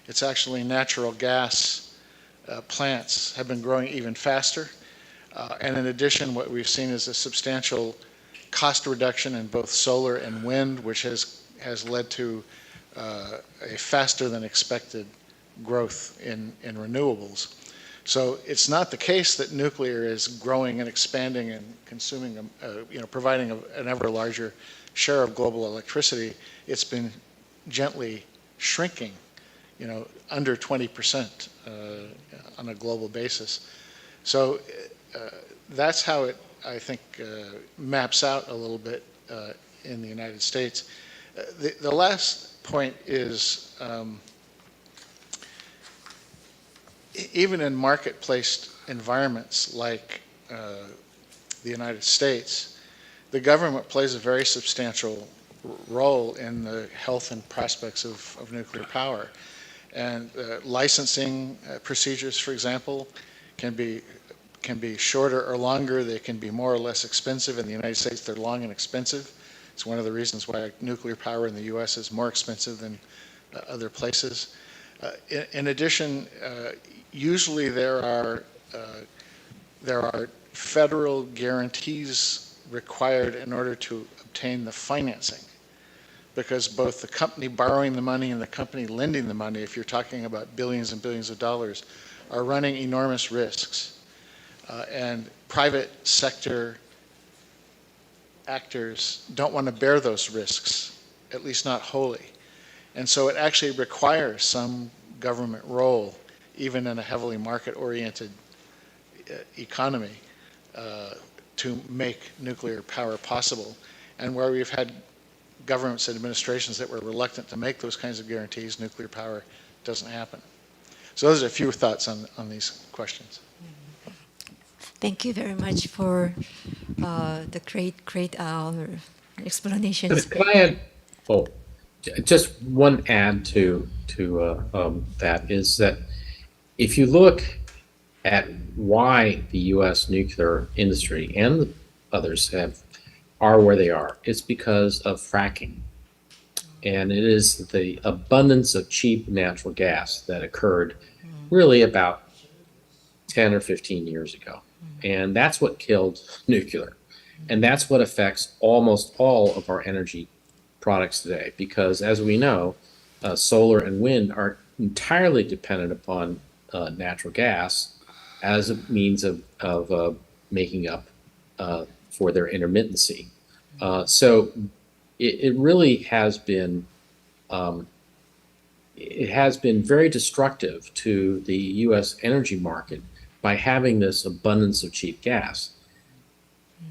Speaker 11: it's actually natural gas plants have been growing even faster. And in addition, what we've seen is a substantial cost reduction in both solar and wind, which has led to a faster than expected growth in renewables. So it's not the case that nuclear is growing and expanding and consuming, providing an ever larger share of global electricity. It's been gently shrinking, under 20% on a global basis. So that's how it, I think, maps out a little bit in the United States. The last point is, even in marketplace environments like the United States, the government plays a very substantial role in the health and prospects of nuclear power. And licensing procedures, for example, can be shorter or longer. They can be more or less expensive. In the United States, they're long and expensive. It's one of the reasons why nuclear power in the U.S. is more expensive than other places. In addition, usually there are federal guarantees required in order to obtain the financing, because both the company borrowing the money and the company lending the money, if you're talking about billions and billions of dollars, are running enormous risks. And private sector actors don't want to bear those risks, at least not wholly. And so it actually requires some government role, even in a heavily market-oriented economy, to make nuclear power possible. And where we've had governments and administrations that were reluctant to make those kinds of guarantees, nuclear power doesn't happen. So those are a few thoughts on these questions.
Speaker 1: Thank you very much for the great explanations.
Speaker 3: Could I add? Oh, just one add to that is that if you look at why the U.S. nuclear industry and others are where they are, it's because of fracking. And it is the abundance of cheap natural gas that occurred really about 10 or 15 years ago. And that's what killed nuclear. And that's what affects almost all of our energy products today. Because as we know, solar and wind are entirely dependent upon natural gas as a means of making up for their intermittency. So it really has been very destructive to the U.S. energy market by having this abundance of cheap gas.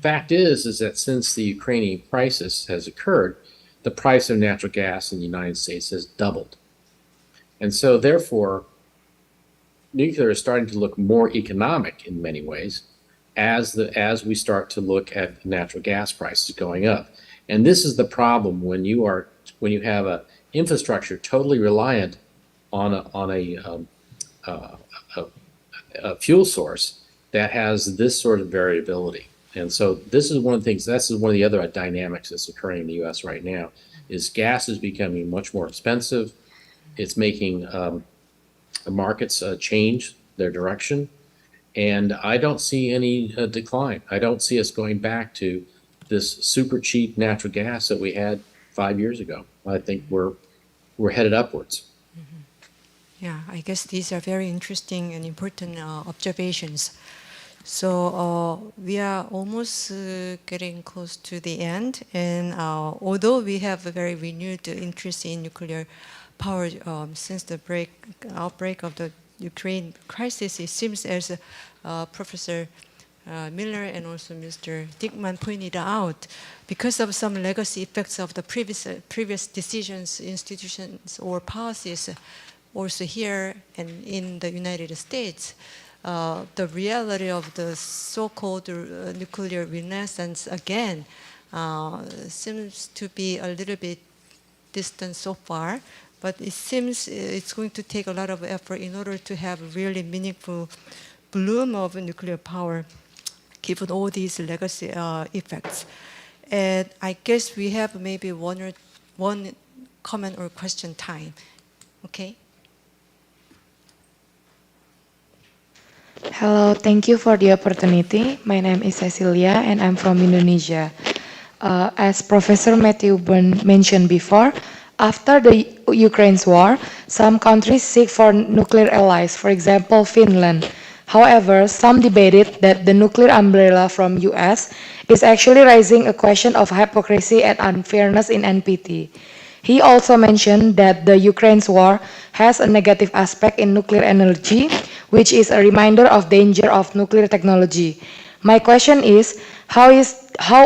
Speaker 3: Fact is that since the Ukrainian crisis has occurred, the price of natural gas in the United States has doubled. And so therefore, nuclear is starting to look more economic in many ways as we start to look at natural gas prices going up. And this is the problem when you have an infrastructure totally reliant on a fuel source that has this sort of variability. And so this is one of the other dynamics that's occurring in the U.S. right now, is gas is becoming much more expensive. It's making markets change their direction. And I don't see any decline. I don't see us going back to this super cheap natural gas that we had 5 years ago. I think we're headed upwards.
Speaker 1: Yeah, I guess these are very interesting and important observations. So we are almost getting close to the end, and although we have a very renewed interest in nuclear power since the outbreak of the Ukraine crisis, it seems as Professor Miller and also Mr. Dickman pointed out, because of some legacy effects of the previous decisions, institutions, or policies, also here and in the United States, the reality of the so-called nuclear renaissance again seems to be a little bit distant so far, but it seems it's going to take a lot of effort in order to have a really meaningful bloom of nuclear power, given all these legacy effects. And I guess we have maybe one comment or question time. Okay.
Speaker 12: Hello, thank you for the opportunity. My name is Cecilia and I'm from Indonesia. As Professor Matthew Byrne mentioned before, after the Ukraine's war, some countries seek for nuclear allies, for example, Finland. However, some debated that the nuclear umbrella from US is actually raising a question of hypocrisy and unfairness in NPT. He also mentioned that the Ukraine's war has a negative aspect in nuclear energy, which is a reminder of danger of nuclear technology. My question is, how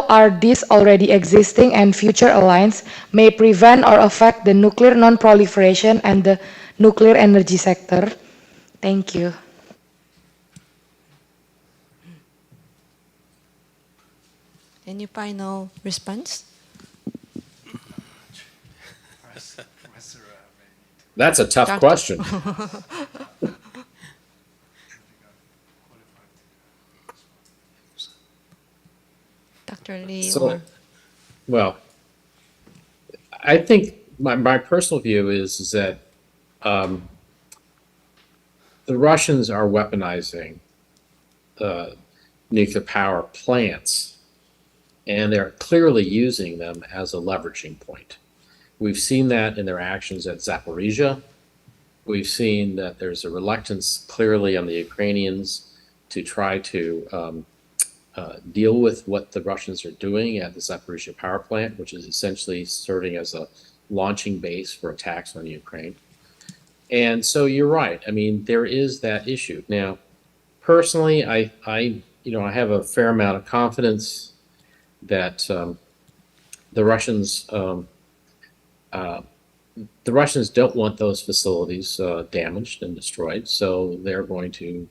Speaker 12: are these already existing and future alliances may prevent or affect the nuclear non-proliferation and the nuclear energy sector? Thank you.
Speaker 1: Any final response?
Speaker 3: That's a tough question.
Speaker 1: Dr. Lee
Speaker 3: So,
Speaker 1: or
Speaker 3: well, I think my personal view is that the Russians are weaponizing nuclear power plants, and they're clearly using them as a leveraging point. We've seen that in their actions at Zaporizhia. We've seen that there's a reluctance clearly on the Ukrainians to try to deal with what the Russians are doing at the Zaporizhia power plant, which is essentially serving as a launching base for attacks on Ukraine. And so you're right. I mean, there is that issue. Now, personally, I have a fair amount of confidence that the Russians don't want those facilities damaged and destroyed, so they're going to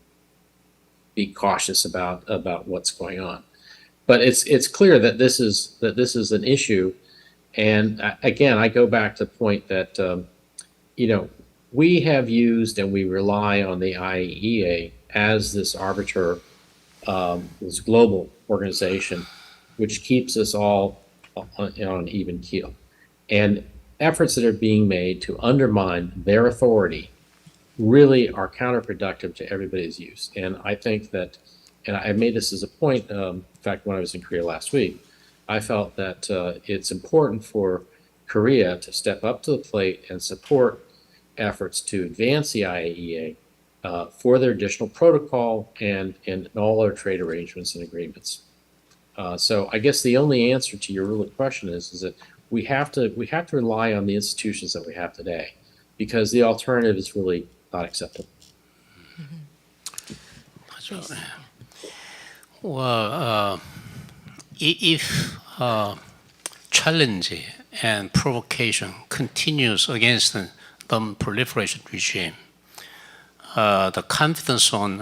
Speaker 3: be cautious about what's going on. But it's clear that this is an issue, and again, I go back to the point that we have used and we rely on the IAEA as this arbiter, this global organization, which keeps us all on an even keel. And efforts that are being made to undermine their authority really are counterproductive to everybody's use. And I think that, and I made this as a point, in fact, when I was in Korea last week, I felt that it's important for Korea to step up to the plate and support efforts to advance the IAEA for their additional protocol and all our trade arrangements and agreements. So I guess the only answer to your real question is that we have to rely on the institutions that we have today, because the alternative is really not acceptable.
Speaker 5: Well, if challenge and provocation continues against the non-proliferation regime, the confidence on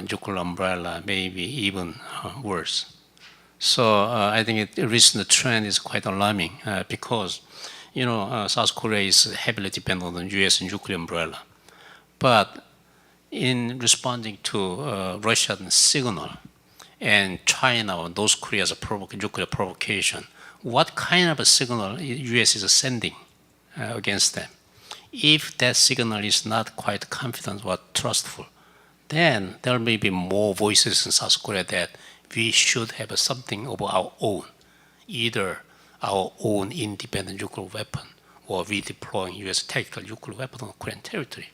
Speaker 5: nuclear umbrella may be even worse. So I think the recent trend is quite alarming because, South Korea is heavily dependent on the U.S. nuclear umbrella. But in responding to Russian signal and China or North Korea's nuclear provocation, what kind of a signal the U.S. is sending against them? If that signal is not quite confident or trustful, then there may be more voices in South Korea that we should have something of our own, either our own independent nuclear weapon or redeploying U.S. tactical nuclear weapon on Korean territory.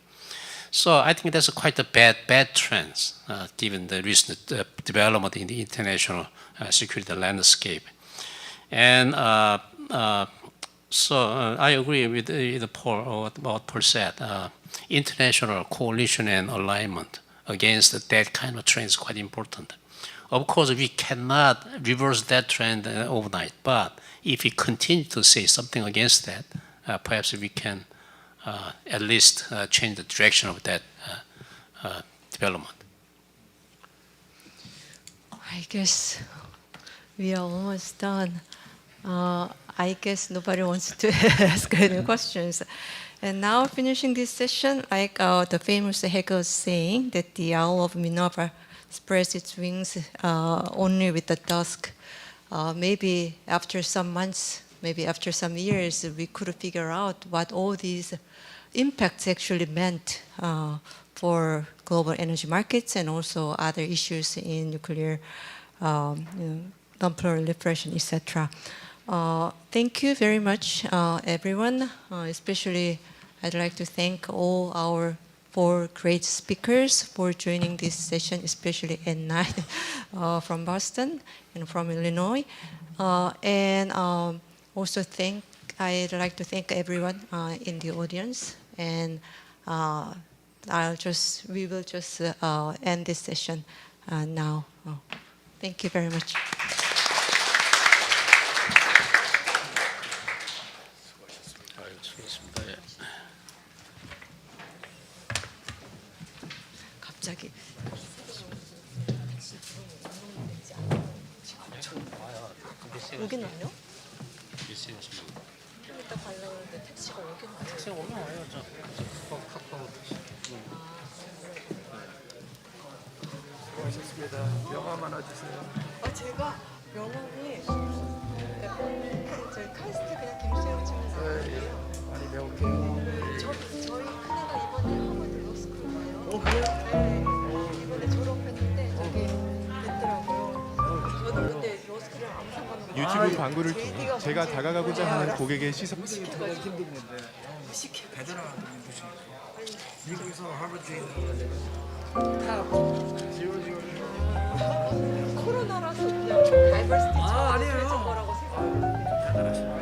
Speaker 5: So I think that's quite a bad trend, given the recent development in the international security landscape. And so I agree with what Paul said. International coalition and alignment against that kind of trend is quite important. Of course, we cannot reverse that trend overnight, but if we continue to say something against that, perhaps we can at least change the direction of that development.
Speaker 1: I guess we are almost done. I guess nobody wants to ask any questions. And now finishing this session, like the famous Hegel's saying that the owl of Minerva spreads its wings only with the dusk. Maybe after some months, maybe after some years, we could figure out what all these impacts actually meant for global energy markets and also other issues in nuclear non-proliferation, etc. Thank you very much, everyone. Especially, I'd like to thank all our 4 great speakers for joining this session, especially at night from Boston and from Illinois. And also I'd like to thank everyone in the audience. And we will just end this session now. Thank you very much. 갑자기 여긴 와요? 좀 이따 가려고 했는데 택시가 오긴 와요. 택시가 오면 와요.
Speaker 4: 수고하셨습니다. 명함 하나 주세요.
Speaker 1: 제가 명함이 저희 카스트 그냥 김수영 치면 나와요.
Speaker 4: 많이 배울게요.
Speaker 1: 저희 큰애가 이번에 하버드 로스쿨 가요.
Speaker 4: 그래요?
Speaker 1: 네. 이번에 졸업했는데 저기 됐더라고요. 저는 근데 로스쿨이랑 아무 상관없어요.
Speaker 13: 유튜브 광고를 통해 제가 다가가고자 하는 고객의 시선
Speaker 4: 힘든데 대단한 분이시. 미국에서 하버드에
Speaker 1: 코로나라서 그냥 다이버시티
Speaker 4: 아니에요.
Speaker 1: 거라고 생각했는데
Speaker 4: 대단하시네.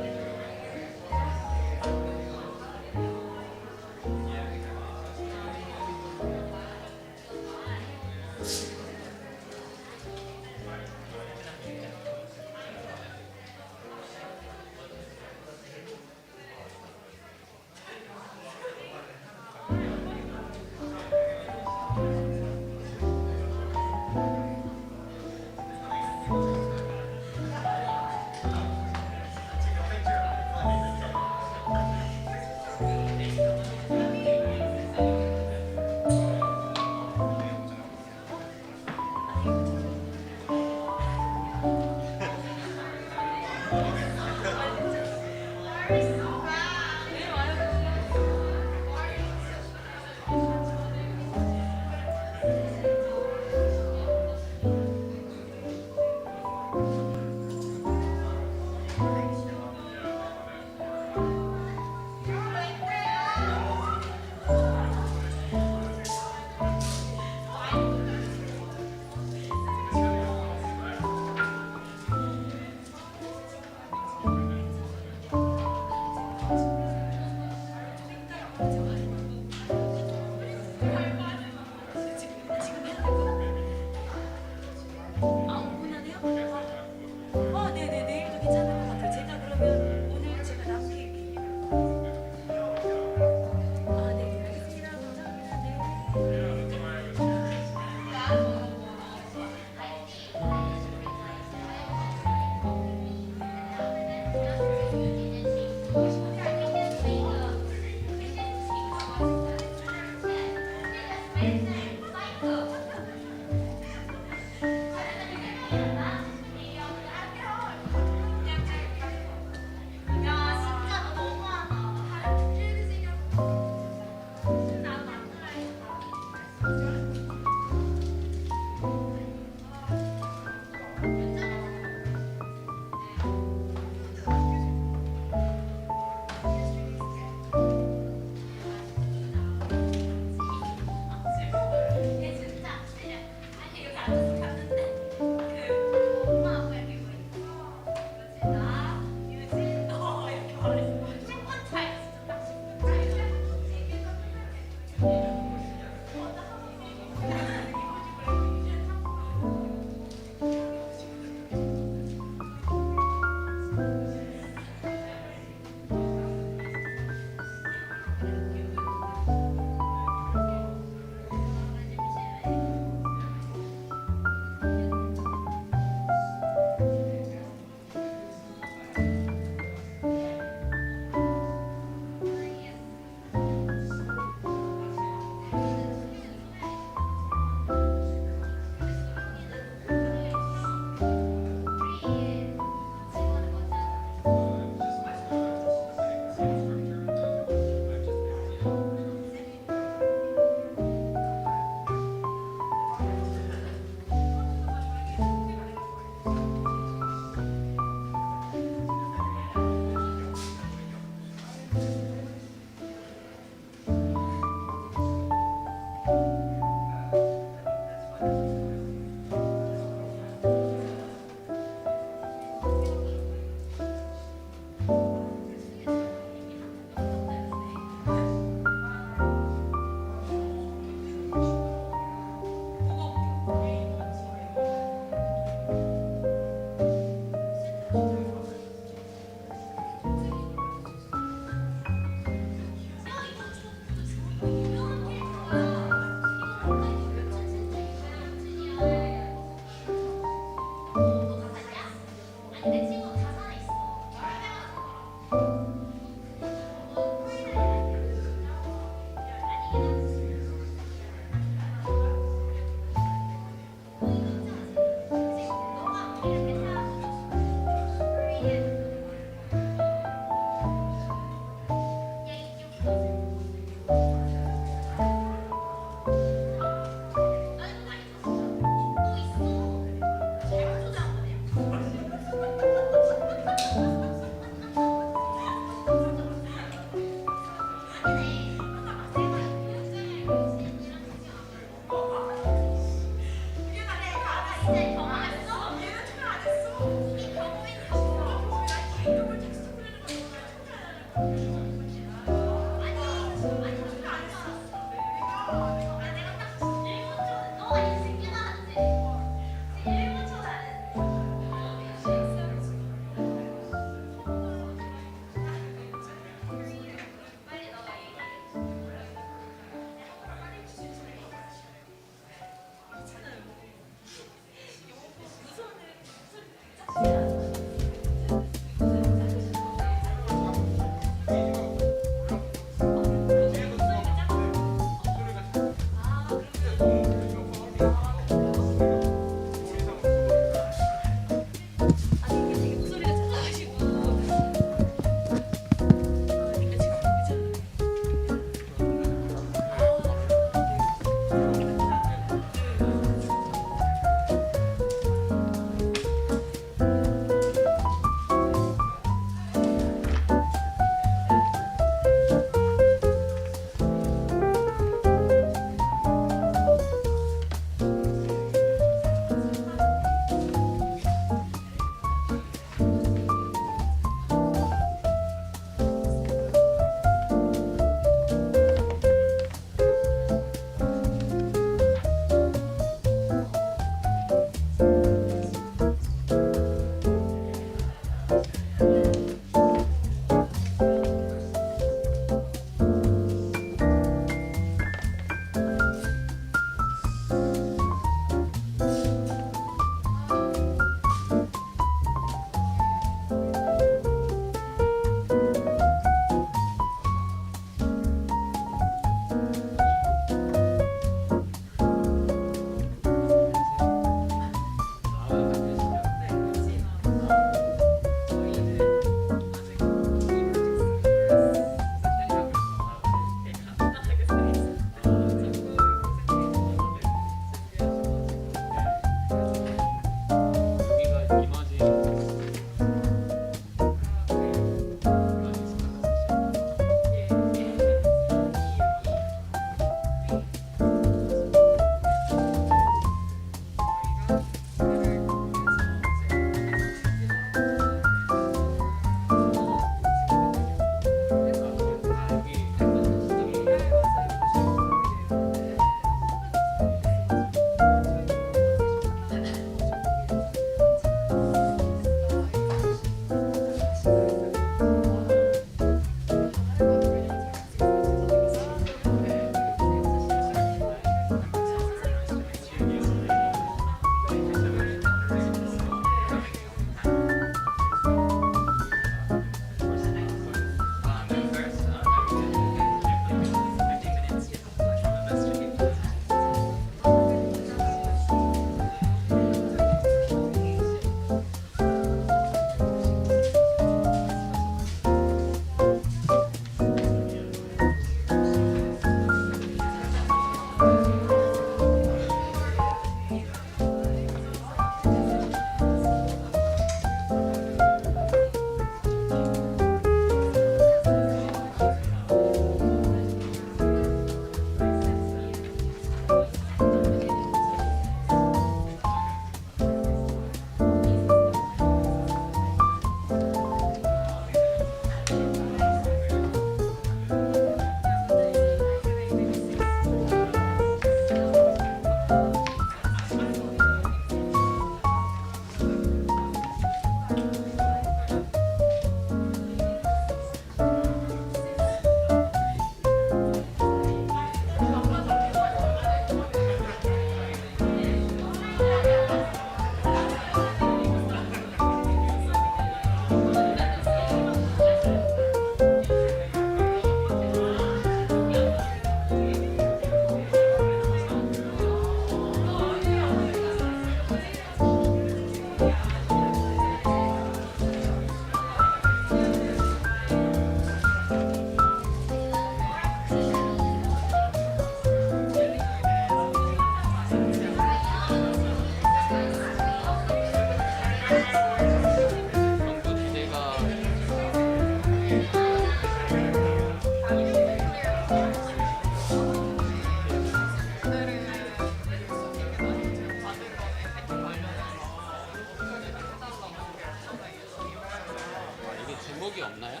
Speaker 5: 제목이 없나요?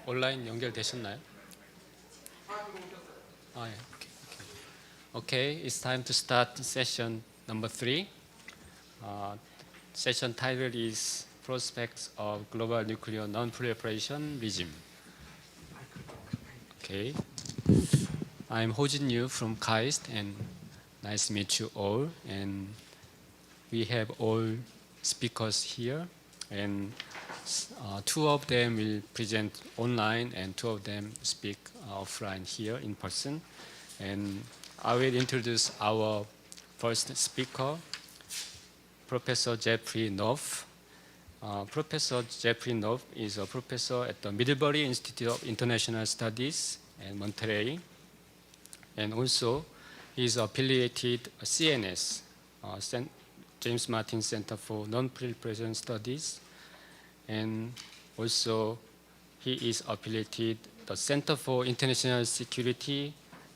Speaker 5: 온라인 연결되셨나요? 아, 예. Okay, it's time to start session number 3. Session title is Prospects of Global Nuclear Non-Proliferation Regime. Okay, I'm Ho-Jin Yu from KAIST, and nice to meet you all. And we have all speakers here, and two of them will present online, and two of them speak offline here in person. And I will introduce our first speaker, Professor Jeffrey Knopf. Professor Jeffrey Knopf is a professor at the Middlebury Institute of International Studies in Monterey. And also, he is affiliated CNS, James Martin Center for Nonproliferation Studies. And also, he is affiliated the Center for International Security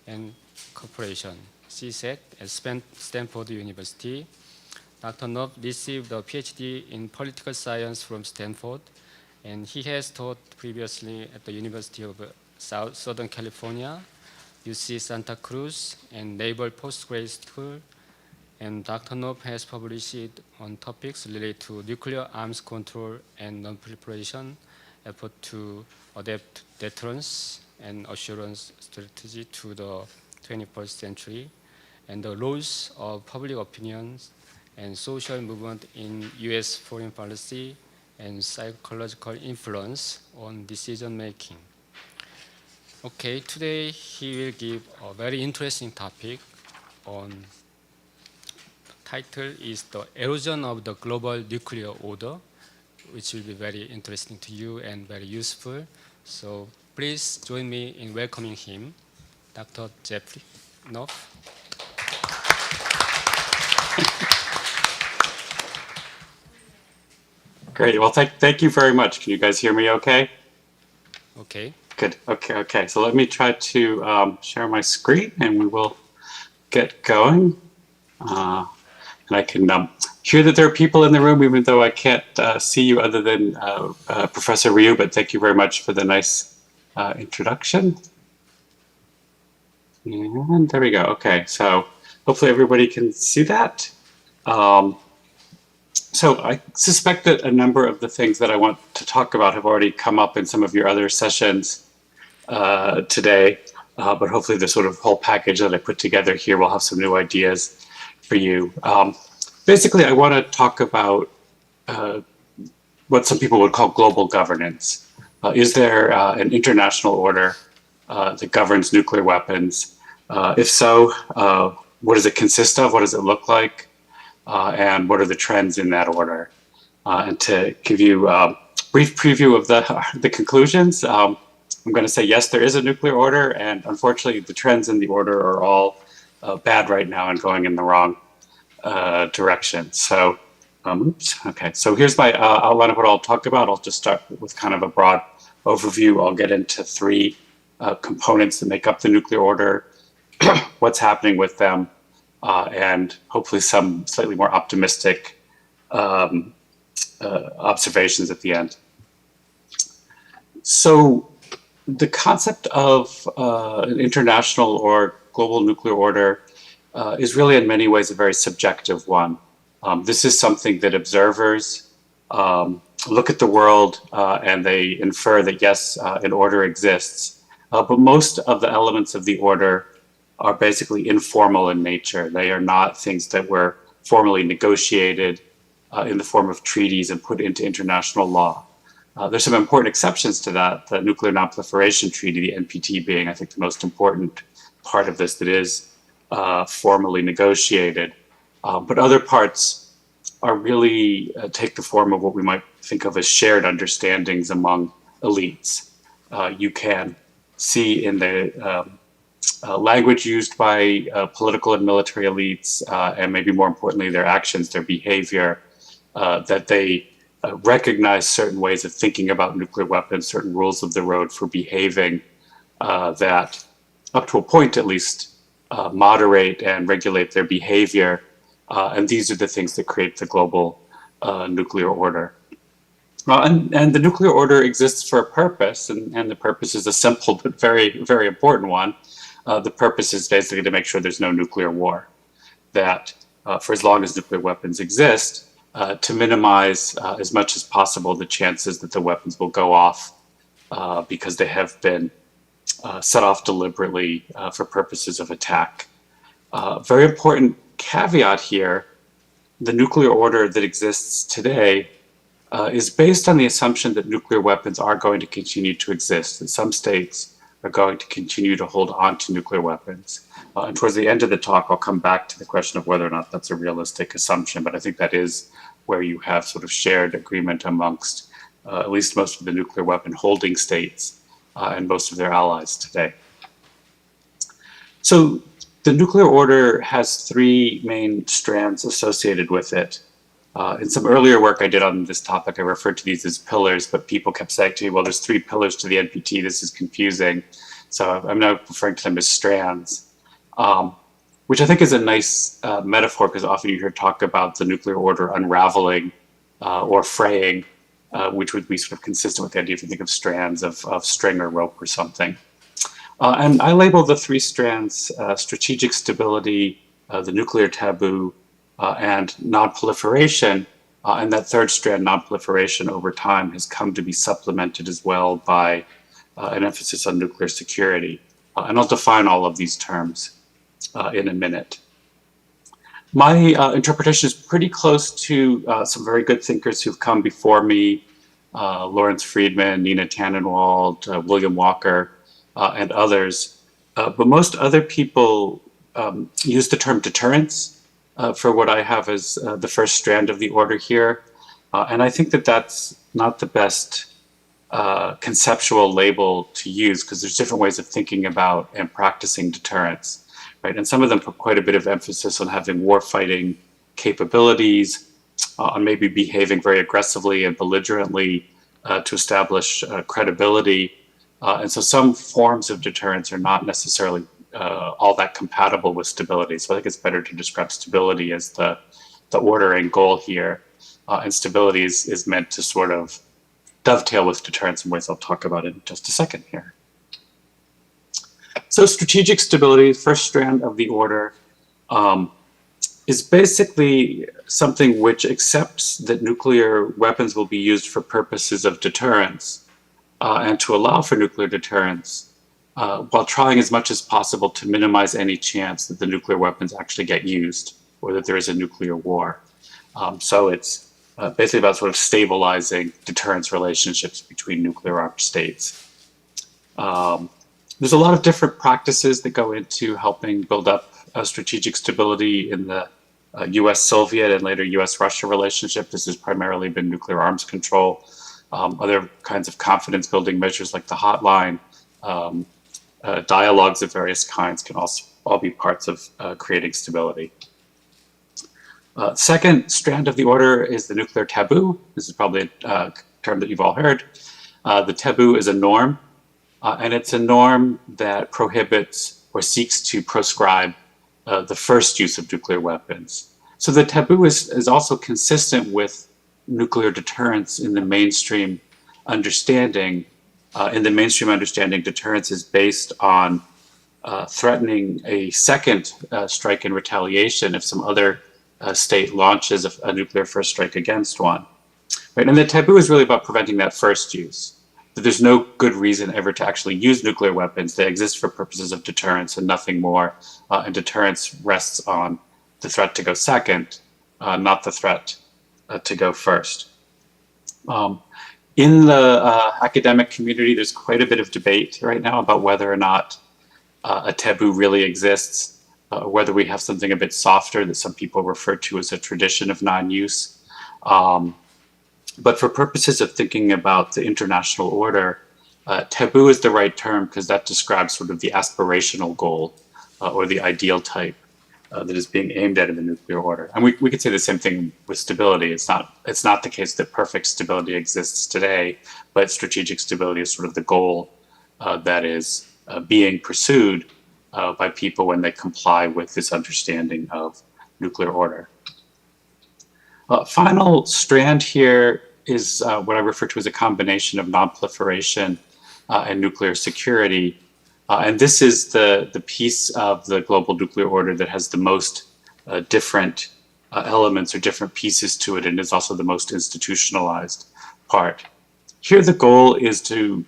Speaker 5: and Cooperation, CSEC, at Stanford University. Dr. Knopf received a PhD in political science from Stanford, and he has taught previously at the University of Southern California, UC Santa Cruz, and Naval Postgraduate School. And Dr. Knopf has published on topics related to nuclear arms control and non-proliferation, effort to adapt deterrence and assurance strategy to the 21st century, and the roles of public opinions and social movement in U.S. foreign policy and psychological influence on decision making. Okay, today he will give a very interesting topic on, the title is The Erosion of the Global Nuclear Order, which will be very interesting to you and very useful. So please join me in welcoming him, Dr. Jeffrey Knopf.
Speaker 14: Great. Well, thank you very much. Can you guys hear me okay?
Speaker 5: Okay.
Speaker 14: Good. Okay. So let me try to share my screen and we will get going. And I can hear that there are people in the room, even though I can't see you other than Professor Ryu, but thank you very much for the nice introduction. And there we go. Okay, so hopefully everybody can see that. So I suspect that a number of the things that I want to talk about have already come up in some of your other sessions today, but hopefully the sort of whole package that I put together here will have some new ideas for you. Basically, I want to talk about what some people would call global governance. Is there an international order that governs nuclear weapons? If so, what does it consist of? What does it look like? And what are the trends in that order? And to give you a brief preview of the conclusions, I'm going to say, yes, there is a nuclear order, and unfortunately, the trends in the order are all bad right now and going in the wrong direction. So, okay. So here's my outline of what I'll talk about. I'll just start with kind of a broad overview. I'll get into three components that make up the nuclear order, what's happening with them, and hopefully some slightly more optimistic observations at the end. So the concept of an international or global nuclear order is really in many ways a very subjective one. This is something that observers look at the world and they infer that yes, an order exists, but most of the elements of the order are basically informal in nature. They are not things that were formally negotiated in the form of treaties and put into international law. There's some important exceptions to that, the Nuclear Nonproliferation Treaty, the NPT being, I think, the most important part of this that is formally negotiated. But other parts are really take the form of what we might think of as shared understandings among elites. You can see in the language used by political and military elites, and maybe more importantly, their actions, their behavior, that they recognize certain ways of thinking about nuclear weapons, certain rules of the road for behaving that, up to a point at least, moderate and regulate their behavior. And these are the things that create the global nuclear order. And the nuclear order exists for a purpose, and the purpose is a simple but very, very important one. The purpose is basically to make sure there's no nuclear war, that for as long as nuclear weapons exist, to minimize as much as possible the chances that the weapons will go off because they have been set off deliberately for purposes of attack. Very important caveat here, the nuclear order that exists today is based on the assumption that nuclear weapons are going to continue to exist, that some states are going to continue to hold on to nuclear weapons. And towards the end of the talk, I'll come back to the question of whether or not that's a realistic assumption, but I think that is where you have sort of shared agreement amongst at least most of the nuclear weapon holding states and most of their allies today. So the nuclear order has three main strands associated with it. In some earlier work I did on this topic, I referred to these as pillars, but people kept saying to me, well, there's three pillars to the NPT, this is confusing. So I'm now referring to them as strands, which I think is a nice metaphor, because often you hear talk about the nuclear order unraveling or fraying, which would be sort of consistent with the idea if you think of strands of string or rope or something. And I label the three strands strategic stability, the nuclear taboo, and nonproliferation. And that third strand, nonproliferation, over time has come to be supplemented as well by an emphasis on nuclear security. And I'll define all of these terms in a minute. My interpretation is pretty close to some very good thinkers who've come before me, Lawrence Friedman, Nina Tannenwald, William Walker, and others. But most other people use the term deterrence for what I have as the first strand of the order here. And I think that that's not the best conceptual label to use, because there's different ways of thinking about and practicing deterrence, right? And some of them put quite a bit of emphasis on having war-fighting capabilities, on maybe behaving very aggressively and belligerently to establish credibility. And so some forms of deterrence are not necessarily all that compatible with stability. So I think it's better to describe stability as the order and goal here. And stability is meant to sort of dovetail with deterrence in ways I'll talk about in just a second here. So strategic stability, first strand of the order, is basically something which accepts that nuclear weapons will be used for purposes of deterrence and to allow for nuclear deterrence while trying as much as possible to minimize any chance that the nuclear weapons actually get used or that there is a nuclear war. So it's basically about sort of stabilizing deterrence relationships between nuclear armed states. There's a lot of different practices that go into helping build up strategic stability in the US-Soviet and later US-Russia relationship. This has primarily been nuclear arms control. Other kinds of confidence building measures like the hotline, dialogues of various kinds can also all be parts of creating stability. Second strand of the order is the nuclear taboo. This is probably a term that you've all heard. The taboo is a norm, and it's a norm that prohibits or seeks to proscribe the first use of nuclear weapons. So the taboo is also consistent with nuclear deterrence in the mainstream understanding. In the mainstream understanding, deterrence is based on threatening a second strike in retaliation if some other state launches a nuclear first strike against one. Right? And the taboo is really about preventing that first use. That there's no good reason ever to actually use nuclear weapons. They exist for purposes of deterrence and nothing more. And deterrence rests on the threat to go second, not the threat to go first. In the academic community, there's quite a bit of debate right now about whether or not a taboo really exists, whether we have something a bit softer that some people refer to as a tradition of non-use. But for purposes of thinking about the international order, taboo is the right term because that describes sort of the aspirational goal or the ideal type that is being aimed at in the nuclear order. And we could say the same thing with stability. It's not the case that perfect stability exists today, but strategic stability is sort of the goal that is being pursued by people when they comply with this understanding of nuclear order. Final strand here is what I refer to as a combination of nonproliferation and nuclear security. And this is the piece of the global nuclear order that has the most different elements or different pieces to it, and is also the most institutionalized part. Here the goal is to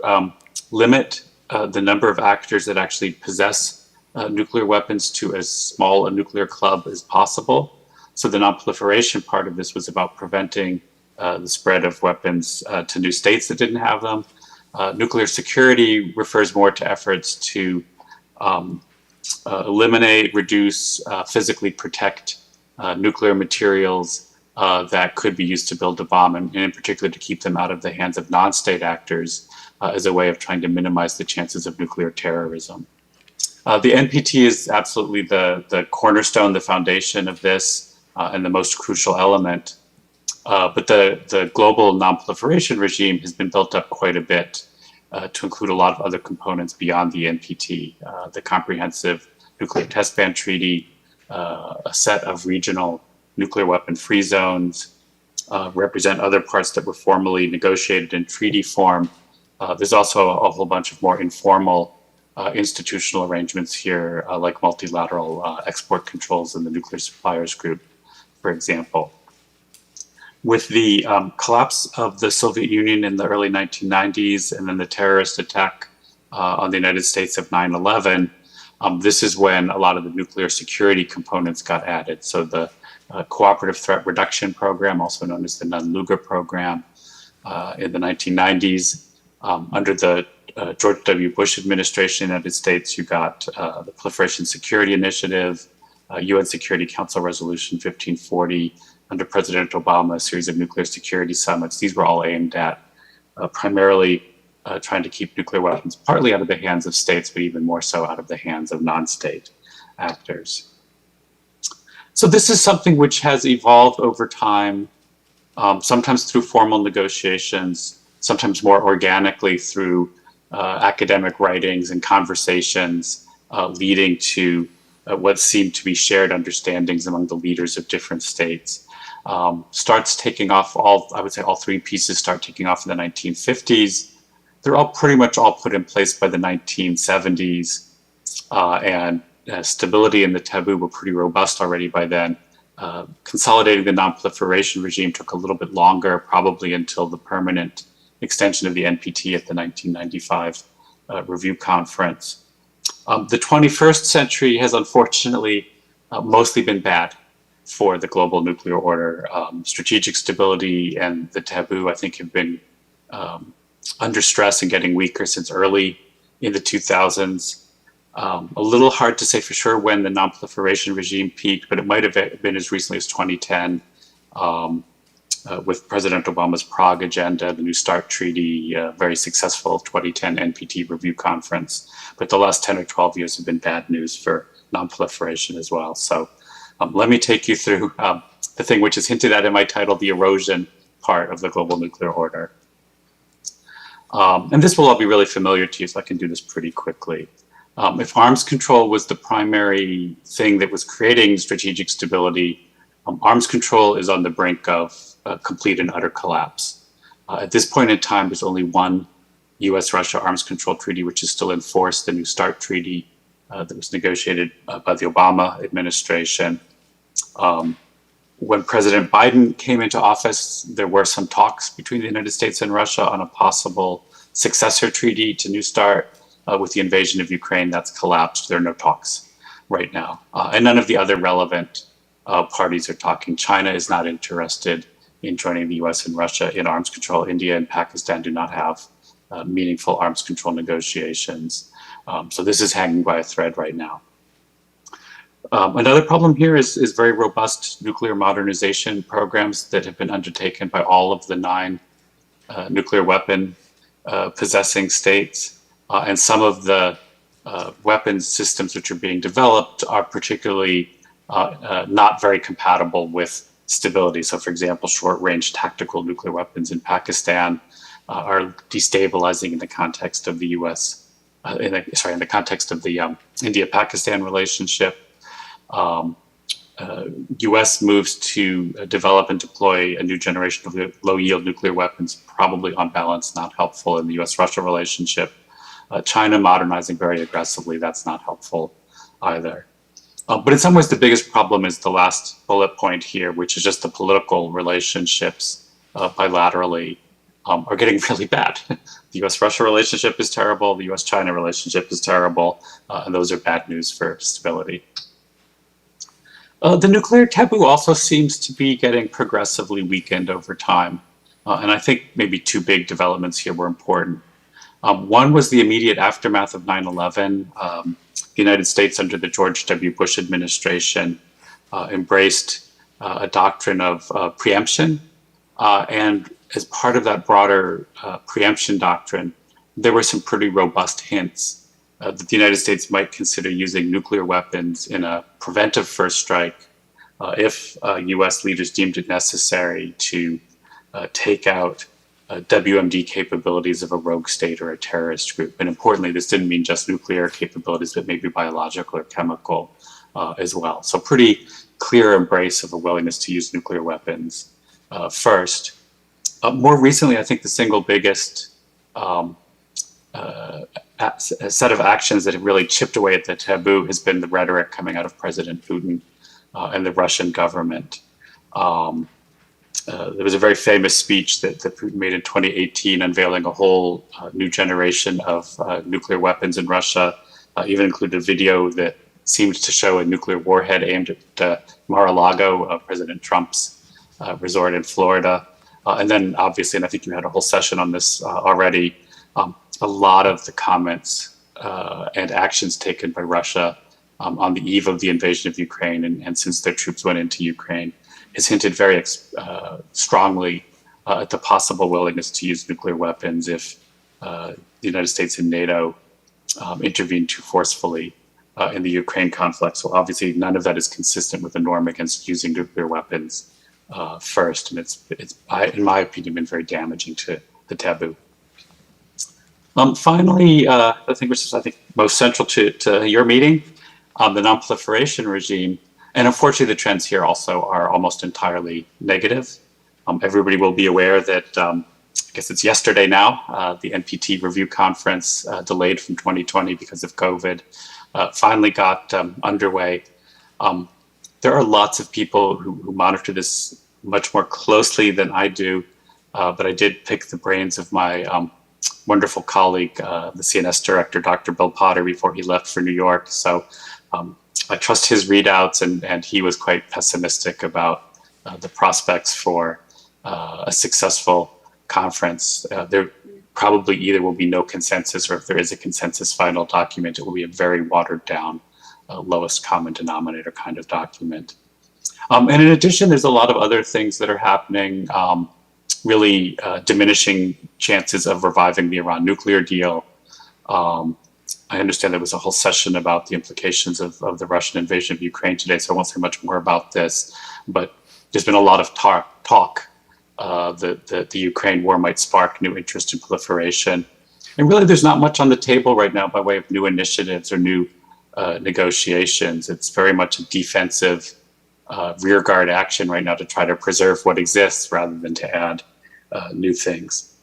Speaker 14: limit the number of actors that actually possess nuclear weapons to as small a nuclear club as possible. So the nonproliferation part of this was about preventing the spread of weapons to new states that didn't have them. Nuclear security refers more to efforts to eliminate, reduce, physically protect nuclear materials that could be used to build a bomb, and in particular to keep them out of the hands of non-state actors as a way of trying to minimize the chances of nuclear terrorism. The NPT is absolutely the cornerstone, the foundation of this, and the most crucial element. But the global nonproliferation regime has been built up quite a bit to include a lot of other components beyond the NPT, the Comprehensive Nuclear Test Ban Treaty, a set of regional nuclear weapon-free zones, represent other parts that were formally negotiated in treaty form. There's also a whole bunch of more informal institutional arrangements here, like multilateral export controls in the Nuclear Suppliers Group, for example. With the collapse of the Soviet Union in the early 1990s and then the terrorist attack on the United States of 9/11, this is when a lot of the nuclear security components got added. So the Cooperative Threat Reduction Program, also known as the Nunn-Lugar Program, in the 1990s. Under the George W. Bush administration in the United States, you got the Proliferation Security Initiative, UN Security Council Resolution 1540, under President Obama, a series of nuclear security summits. These were all aimed at primarily trying to keep nuclear weapons partly out of the hands of states, but even more so out of the hands of non-state actors. So this is something which has evolved over time, sometimes through formal negotiations, sometimes more organically through academic writings and conversations leading to what seemed to be shared understandings among the leaders of different states. Starts taking off, I would say all three pieces start taking off in the 1950s. They're all pretty much all put in place by the 1970s, and stability and the taboo were pretty robust already by then. Consolidating the nonproliferation regime took a little bit longer, probably until the permanent extension of the NPT at the 1995 review conference. The 21st century has unfortunately mostly been bad for the global nuclear order. Strategic stability and the taboo, I think, have been under stress and getting weaker since early in the 2000s. A little hard to say for sure when the nonproliferation regime peaked, but it might have been as recently as 2010 with President Obama's Prague agenda, the New START treaty, very successful 2010 NPT review conference. But the last 10 or 12 years have been bad news for nonproliferation as well. So let me take you through the thing which is hinted at in my title, the erosion part of the global nuclear order. And this will all be really familiar to you, so I can do this pretty quickly. If arms control was the primary thing that was creating strategic stability, arms control is on the brink of complete and utter collapse. At this point in time, there's only one US-Russia arms control treaty which is still in force, the New START treaty that was negotiated by the Obama administration. When President Biden came into office, there were some talks between the United States and Russia on a possible successor treaty to New START. With the invasion of Ukraine, that's collapsed. There are no talks right now. And none of the other relevant parties are talking. China is not interested in joining the US and Russia in arms control. India and Pakistan do not have meaningful arms control negotiations. So this is hanging by a thread right now. Another problem here is very robust nuclear modernization programs that have been undertaken by all of the 9 nuclear weapon possessing states. And some of the weapons systems which are being developed are particularly not very compatible with stability. So for example, short-range tactical nuclear weapons in Pakistan are destabilizing in the context of the US, in the context of the India-Pakistan relationship. US moves to develop and deploy a new generation of low-yield nuclear weapons, probably on balance not helpful in the US-Russia relationship. China modernizing very aggressively, that's not helpful either. But in some ways, the biggest problem is the last bullet point here, which is just the political relationships bilaterally are getting really bad. The US-Russia relationship is terrible, the US-China relationship is terrible, and those are bad news for stability. The nuclear taboo also seems to be getting progressively weakened over time. And I think maybe 2 big developments here were important. One was the immediate aftermath of 9/11. The United States under the George W. Bush administration embraced a doctrine of preemption. And as part of that broader preemption doctrine, there were some pretty robust hints that the United States might consider using nuclear weapons in a preventive first strike if US leaders deemed it necessary to take out WMD capabilities of a rogue state or a terrorist group. And importantly, this didn't mean just nuclear capabilities, but maybe biological or chemical as well. So pretty clear embrace of a willingness to use nuclear weapons first. More recently, I think the single biggest set of actions that have really chipped away at the taboo has been the rhetoric coming out of President Putin and the Russian government. There was a very famous speech that Putin made in 2018 unveiling a whole new generation of nuclear weapons in Russia, even included a video that seemed to show a nuclear warhead aimed at Mar-a-Lago, President Trump's resort in Florida. And then obviously, and I think you had a whole session on this already, a lot of the comments and actions taken by Russia on the eve of the invasion of Ukraine and since their troops went into Ukraine has hinted very strongly at the possible willingness to use nuclear weapons if the United States and NATO intervene too forcefully in the Ukraine conflict. So obviously none of that is consistent with the norm against using nuclear weapons first. And it's in my opinion, been very damaging to the taboo. Finally, the thing which is, I think, most central to your meeting, the nonproliferation regime, and unfortunately the trends here also are almost entirely negative. Everybody will be aware that, I guess it's yesterday now, the NPT review conference, delayed from 2020 because of COVID, finally got underway. There are lots of people who monitor this much more closely than I do, but I did pick the brains of my wonderful colleague, the CNS director, Dr. Bill Potter, before he left for New York. So I trust his readouts, and he was quite pessimistic about the prospects for a successful conference. There probably either will be no consensus, or if there is a consensus final document, it will be a very watered down, lowest common denominator kind of document. And in addition, there's a lot of other things that are happening, really diminishing chances of reviving the Iran nuclear deal. I understand there was a whole session about the implications of the Russian invasion of Ukraine today, so I won't say much more about this, but there's been a lot of talk that the Ukraine war might spark new interest in proliferation. And really, there's not much on the table right now by way of new initiatives or new negotiations. It's very much a defensive rearguard action right now to try to preserve what exists rather than to add new things.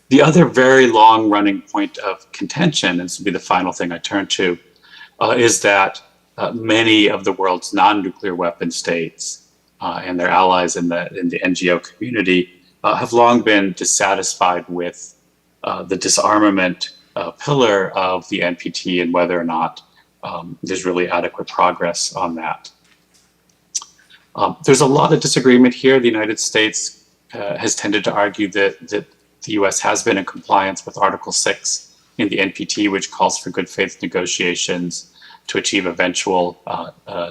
Speaker 14: The other very long-running point of contention, and this will be the final thing I turn to, is that many of the world's non-nuclear weapon states and their allies in the NGO community have long been dissatisfied with the disarmament pillar of the NPT and whether or not there's really adequate progress on that. There's a lot of disagreement here. The United States has tended to argue that the US has been in compliance with Article 6 in the NPT, which calls for good faith negotiations to achieve eventual,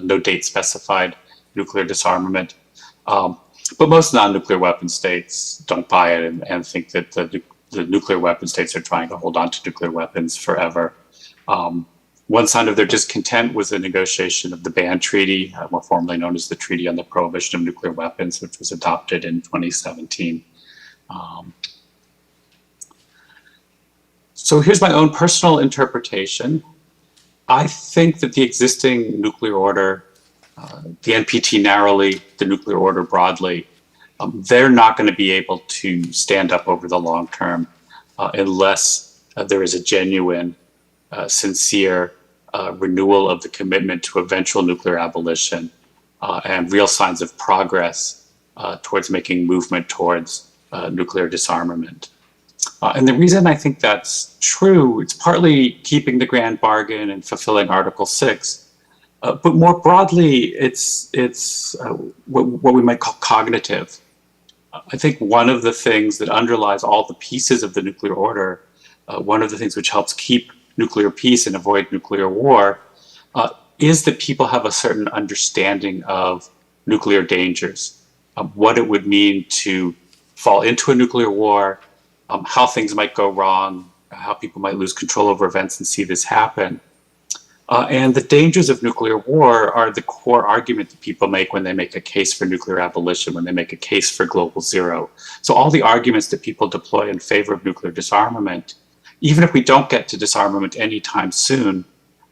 Speaker 14: no date specified nuclear disarmament. But most non-nuclear weapon states don't buy it and think that the nuclear weapon states are trying to hold on to nuclear weapons forever. One sign of their discontent was the negotiation of the Ban Treaty, more formally known as the Treaty on the Prohibition of Nuclear Weapons, which was adopted in 2017. So here's my own personal interpretation. I think that the existing nuclear order, the NPT narrowly, the nuclear order broadly, they're not going to be able to stand up over the long term unless there is a genuine, sincere renewal of the commitment to eventual nuclear abolition and real signs of progress towards making movement towards nuclear disarmament. And the reason I think that's true, it's partly keeping the grand bargain and fulfilling Article 6, but more broadly, it's what we might call cognitive. I think one of the things that underlies all the pieces of the nuclear order, one of the things which helps keep nuclear peace and avoid nuclear war, is that people have a certain understanding of nuclear dangers, what it would mean to fall into a nuclear war, how things might go wrong, how people might lose control over events and see this happen. And the dangers of nuclear war are the core argument that people make when they make a case for nuclear abolition, when they make a case for global zero. So all the arguments that people deploy in favor of nuclear disarmament, even if we don't get to disarmament anytime soon,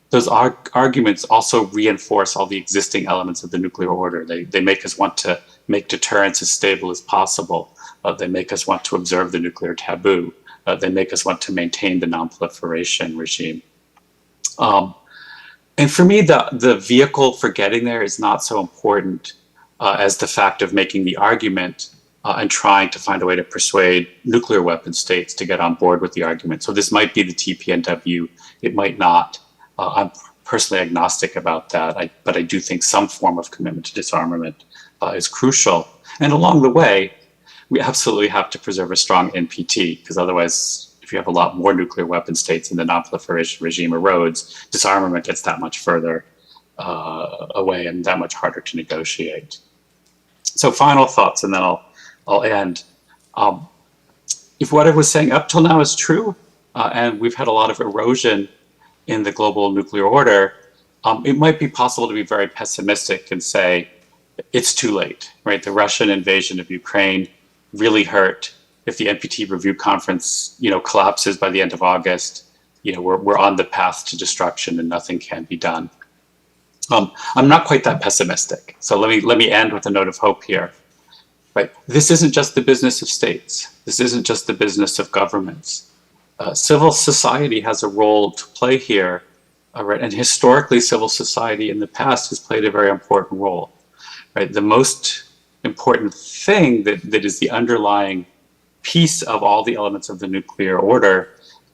Speaker 14: those arguments also reinforce all the existing elements of the nuclear order. They make us want to make deterrence as stable as possible. They make us want to observe the nuclear taboo. They make us want to maintain the nonproliferation regime. And for me, the vehicle for getting there is not so important as the fact of making the argument and trying to find a way to persuade nuclear weapon states to get on board with the argument. So this might be the TPNW, it might not. I'm personally agnostic about that, but I do think some form of commitment to disarmament is crucial. And along the way, we absolutely have to preserve a strong NPT, because otherwise, if you have a lot more nuclear weapon states and the nonproliferation regime erodes, disarmament gets that much further away and that much harder to negotiate. So final thoughts, and then I'll end. If what I was saying up till now is true, and we've had a lot of erosion in the global nuclear order, it might be possible to be very pessimistic and say, it's too late, right? The Russian invasion of Ukraine really hurt if the NPT review conference, collapses by the end of August, we're on the path to destruction and nothing can be done. I'm not quite that pessimistic. So let me end with a note of hope here. Right? This isn't just the business of states. This isn't just the business of governments. Civil society has a role to play here, right? And historically, civil society in the past has played a very important role. Right? The most important thing that is the underlying piece of all the elements of the nuclear order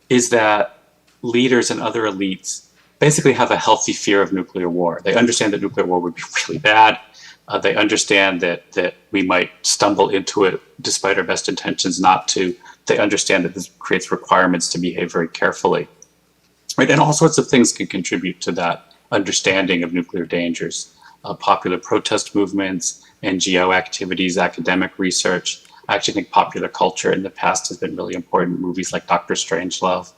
Speaker 14: is that leaders and other elites basically have a healthy fear of nuclear war. They understand that nuclear war would be really bad. They understand that we might stumble into it despite our best intentions not to. They understand that this creates requirements to behave very carefully. Right? And all sorts of things can contribute to that understanding of nuclear dangers. Popular protest movements, NGO activities, academic research. I actually think popular culture in the past has been really important. Movies like Dr. Strangelove.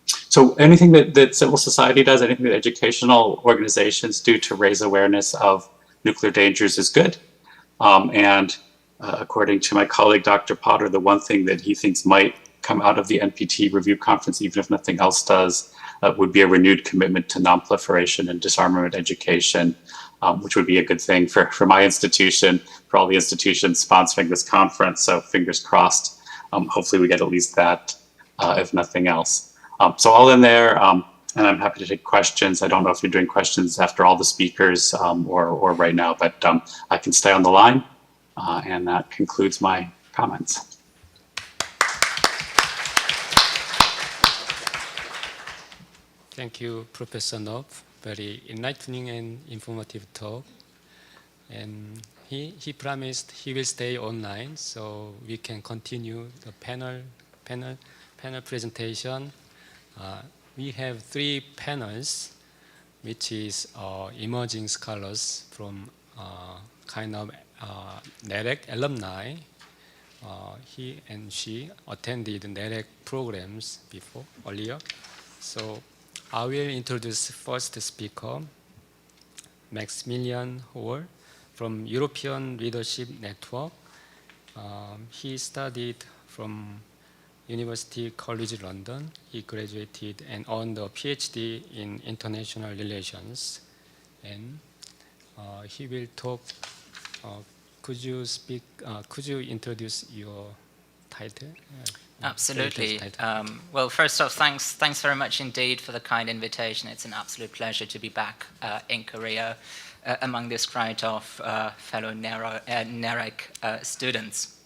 Speaker 14: So anything that civil society does, anything that educational organizations do to raise awareness of nuclear dangers is good. And according to my colleague, Dr. Potter, the one thing that he thinks might come out of the NPT review conference, even if nothing else does, would be a renewed commitment to nonproliferation and disarmament education, which would be a good thing for my institution, for all the institutions sponsoring this conference. So fingers crossed. Hopefully we get at least that, if nothing else. So all in there, and I'm happy to take questions. I don't know if you're doing questions after all the speakers or right now, but I can stay on the line. And that concludes my comments.
Speaker 15: Thank you, Professor Knopf. Very enlightening and informative talk. And he promised he will stay online, so we can continue the panel presentation. We have 3 panels, which is emerging scholars from kind of NEREC alumni. He and she attended NEREC programs earlier. So I will introduce first speaker, Maximilian Hohl from European Leadership Network. He studied from University College London. He graduated and earned a PhD in international relations. And he will talk. Could you introduce your title?
Speaker 16: Absolutely. Well, first off, thanks very much indeed for the kind invitation. It's an absolute pleasure to be back in Korea among this crowd of fellow NEREC students.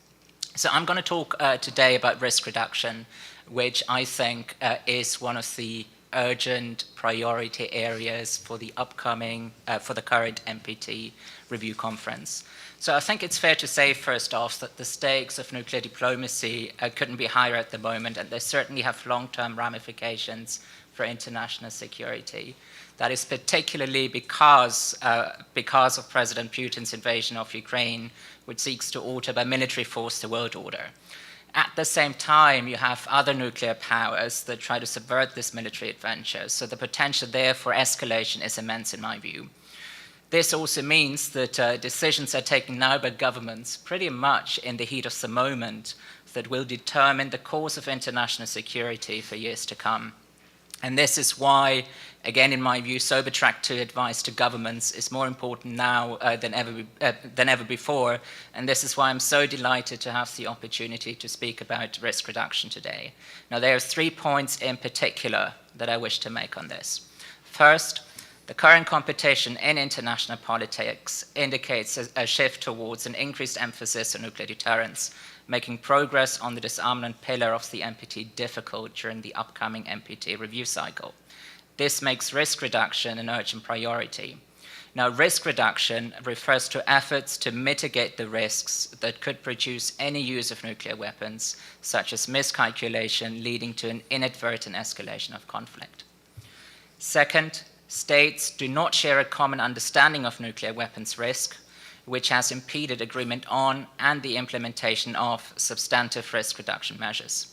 Speaker 16: So I'm going to talk today about risk reduction, which I think is one of the urgent priority areas for the upcoming, for the current NPT review conference. So I think it's fair to say, first off, that the stakes of nuclear diplomacy couldn't be higher at the moment, and they certainly have long-term ramifications for international security. That is particularly because of President Putin's invasion of Ukraine, which seeks to alter by military force the world order. At the same time, you have other nuclear powers that try to subvert this military adventure, so the potential there for escalation is immense in my view. This also means that decisions are taken now by governments pretty much in the heat of the moment that will determine the course of international security for years to come. And this is why, again, in my view, sober track 2 advice to governments is more important now than ever before. And this is why I'm so delighted to have the opportunity to speak about risk reduction today. Now, there are 3 points in particular that I wish to make on this. First, the current competition in international politics indicates a shift towards an increased emphasis on nuclear deterrence, making progress on the disarmament pillar of the NPT difficult during the upcoming NPT review cycle. This makes risk reduction an urgent priority. Now, risk reduction refers to efforts to mitigate the risks that could produce any use of nuclear weapons, such as miscalculation leading to an inadvertent escalation of conflict. Second, states do not share a common understanding of nuclear weapons risk, which has impeded agreement on and the implementation of substantive risk reduction measures.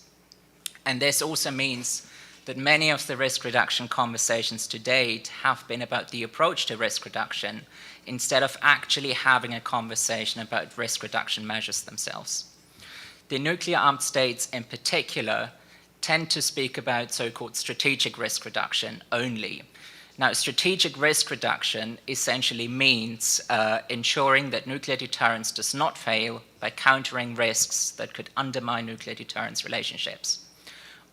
Speaker 16: And this also means that many of the risk reduction conversations to date have been about the approach to risk reduction instead of actually having a conversation about risk reduction measures themselves. The nuclear-armed states in particular tend to speak about so-called strategic risk reduction only. Now, strategic risk reduction essentially means ensuring that nuclear deterrence does not fail by countering risks that could undermine nuclear deterrence relationships.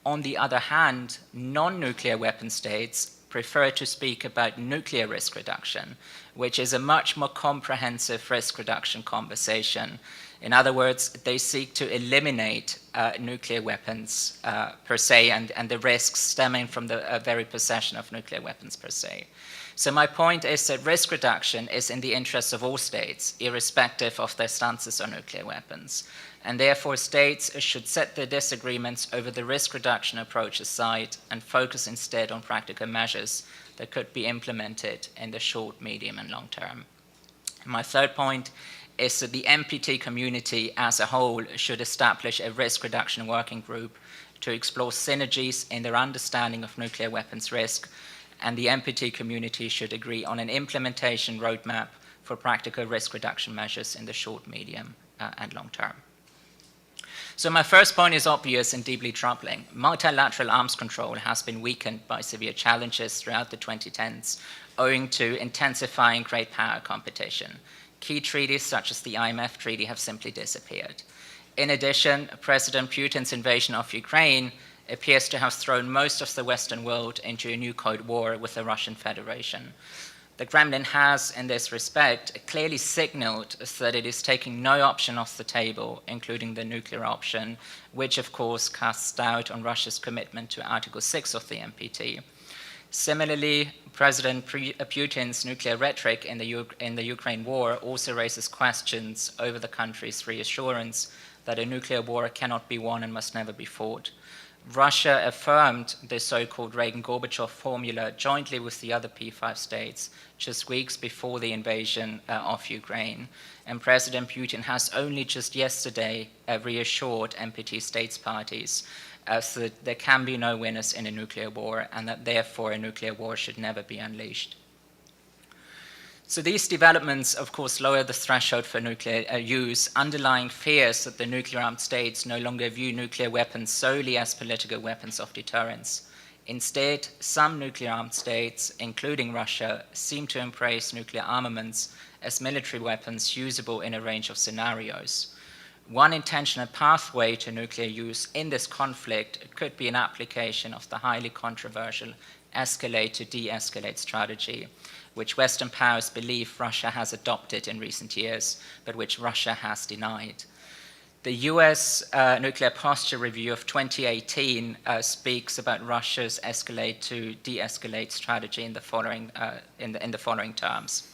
Speaker 16: On the other hand, non-nuclear weapon states prefer to speak about nuclear risk reduction, which is a much more comprehensive risk reduction conversation. In other words, they seek to eliminate nuclear weapons per se and the risks stemming from the very possession of nuclear weapons per se. So my point is that risk reduction is in the interests of all states, irrespective of their stances on nuclear weapons. And therefore, states should set their disagreements over the risk reduction approach aside and focus instead on practical measures that could be implemented in the short, medium, and long term. My third point is that the NPT community as a whole should establish a risk reduction working group to explore synergies in their understanding of nuclear weapons risk, and the NPT community should agree on an implementation roadmap for practical risk reduction measures in the short, medium, and long term. So my first point is obvious and deeply troubling. Multilateral arms control has been weakened by severe challenges throughout the 2010s, owing to intensifying great power competition. Key treaties such as the IMF treaty have simply disappeared. In addition, President Putin's invasion of Ukraine appears to have thrown most of the Western world into a new Cold War with the Russian Federation. The Kremlin has, in this respect, clearly signaled that it is taking no option off the table, including the nuclear option, which of course casts doubt on Russia's commitment to Article 6 of the NPT. Similarly, President Putin's nuclear rhetoric in the Ukraine war also raises questions over the country's reassurance that a nuclear war cannot be won and must never be fought. Russia affirmed the so-called Reagan-Gorbachev formula jointly with the other P5 states just weeks before the invasion of Ukraine. And President Putin has only just yesterday reassured NPT states parties so that there can be no winners in a nuclear war and that therefore a nuclear war should never be unleashed. So these developments, of course, lower the threshold for nuclear use, underlying fears that the nuclear-armed states no longer view nuclear weapons solely as political weapons of deterrence. Instead, some nuclear-armed states, including Russia, seem to embrace nuclear armaments as military weapons usable in a range of scenarios. One intentional pathway to nuclear use in this conflict could be an application of the highly controversial escalate to de-escalate strategy, which Western powers believe Russia has adopted in recent years, but which Russia has denied. The US Nuclear Posture Review of 2018 speaks about Russia's escalate to de-escalate strategy in the following terms.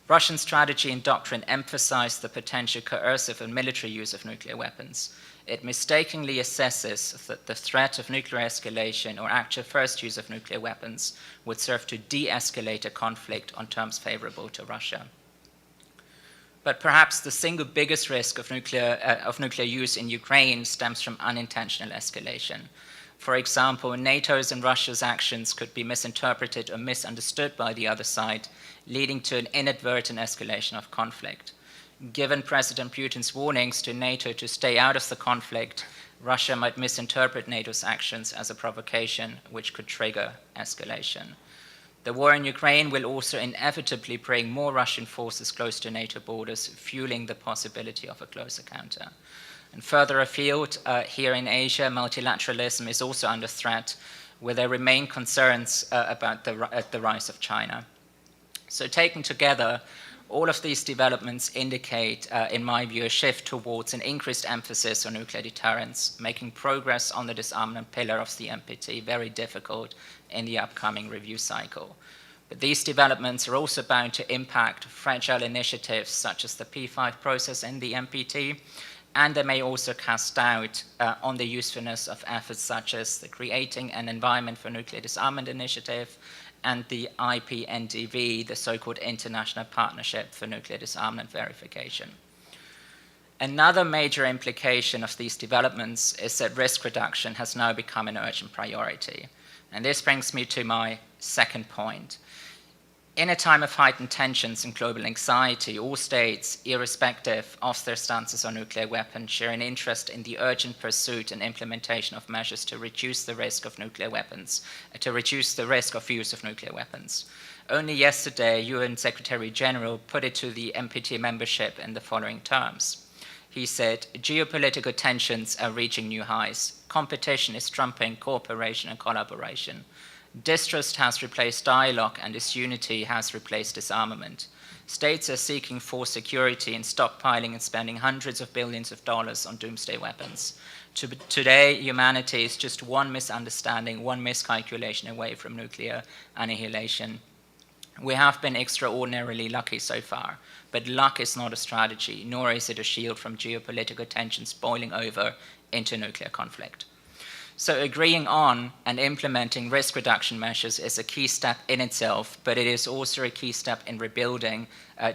Speaker 16: Russian strategy and doctrine emphasize the potential coercive and military use of nuclear weapons. It mistakenly assesses that the threat of nuclear escalation or actual first use of nuclear weapons would serve to de-escalate a conflict on terms favorable to Russia. But perhaps the single biggest risk of nuclear use in Ukraine stems from unintentional escalation. For example, NATO's and Russia's actions could be misinterpreted or misunderstood by the other side, leading to an inadvertent escalation of conflict. Given President Putin's warnings to NATO to stay out of the conflict, Russia might misinterpret NATO's actions as a provocation, which could trigger escalation. The war in Ukraine will also inevitably bring more Russian forces close to NATO borders, fueling the possibility of a closer counter. And further afield, here in Asia, multilateralism is also under threat, where there remain concerns about the rise of China. So taken together, all of these developments indicate, in my view, a shift towards an increased emphasis on nuclear deterrence, making progress on the disarmament pillar of the NPT very difficult in the upcoming review cycle. But these developments are also bound to impact fragile initiatives such as the P5 process in the NPT, and they may also cast doubt on the usefulness of efforts such as the Creating an Environment for Nuclear Disarmament Initiative and the IPNDV, the so-called International Partnership for Nuclear Disarmament Verification. Another major implication of these developments is that risk reduction has now become an urgent priority. And this brings me to my second point. In a time of heightened tensions and global anxiety, all states, irrespective of their stances on nuclear weapons, share an interest in the urgent pursuit and implementation of measures to reduce the risk of nuclear weapons, to reduce the risk of use of nuclear weapons. Only yesterday, UN Secretary General put it to the NPT membership in the following terms. He said, geopolitical tensions are reaching new highs. Competition is trumping cooperation and collaboration. Distrust has replaced dialogue and disunity has replaced disarmament. States are seeking for security and stockpiling and spending hundreds of billions of dollars on doomsday weapons. Today, humanity is just one misunderstanding, one miscalculation away from nuclear annihilation. We have been extraordinarily lucky so far, but luck is not a strategy, nor is it a shield from geopolitical tensions boiling over into nuclear conflict. So agreeing on and implementing risk reduction measures is a key step in itself, but it is also a key step in rebuilding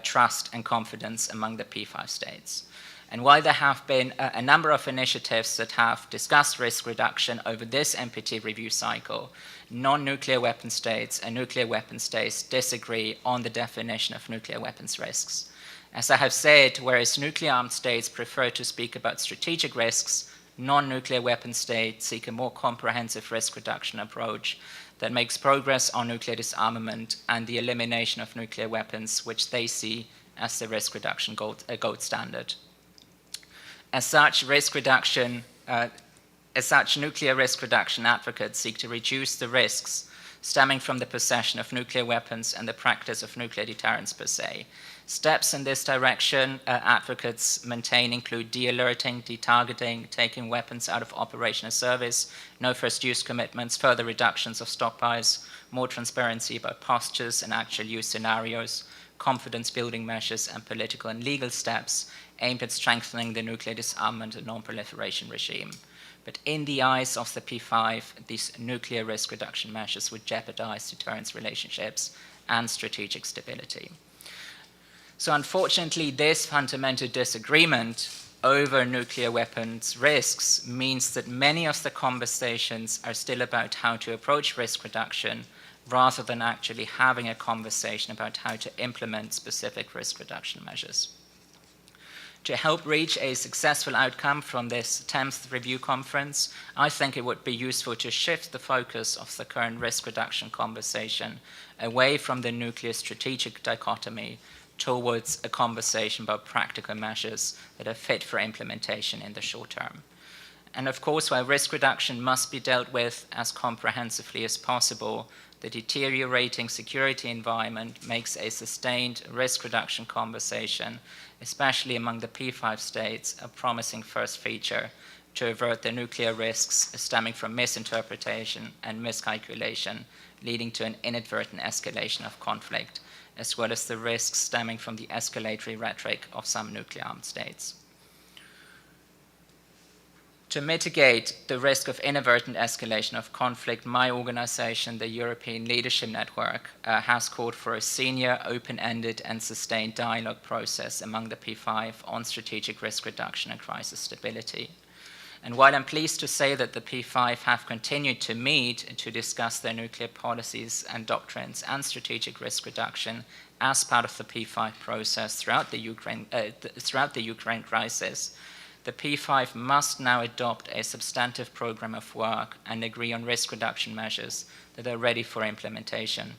Speaker 16: trust and confidence among the P5 states. And while there have been a number of initiatives that have discussed risk reduction over this NPT review cycle, non-nuclear weapon states and nuclear weapon states disagree on the definition of nuclear weapons risks. As I have said, whereas nuclear-armed states prefer to speak about strategic risks, non-nuclear weapon states seek a more comprehensive risk reduction approach that makes progress on nuclear disarmament and the elimination of nuclear weapons, which they see as the risk reduction gold standard. As such, nuclear risk reduction advocates seek to reduce the risks stemming from the possession of nuclear weapons and the practice of nuclear deterrence per se. Steps in this direction advocates maintain include de-alerting, de-targeting, taking weapons out of operational service, no first use commitments, further reductions of stockpiles, more transparency about postures and actual use scenarios, confidence building measures, and political and legal steps aimed at strengthening the nuclear disarmament and non-proliferation regime. But in the eyes of the P5, these nuclear risk reduction measures would jeopardize deterrence relationships and strategic stability. So unfortunately, this fundamental disagreement over nuclear weapons risks means that many of the conversations are still about how to approach risk reduction rather than actually having a conversation about how to implement specific risk reduction measures. To help reach a successful outcome from this 10th review conference, I think it would be useful to shift the focus of the current risk reduction conversation away from the nuclear strategic dichotomy towards a conversation about practical measures that are fit for implementation in the short term. And of course, while risk reduction must be dealt with as comprehensively as possible, the deteriorating security environment makes a sustained risk reduction conversation, especially among the P5 states, a promising first feature to avert the nuclear risks stemming from misinterpretation and miscalculation, leading to an inadvertent escalation of conflict, as well as the risks stemming from the escalatory rhetoric of some nuclear-armed states. To mitigate the risk of inadvertent escalation of conflict, my organization, the European Leadership Network, has called for a senior, open-ended and sustained dialogue process among the P5 on strategic risk reduction and crisis stability. And while I'm pleased to say that the P5 have continued to meet to discuss their nuclear policies and doctrines and strategic risk reduction as part of the P5 process throughout the Ukraine crisis, the P5 must now adopt a substantive program of work and agree on risk reduction measures that are ready for implementation.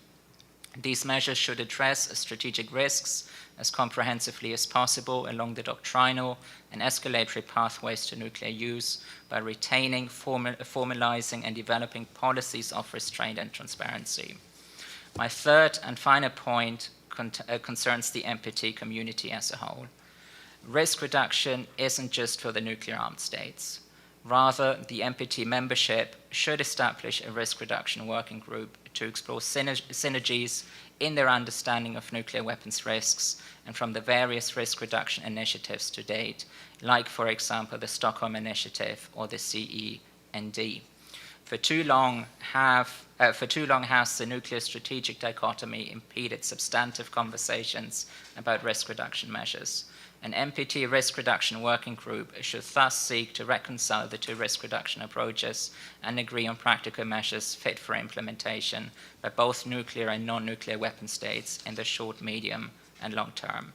Speaker 16: These measures should address strategic risks as comprehensively as possible along the doctrinal and escalatory pathways to nuclear use by retaining, formalizing, and developing policies of restraint and transparency. My third and final point concerns the NPT community as a whole. Risk reduction isn't just for the nuclear-armed states. Rather, the NPT membership should establish a risk reduction working group to explore synergies in their understanding of nuclear weapons risks and from the various risk reduction initiatives to date, like, for example, the Stockholm Initiative or the CEND. For too long has the nuclear strategic dichotomy impeded substantive conversations about risk reduction measures. An NPT risk reduction working group should thus seek to reconcile the two risk reduction approaches and agree on practical measures fit for implementation by both nuclear and non-nuclear weapon states in the short, medium, and long term.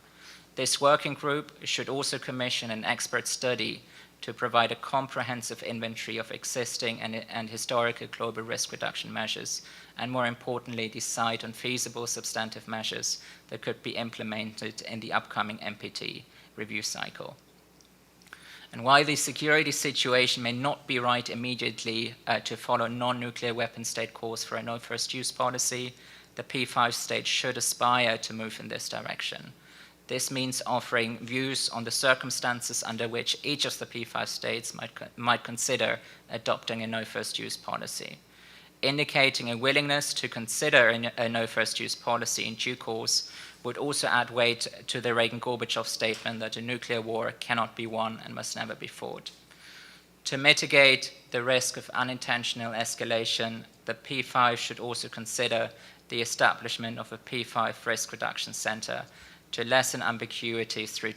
Speaker 16: This working group should also commission an expert study to provide a comprehensive inventory of existing and historical global risk reduction measures, and more importantly, decide on feasible substantive measures that could be implemented in the upcoming NPT review cycle. And while the security situation may not be right immediately to follow non-nuclear weapon state course for a no first use policy, the P5 states should aspire to move in this direction. This means offering views on the circumstances under which each of the P5 states might consider adopting a no first use policy. Indicating a willingness to consider a no first use policy in due course would also add weight to the Reagan-Gorbachev statement that a nuclear war cannot be won and must never be fought. To mitigate the risk of unintentional escalation, the P5 should also consider the establishment of a P5 risk reduction center to lessen ambiguity through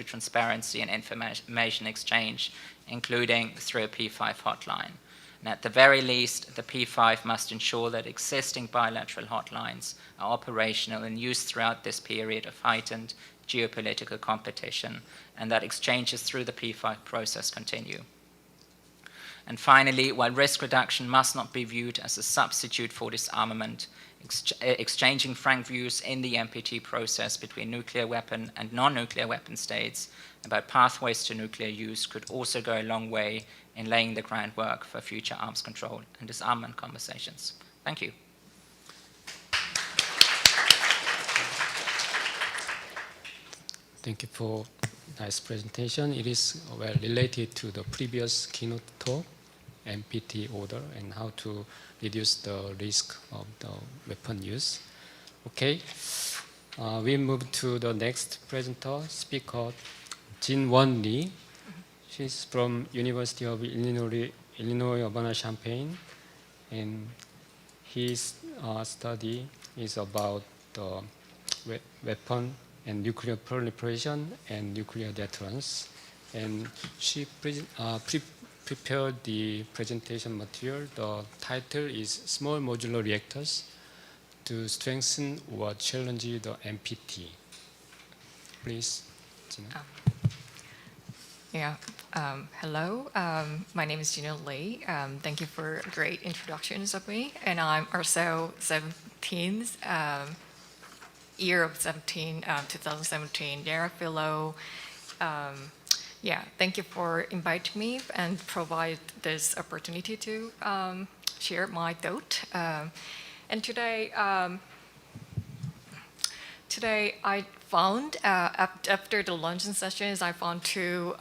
Speaker 16: transparency and information exchange, including through a P5 hotline. And at the very least, the P5 must ensure that existing bilateral hotlines are operational and used throughout this period of heightened geopolitical competition, and that exchanges through the P5 process continue. And finally, while risk reduction must not be viewed as a substitute for disarmament, exchanging frank views in the NPT process between nuclear weapon and non-nuclear weapon states about pathways to nuclear use could also go a long way in laying the groundwork for future arms control and disarmament conversations. Thank you.
Speaker 15: Thank you for nice presentation. It is well related to the previous keynote talk, NPT order, and how to reduce the risk of the weapon use. Okay, we move to the next presenter, speaker, Jin-Won Lee. She's from University of Illinois Urbana-Champaign, and his study is about the weapon and nuclear proliferation and nuclear deterrence. And she prepared the presentation material. The title is Small Modular Reactors to Strengthen or Challenge the NPT. Please, Gina.
Speaker 17: Hello, my name is Gina Lee. Thank you for great introductions of me. And I'm also 17, year of 2017, NEREC Fellow. Thank you for inviting me and provide this opportunity to share my thought. And today I found, after the luncheon sessions, I found two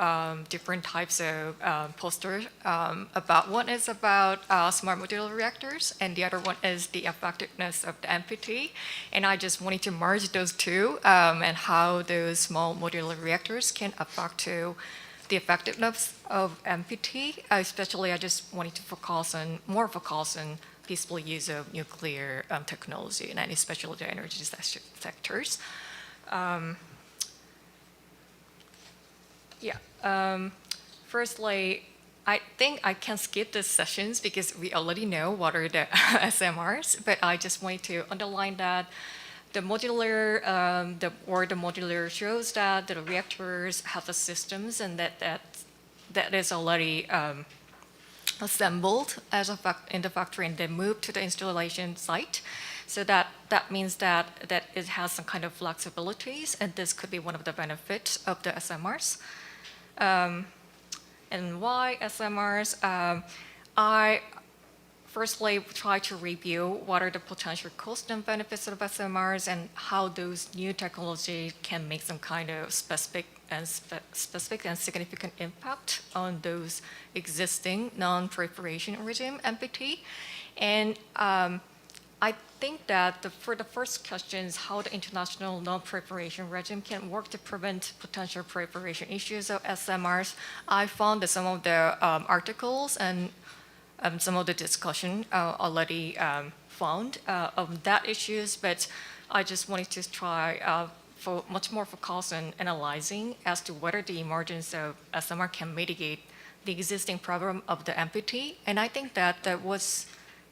Speaker 17: different types of posters. One is about smart modular reactors, and the other one is the effectiveness of the NPT. And I just wanted to merge those two and how those small modular reactors can affect to the effectiveness of NPT. Especially, I just wanted to focus on peaceful use of nuclear technology, and especially the energy sectors. Firstly, I think I can skip these sessions because we already know what are the SMRs, but I just wanted to underline that the modular, the modular shows that the reactors have the systems and that is already assembled as in the factory and then moved to the installation site. So that means that it has some kind of flexibilities, and this could be one of the benefits of the SMRs. And why SMRs? I firstly try to review what are the potential costs and benefits of SMRs and how those new technologies can make some kind of specific and significant impact on those existing non-proliferation regime NPT. And I think that for the first question is how the international non-proliferation regime can work to prevent potential proliferation issues of SMRs. I found that some of the articles and some of the discussion already found of that issues, but I just wanted to try much more focus on analyzing as to whether the emergence of SMR can mitigate the existing problem of the amputee. And I think that that was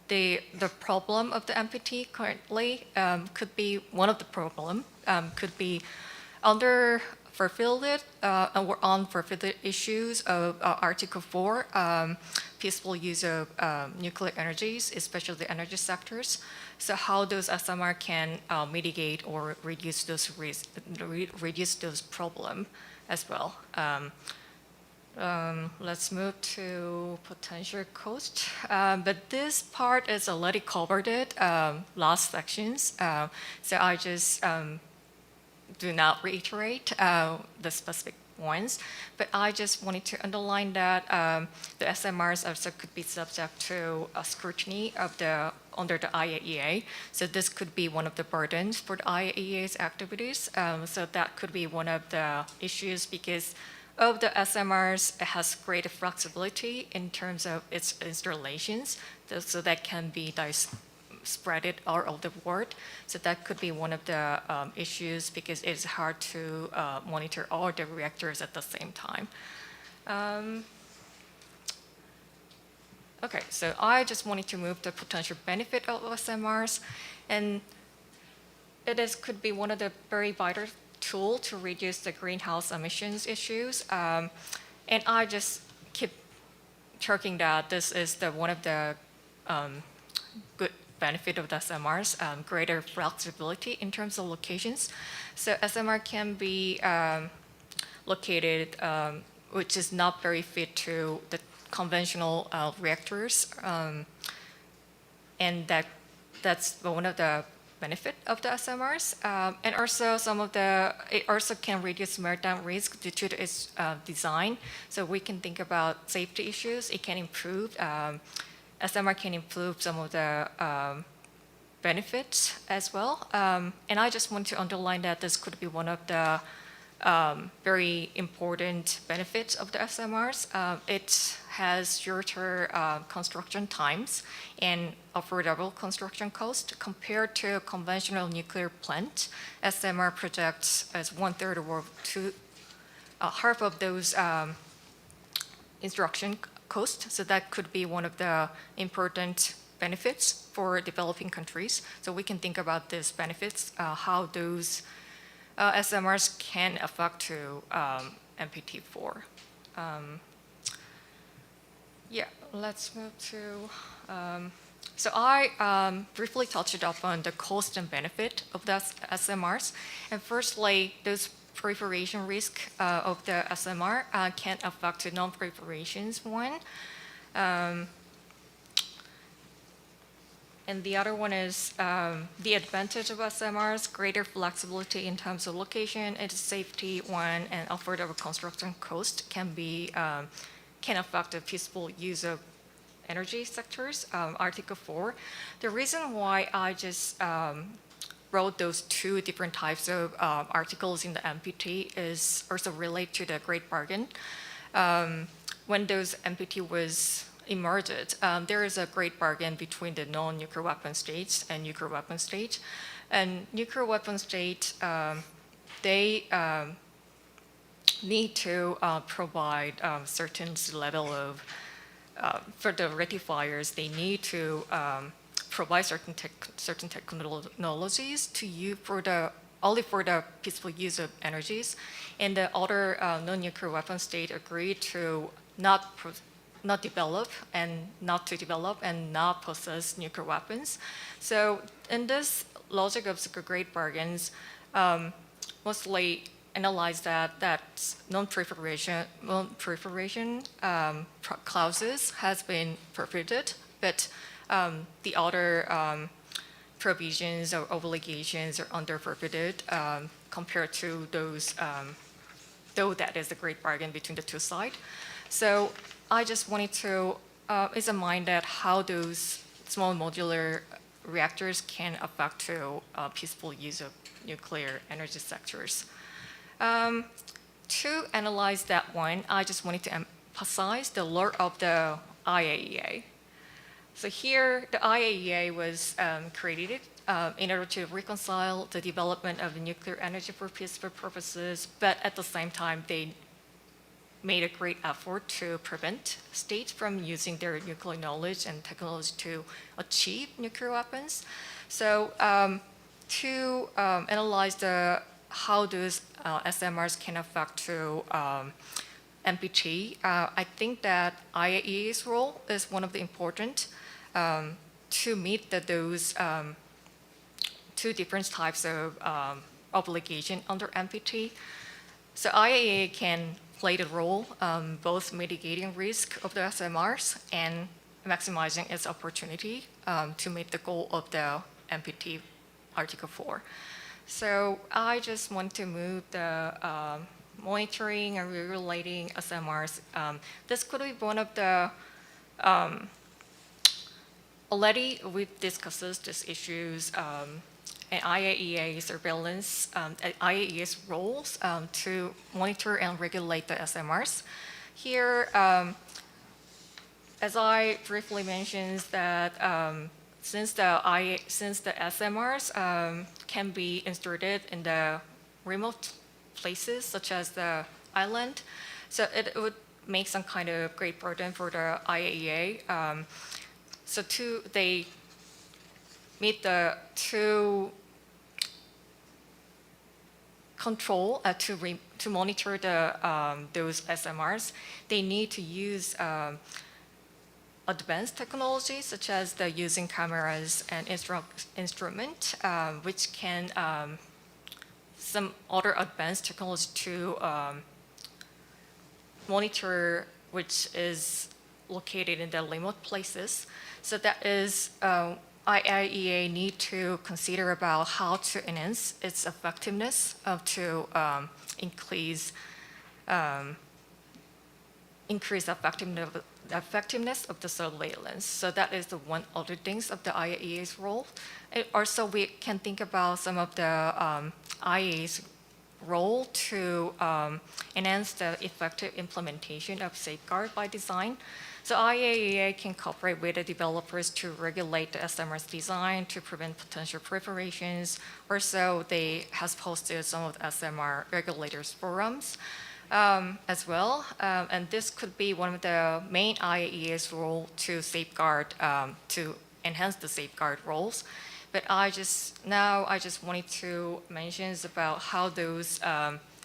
Speaker 17: the problem of the amputee currently could be one of the problem, could be fulfilled or unfulfilled issues of Article 4, peaceful use of nuclear energies, especially the energy sectors. So how those SMR can mitigate or reduce those risks, reduce those problems as well. Let's move to potential cost. But this part is already covered it last sections. So I just do not reiterate the specific ones, but I just wanted to underline that the SMRs also could be subject to a scrutiny of under the IAEA. So this could be one of the burdens for the IAEA's activities. So that could be one of the issues because of the SMRs, it has greater flexibility in terms of its installations, so that can be spread it all over the world. So that could be one of the issues because it's hard to monitor all the reactors at the same time. Okay, so I just wanted to move the potential benefit of SMRs, and could be one of the very vital tool to reduce the greenhouse emissions issues. And I just keep checking that this is one of the good benefit of the SMRs, greater flexibility in terms of locations. So SMR can be located, which is not very fit to the conventional reactors, and that's one of the benefit of the SMRs, and also it also can reduce meltdown risk due to its design. So we can think about safety issues. It can improve, SMR can improve some of the benefits as well. And I just want to underline that this could be one of the very important benefits of the SMRs. It has shorter construction times and affordable construction cost compared to conventional nuclear plant. SMR projects as 1/3 or half of those construction cost. So that could be one of the important benefits for developing countries. So we can think about these benefits, how those SMRs can affect to NPT4. Yeah, let's move to, so I briefly touched upon the cost and benefit of the SMRs. And firstly, those proliferation risk of the SMR can affect the non-proliferations one. And the other one is the advantage of SMRs, greater flexibility in terms of location, its safety one, and affordable construction cost can affect the peaceful use of energy sectors, Article 4. The reason why I just wrote those two different types of articles in the MPT is also related to the Great Bargain. When those MPT was emerged, there is a great bargain between the non-nuclear weapon states and nuclear weapon states. And nuclear weapon states, they need to provide certain level of, for the rectifiers, they need to provide certain technologies to use only for the peaceful use of energies. And the other non-nuclear weapon state agreed to not develop and not possess nuclear weapons. So in this logic of great bargains, mostly analyze that non-proliferation clauses has been prohibited, but the other provisions or obligations are under prohibited compared to those, though that is a great bargain between the two sides. So I just wanted to examine that how those small modular reactors can affect to peaceful use of nuclear energy sectors. To analyze that one, I just wanted to emphasize the role of the IAEA. So here, the IAEA was created in order to reconcile the development of nuclear energy for peaceful purposes, but at the same time, they made a great effort to prevent states from using their nuclear knowledge and technology to achieve nuclear weapons. So to analyze how those SMRs can affect to NPT, I think that IAEA's role is one of the important to meet those two different types of obligation under NPT. So IAEA can play the role both mitigating risk of the SMRs and maximizing its opportunity to meet the goal of the NPT Article 4. So I just want to move the monitoring and regulating SMRs. This could be one of the already we've discussed these issues and IAEA surveillance, IAEA's roles to monitor and regulate the SMRs. Here, as I briefly mentioned, that since the SMRs can be inserted in the remote places, such as the island, so it would make some kind of great burden for the IAEA. So they meet the two control to monitor those SMRs, they need to use advanced technologies such as the using cameras and instrument, which can some other advanced technology to monitor, which is located in the remote places. So that is IAEA need to consider about how to enhance its effectiveness to increase effectiveness of the surveillance. So that is the one other things of the IAEA's role. And also, we can think about some of the IAEA's role to enhance the effective implementation of safeguard by design. So IAEA can cooperate with the developers to regulate the SMR's design to prevent potential proliferations. Also, they has posted some of the SMR regulators forums as well. And this could be one of the main IAEA's role to safeguard, to enhance the safeguard roles. But I just wanted to mention about how those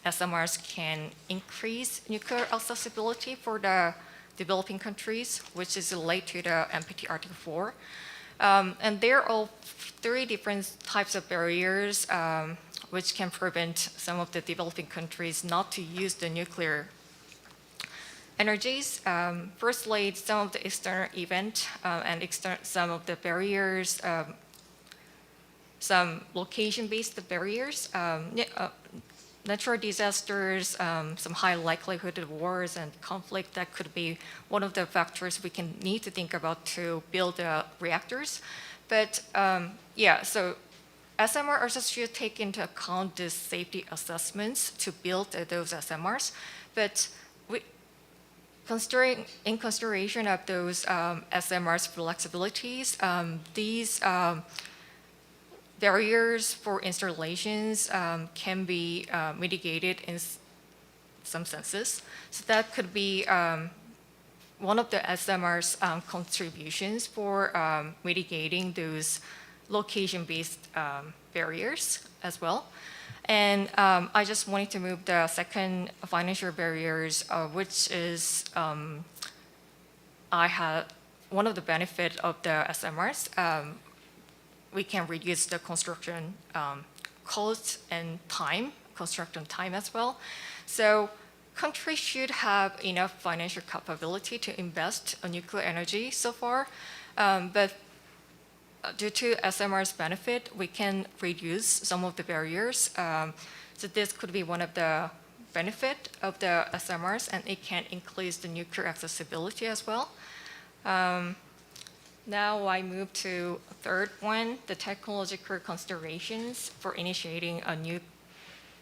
Speaker 17: SMRs can increase nuclear accessibility for the developing countries, which is related to the NPT Article 4. And there are all three different types of barriers which can prevent some of the developing countries not to use the nuclear energies. Firstly, some of the external event and some of the barriers, some location-based barriers, natural disasters, some high likelihood of wars and conflict, that could be one of the factors we can need to think about to build reactors. But yeah, so SMR also should take into account the safety assessments to build those SMRs. But in consideration of those SMRs flexibilities, these barriers for installations can be mitigated in some senses. So that could be one of the SMR's contributions for mitigating those location-based barriers as well. And I just wanted to move the second financial barriers, which is one of the benefits of the SMRs. We can reduce the construction costs and construction time as well. So countries should have enough financial capability to invest in nuclear energy so far. But due to SMR's benefit, we can reduce some of the barriers. So this could be one of the benefit of the SMRs, and it can increase the nuclear accessibility as well. Now I move to a third one, the technological considerations for initiating a new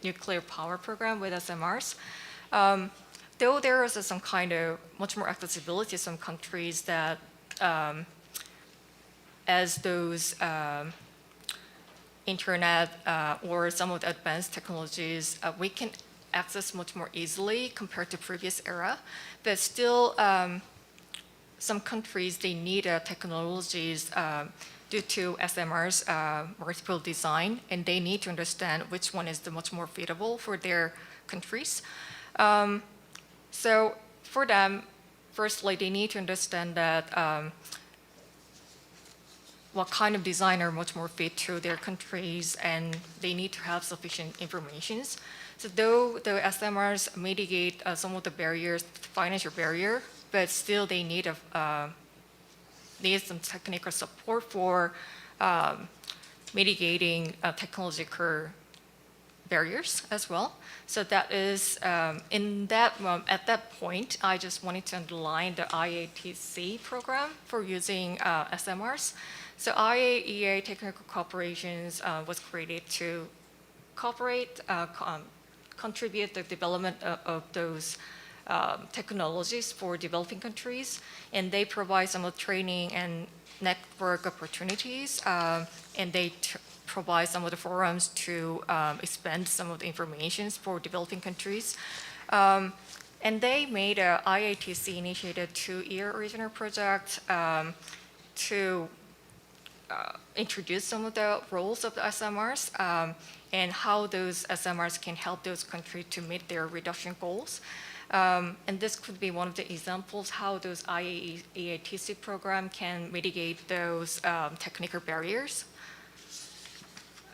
Speaker 17: nuclear power program with SMRs. Though there is some kind of much more accessibility in some countries that as those internet or some of the advanced technologies, we can access much more easily compared to previous era. But still, some countries, they need technologies due to SMR's multiple design, and they need to understand which one is the much more feasible for their countries. So for them, firstly, they need to understand that what kind of design are much more fit to their countries, and they need to have sufficient information. So though the SMRs mitigate some of the barriers, financial barrier, but still they need some technical support for mitigating technological barriers as well. So that is, at that point, I just wanted to underline the IATC program for using SMRs. So IAEA Technical Corporations was created to cooperate, contribute the development of those technologies for developing countries, and they provide some of the training and network opportunities, and they provide some of the forums to expand some of the information for developing countries. And they made a IATC initiated 2-year original project to introduce some of the roles of the SMRs and how those SMRs can help those countries to meet their reduction goals. And this could be one of the examples how those IATC program can mitigate those technical barriers.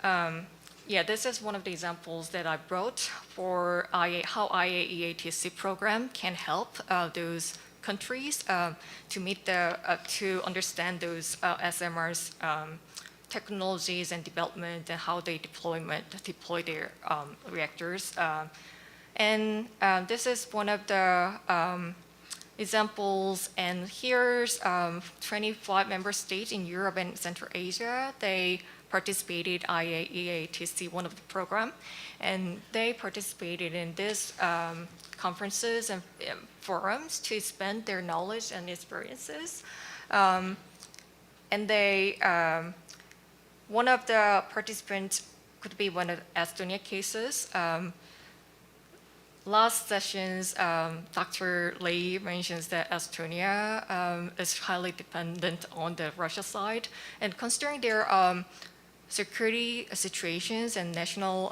Speaker 17: Yeah, this is one of the examples that I brought for how IATC program can help those countries to understand those SMRs technologies and development and how they deploy their reactors. And this is one of the examples. And here's 25 member states in Europe and Central Asia. They participated IATC, one of the program, and they participated in this conferences and forums to expand their knowledge and experiences. And they, one of the participants could be one of the Estonia cases. Last sessions, Dr. Lee mentions that Estonia is highly dependent on the Russia side, and considering their security situations and national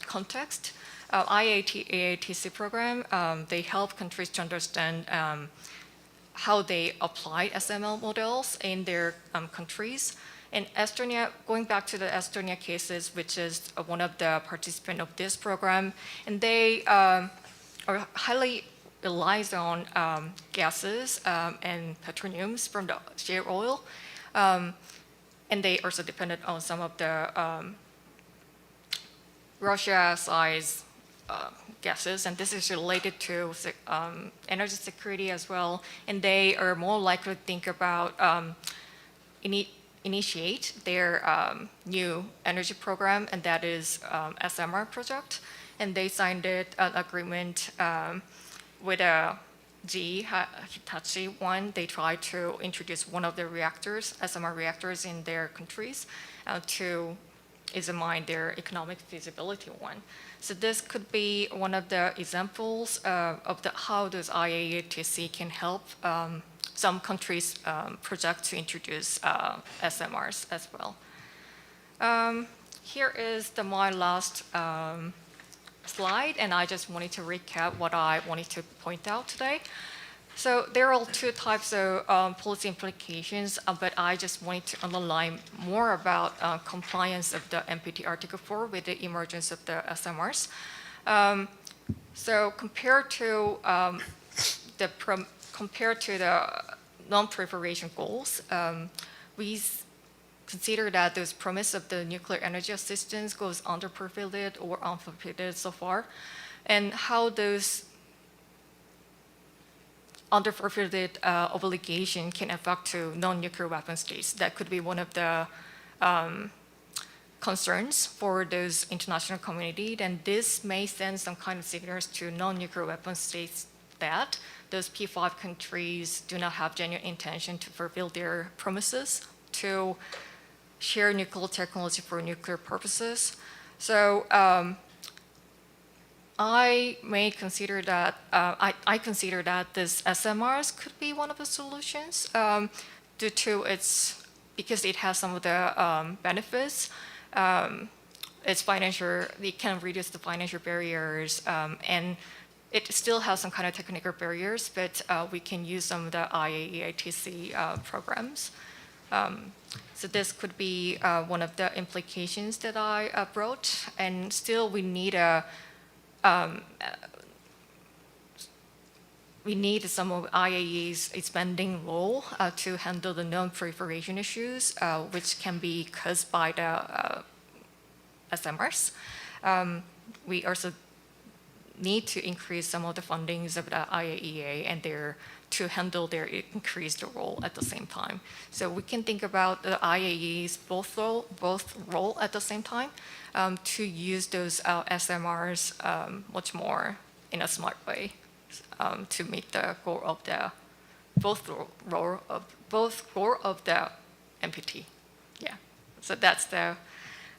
Speaker 17: context, IATC program, they help countries to understand how they apply SML models in their countries. And Estonia, going back to the Estonia cases, which is one of the participants of this program, and they are highly relies on gases and petroleums from the shale oil. And they also depended on some of the Russia-sized gases, and this is related to energy security as well. And they are more likely to think about initiate their new energy program, and that is SMR project. And they signed an agreement with GE Hitachi one. They tried to introduce one of the reactors, SMR reactors, in their countries to examine their economic feasibility one. So this could be one of the examples of how those IATC can help some countries' project to introduce SMRs as well. Here is my last slide, and I just wanted to recap what I wanted to point out today. So there are 2 types of policy implications, but I just wanted to underline more about compliance of the NPT Article 4 with the emergence of the SMRs. So compared to the non-proliferation goals, we consider that those promise of the nuclear energy assistance goes underfulfilled or unfulfilled so far, and how those underfulfilled obligation can affect to non-nuclear weapon states. That could be one of the concerns for those international community. And this may send some kind of signals to non-nuclear weapon states that those P5 countries do not have genuine intention to fulfill their promises to share nuclear technology for nuclear purposes. So I may consider that, I consider that this SMRs could be one of the solutions due to because it has some of the benefits. It's financial, it can reduce the financial barriers, and it still has some kind of technical barriers, but we can use some of the IAEA programs. So this could be one of the implications that I brought, and still we need some of IAEA's expanding role to handle the non-proliferation issues, which can be caused by the SMRs. We also need to increase some of the fundings of the IAEA and to handle their increased role at the same time. So we can think about the IAEA's both role at the same time to use those SMRs much more in a smart way to meet the goal of the both goal of the NPT. Yeah. So that's the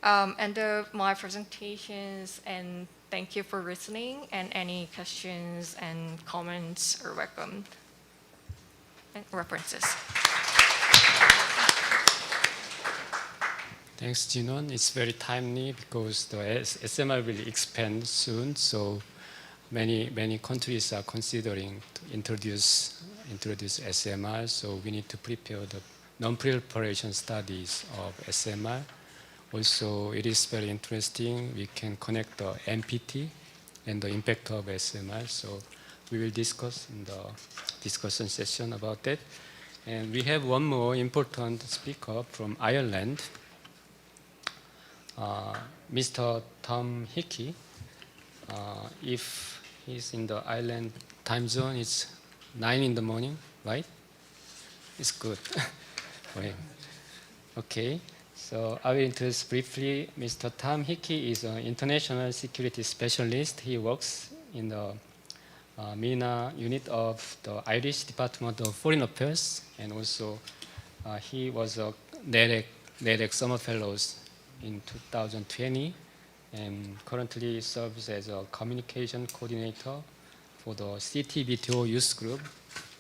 Speaker 17: end of my presentations, and thank you for listening, and any questions and comments are welcome, and references.
Speaker 15: Thanks, Jinon. It's very timely because the SMR will expand soon, so many countries are considering to introduce SMR, so we need to prepare the non-proliferation studies of SMR. Also, it is very interesting. We can connect the NPT and the impact of SMR. So we will discuss in the discussion session about that. And we have one more important speaker from Ireland, Mr. Tom Hickey. If he's in the Ireland time zone, it's 9 in the morning, right? It's good for him. Okay. So I will introduce briefly. Mr. Tom Hickey is an international security specialist. He works in the MENA unit of the Irish Department of Foreign Affairs, and also he was a NEREC Summer Fellows in 2020, and currently serves as a communication coordinator for the CTBTO Youth Group.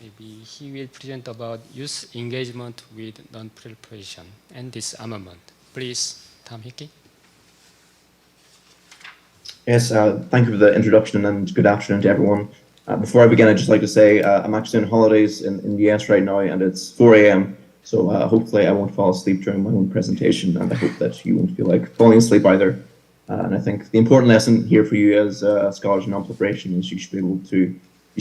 Speaker 15: Maybe he will present about youth engagement with non-proliferation and disarmament. Please, Tom Hickey.
Speaker 18: Yes, thank you for the introduction and good afternoon to everyone. Before I begin, I'd just like to say I'm actually on holidays in the US right now, and it's 4 a.m. So hopefully I won't fall asleep during my own presentation, and I hope that you won't feel like falling asleep either. And I think the important lesson here for you as scholars in non-proliferation is you should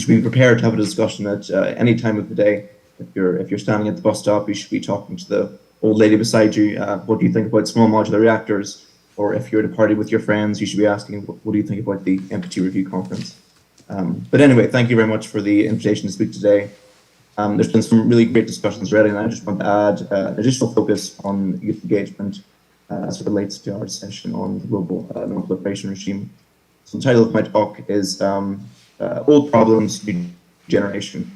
Speaker 18: be prepared to have a discussion at any time of the day. If you're standing at the bus stop, you should be talking to the old lady beside you. What do you think about small modular reactors? Or if you're at a party with your friends, you should be asking, what do you think about the NPT review conference? But anyway, thank you very much for the invitation to speak today. There's been some really great discussions already, and I just want to add an additional focus on youth engagement as it relates to our session on the global non-proliferation regime. So the title of my talk is Old Problems, New Generation,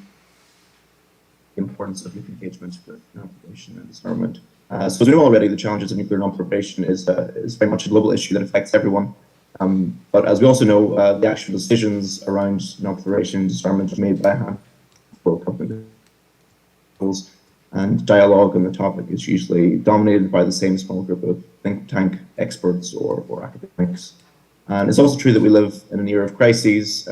Speaker 18: the importance of youth engagement with non-proliferation and disarmament. So as we know already, the challenges of nuclear non-proliferation is very much a global issue that affects everyone. But as we also know, the actual decisions around non-proliferation and disarmament are made by a handful of government officials, and dialogue on the topic is usually dominated by the same small group of think tank experts or academics. And it's also true that we live in an era of crises,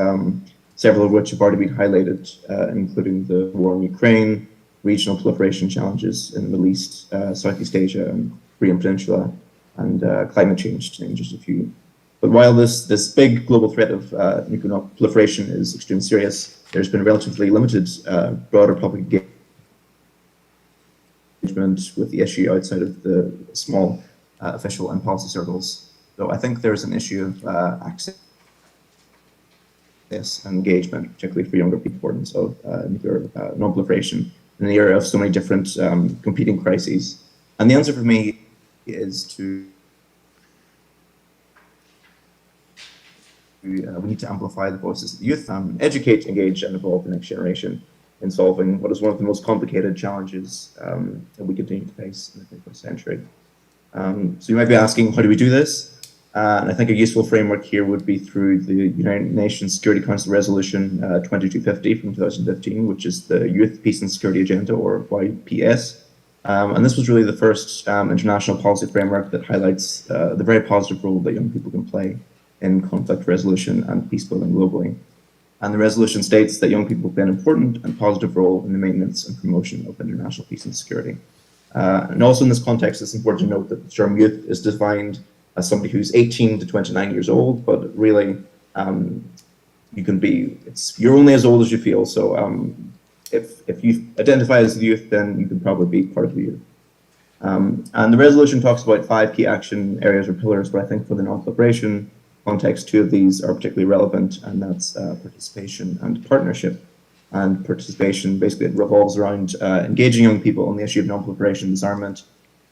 Speaker 18: several of which have already been highlighted, including the war in Ukraine, regional proliferation challenges in the Middle East, Southeast Asia, and Korean Peninsula, and climate change, to name just a few. But while this big global threat of nuclear proliferation is extremely serious, there's been relatively limited broader public engagement with the issue outside of the small official and policy circles. So I think there's an issue of access and engagement, particularly for younger people, importance of nuclear non-proliferation in the area of so many different competing crises. And the answer for me is we need to amplify the voices of the youth, educate, engage, and evolve the next generation in solving what is one of the most complicated challenges that we continue to face in the 21st century. So you might be asking, how do we do this? And I think a useful framework here would be through the United Nations Security Council Resolution 2250 from 2015, which is the Youth, Peace and Security Agenda, or YPS. And this was really the first international policy framework that highlights the very positive role that young people can play in conflict resolution and peace building globally. And the resolution states that young people play an important and positive role in the maintenance and promotion of international peace and security. And also in this context, it's important to note that the term youth is defined as somebody who's 18 to 29 years old, but really you can be, you're only as old as you feel. So if you identify as a youth, then you can probably be part of the youth. And the resolution talks about 5 key action areas or pillars, but I think for the non-proliferation context, 2 of these are particularly relevant, and that's participation and partnership. And participation basically revolves around engaging young people on the issue of non-proliferation and disarmament,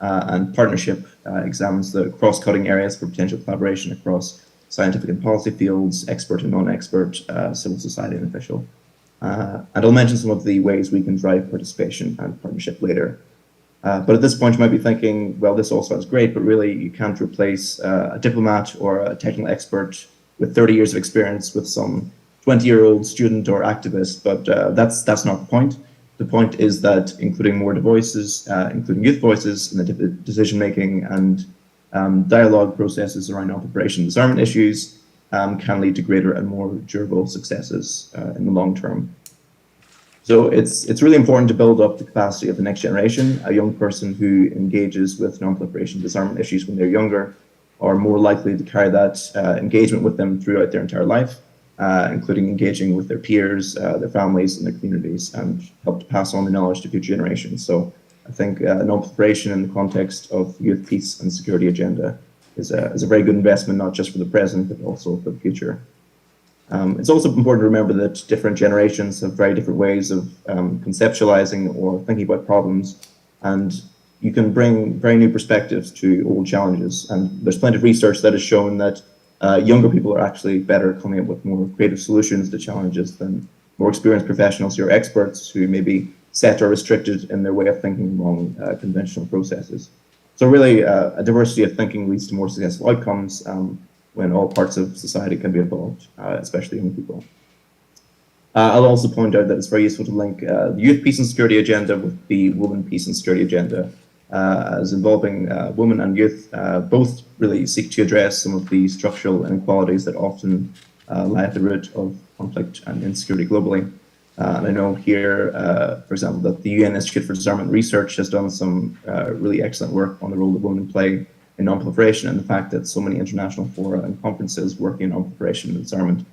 Speaker 18: and partnership examines the cross-cutting areas for potential collaboration across scientific and policy fields, expert and non-expert, civil society and official. And I'll mention some of the ways we can drive participation and partnership later. But at this point, you might be thinking, well, this all sounds great, but really you can't replace a diplomat or a technical expert with 30 years of experience with some 20-year-old student or activist, but that's not the point. The point is that including more voices, including youth voices in the decision-making and dialogue processes around non-proliferation and disarmament issues can lead to greater and more durable successes in the long term. So it's really important to build up the capacity of the next generation. A young person who engages with non-proliferation disarmament issues when they're younger are more likely to carry that engagement with them throughout their entire life, including engaging with their peers, their families, and their communities, and help to pass on the knowledge to future generations. So I think non-proliferation in the context of youth, peace, and security agenda is a very good investment, not just for the present, but also for the future. It's also important to remember that different generations have very different ways of conceptualizing or thinking about problems, and you can bring very new perspectives to old challenges. And there's plenty of research that has shown that younger people are actually better coming up with more creative solutions to challenges than more experienced professionals or experts who may be set or restricted in their way of thinking along conventional processes. So really, a diversity of thinking leads to more successful outcomes when all parts of society can be involved, especially young people. I'll also point out that it's very useful to link the Youth Peace and Security Agenda with the Women Peace and Security Agenda, as involving women and youth both really seek to address some of the structural inequalities that often lie at the root of conflict and insecurity globally. And I know here, for example, that the UN Institute for Disarmament Research has done some really excellent work on the role that women play in non-proliferation, and the fact that so many international fora and conferences working on non-proliferation and disarmament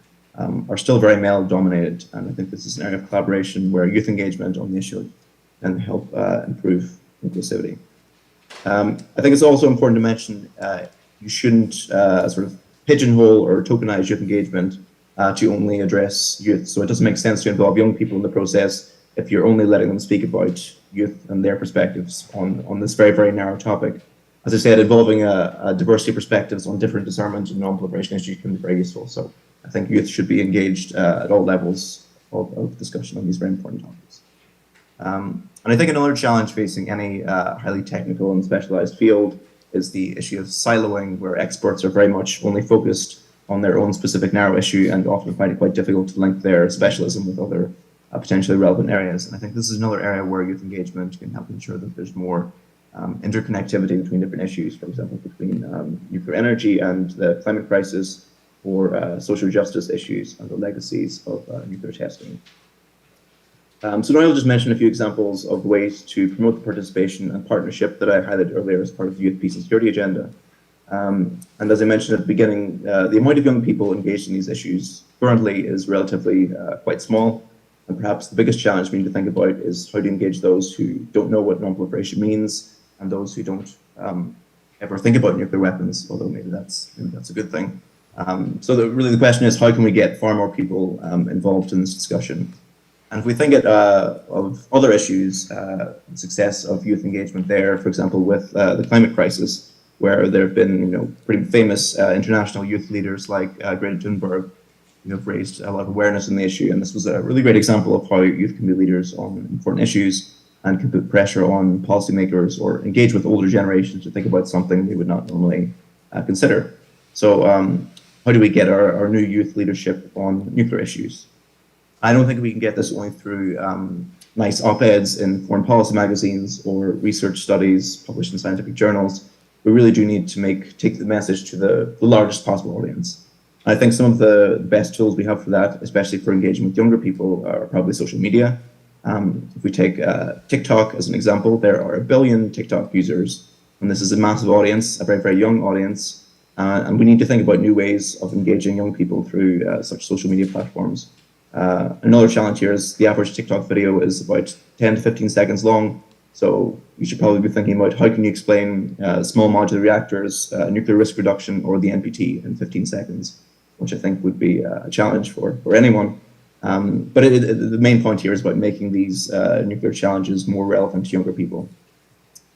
Speaker 18: are still very male-dominated. And I think this is an area of collaboration where youth engagement on the issue can help improve inclusivity. I think it's also important to mention you shouldn't sort of pigeonhole or tokenize youth engagement to only address youth. So it doesn't make sense to involve young people in the process if you're only letting them speak about youth and their perspectives on this very, very narrow topic. As I said, involving a diversity of perspectives on different disarmament and non-proliferation issues can be very useful. So I think youth should be engaged at all levels of discussion on these very important topics. And I think another challenge facing any highly technical and specialized field is the issue of siloing, where experts are very much only focused on their own specific narrow issue and often find it quite difficult to link their specialism with other potentially relevant areas. And I think this is another area where youth engagement can help ensure that there's more interconnectivity between different issues, for example, between nuclear energy and the climate crisis, or social justice issues and the legacies of nuclear testing. So now I'll just mention a few examples of ways to promote the participation and partnership that I highlighted earlier as part of the Youth, Peace and Security Agenda. And as I mentioned at the beginning, the amount of young people engaged in these issues currently is relatively quite small. And perhaps the biggest challenge we need to think about is how to engage those who don't know what non-proliferation means and those who don't ever think about nuclear weapons, although maybe that's a good thing. So really the question is, how can we get far more people involved in this discussion? And if we think of other issues, the success of youth engagement there, for example, with the climate crisis, where there have been pretty famous international youth leaders like Greta Thunberg, who have raised a lot of awareness on the issue. And this was a really great example of how youth can be leaders on important issues. and can put pressure on policymakers or engage with older generations to think about something they would not normally consider. So how do we get our new youth leadership on nuclear issues? I don't think we can get this only through nice op-eds in foreign policy magazines or research studies published in scientific journals. We really do need to take the message to the largest possible audience. I think some of the best tools we have for that, especially for engaging with younger people, are probably social media. If we take TikTok as an example, there are 1 billion TikTok users, and this is a massive audience, a very, very young audience, and we need to think about new ways of engaging young people through such social media platforms. Another challenge here is the average TikTok video is about 10 to 15 seconds long, so you should probably be thinking about how can you explain small modular reactors, nuclear risk reduction, or the NPT in 15 seconds, which I think would be a challenge for anyone. But the main point here is about making these nuclear challenges more relevant to younger people.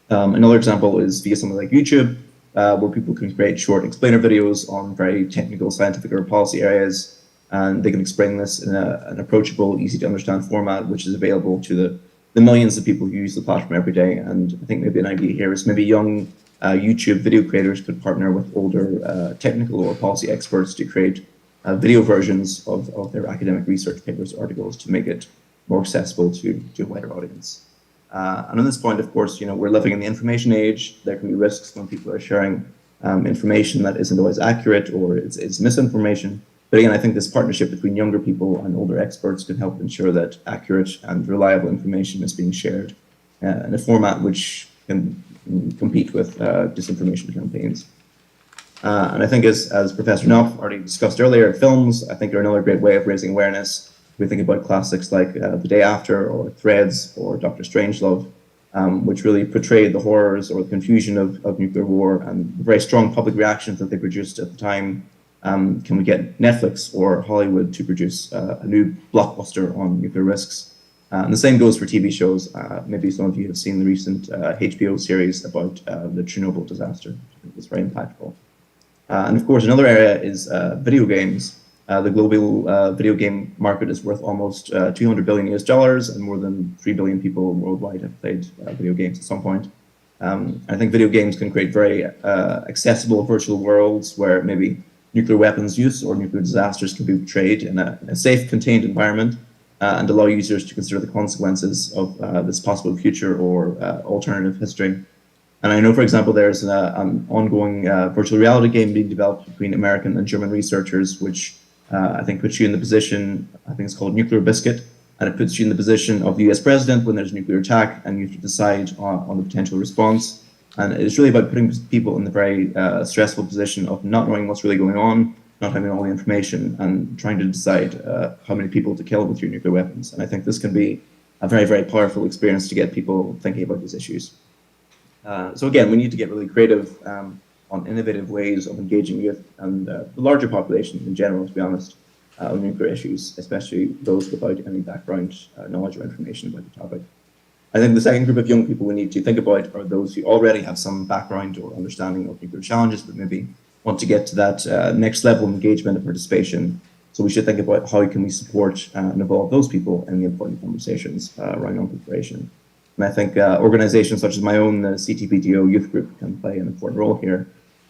Speaker 18: Another example is via something like YouTube, where people can create short explainer videos on very technical, scientific, or policy areas, and they can explain this in an approachable, easy to understand format, which is available to the millions of people who use the platform every day. And I think maybe an idea here is maybe young YouTube video creators could partner with older technical or policy experts to create video versions of their academic research papers, articles, to make it more accessible to a wider audience. And on this point, of course, we're living in the information age. There can be risks when people are sharing information that isn't always accurate or it's misinformation. But again, I think this partnership between younger people and older experts can help ensure that accurate and reliable information is being shared in a format which can compete with disinformation campaigns. And I think as Professor Knopf already discussed earlier, films, I think, are another great way of raising awareness. We think about classics like The Day After or Threads or Dr. Strangelove, which really portrayed the horrors or the confusion of nuclear war and the very strong public reactions that they produced at the time. Can we get Netflix or Hollywood to produce a new blockbuster on nuclear risks? And the same goes for TV shows. Maybe some of you have seen the recent HBO series about the Chernobyl disaster. I think it was very impactful. And of course, another area is video games. The global video game market is worth almost $200 billion US, and more than 3 billion people worldwide have played video games at some point. I think video games can create very accessible virtual worlds where maybe nuclear weapons use or nuclear disasters can be portrayed in a safe, contained environment and allow users to consider the consequences of this possible future or alternative history. And I know, for example, there's an ongoing virtual reality game being developed between American and German researchers, which I think puts you in the position, I think it's called Nuclear Biscuit, and it puts you in the position of the US president when there's a nuclear attack and you have to decide on the potential response. And it's really about putting people in the very stressful position of not knowing what's really going on, not having all the information, and trying to decide how many people to kill with your nuclear weapons. And I think this can be a very, very powerful experience to get people thinking about these issues. So again, we need to get really creative on innovative ways of engaging youth and the larger population in general, to be honest, on nuclear issues, especially those without any background knowledge or information about the topic. I think the second group of young people we need to think about are those who already have some background or understanding of nuclear challenges, but maybe want to get to that next level of engagement and participation. So we should think about how can we support and involve those people in the important conversations around nonproliferation. And I think organizations such as my own, the CTPTO youth group, can play an important role here.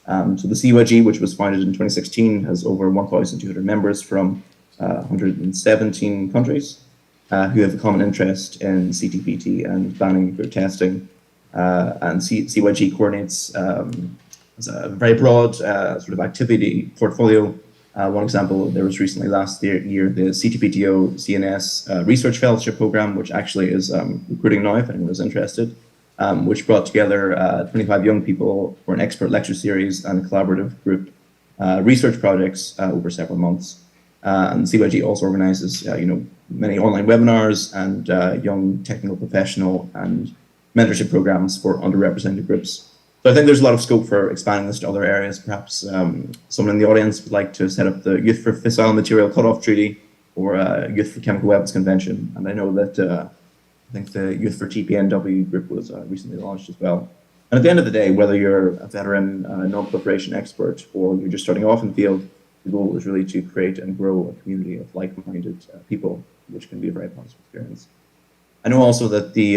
Speaker 18: So the CYG, which was founded in 2016, has over 1,200 members from 117 countries who have a common interest in CTPT and banning nuclear testing. And CYG coordinates a very broad sort of activity portfolio. One example, there was recently last year the CTPTO CNS Research Fellowship Program, which actually is recruiting now if anyone is interested, which brought together 25 young people for an expert lecture series and collaborative group research projects over several months. And CYG also organizes many online webinars and young technical professional and mentorship programs for underrepresented groups. So I think there's a lot of scope for expanding this to other areas. Perhaps someone in the audience would like to set up the Youth for Fissile Material Cutoff Treaty or Youth for Chemical Weapons Convention. And I know that I think the Youth for TPNW group was recently launched as well. And at the end of the day, whether you're a veteran non-proliferation expert or you're just starting off in the field, the goal is really to create and grow a community of like-minded people, which can be a very positive experience. I know also that the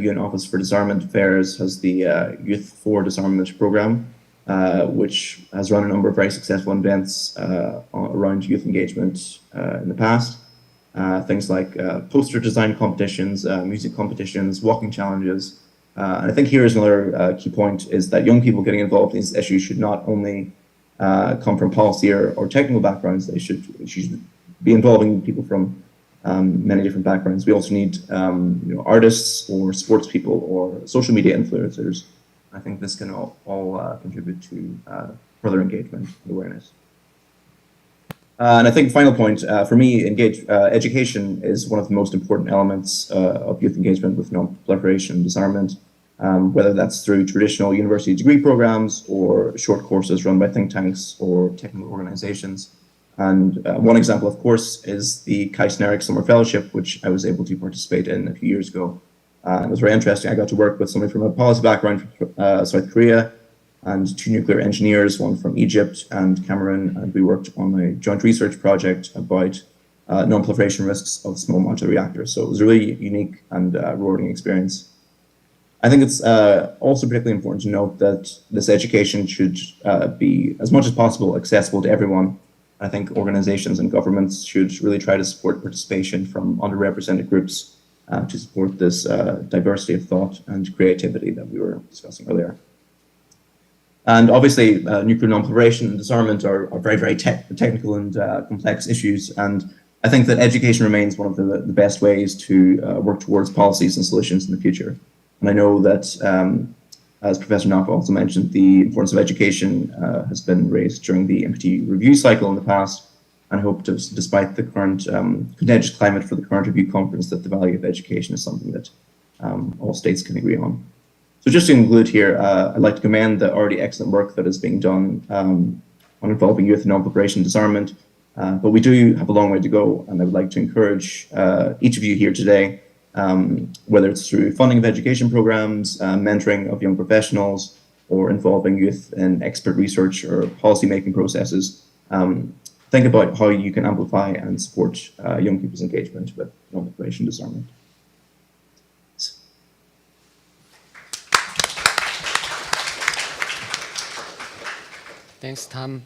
Speaker 18: UN Office for Disarmament Affairs has the Youth for Disarmament program, which has run a number of very successful events around youth engagement in the past. Things like poster design competitions, music competitions, walking challenges. And I think here is another key point, is that young people getting involved in these issues should not only come from policy or technical backgrounds, they should be involving people from many different backgrounds. We also need artists or sports people or social media influencers. I think this can all contribute to further engagement and awareness. And I think final point, for me, education is one of the most important elements of youth engagement with non-proliferation and disarmament, whether that's through traditional university degree programs or short courses run by think tanks or technical organizations. And one example, of course, is the NEREC Summer Fellowship, which I was able to participate in a few years ago. It was very interesting. I got to work with somebody from a policy background from South Korea and 2 nuclear engineers, one from Egypt and Cameroon, and we worked on a joint research project about non-proliferation risks of small modular reactors. So it was a really unique and rewarding experience. I think it's also particularly important to note that this education should be, as much as possible, accessible to everyone. I think organizations and governments should really try to support participation from underrepresented groups to support this diversity of thought and creativity that we were discussing earlier. And obviously, nuclear non-proliferation and disarmament are very, very technical and complex issues. And I think that education remains one of the best ways to work towards policies and solutions in the future. And I know that, as Professor Knopf also mentioned, the importance of education has been raised during the MPT review cycle in the past. And I hope, despite the current contentious climate for the current review conference, that the value of education is something that all states can agree on. So just to conclude here, I'd like to commend the already excellent work that is being done on involving youth in non-proliferation and disarmament. But we do have a long way to go, and I would like to encourage each of you here today, whether it's through funding of education programs, mentoring of young professionals, or involving youth in expert research or policy-making processes, think about how you can amplify and support young people's engagement with non-proliferation and disarmament.
Speaker 15: Thanks, Tom.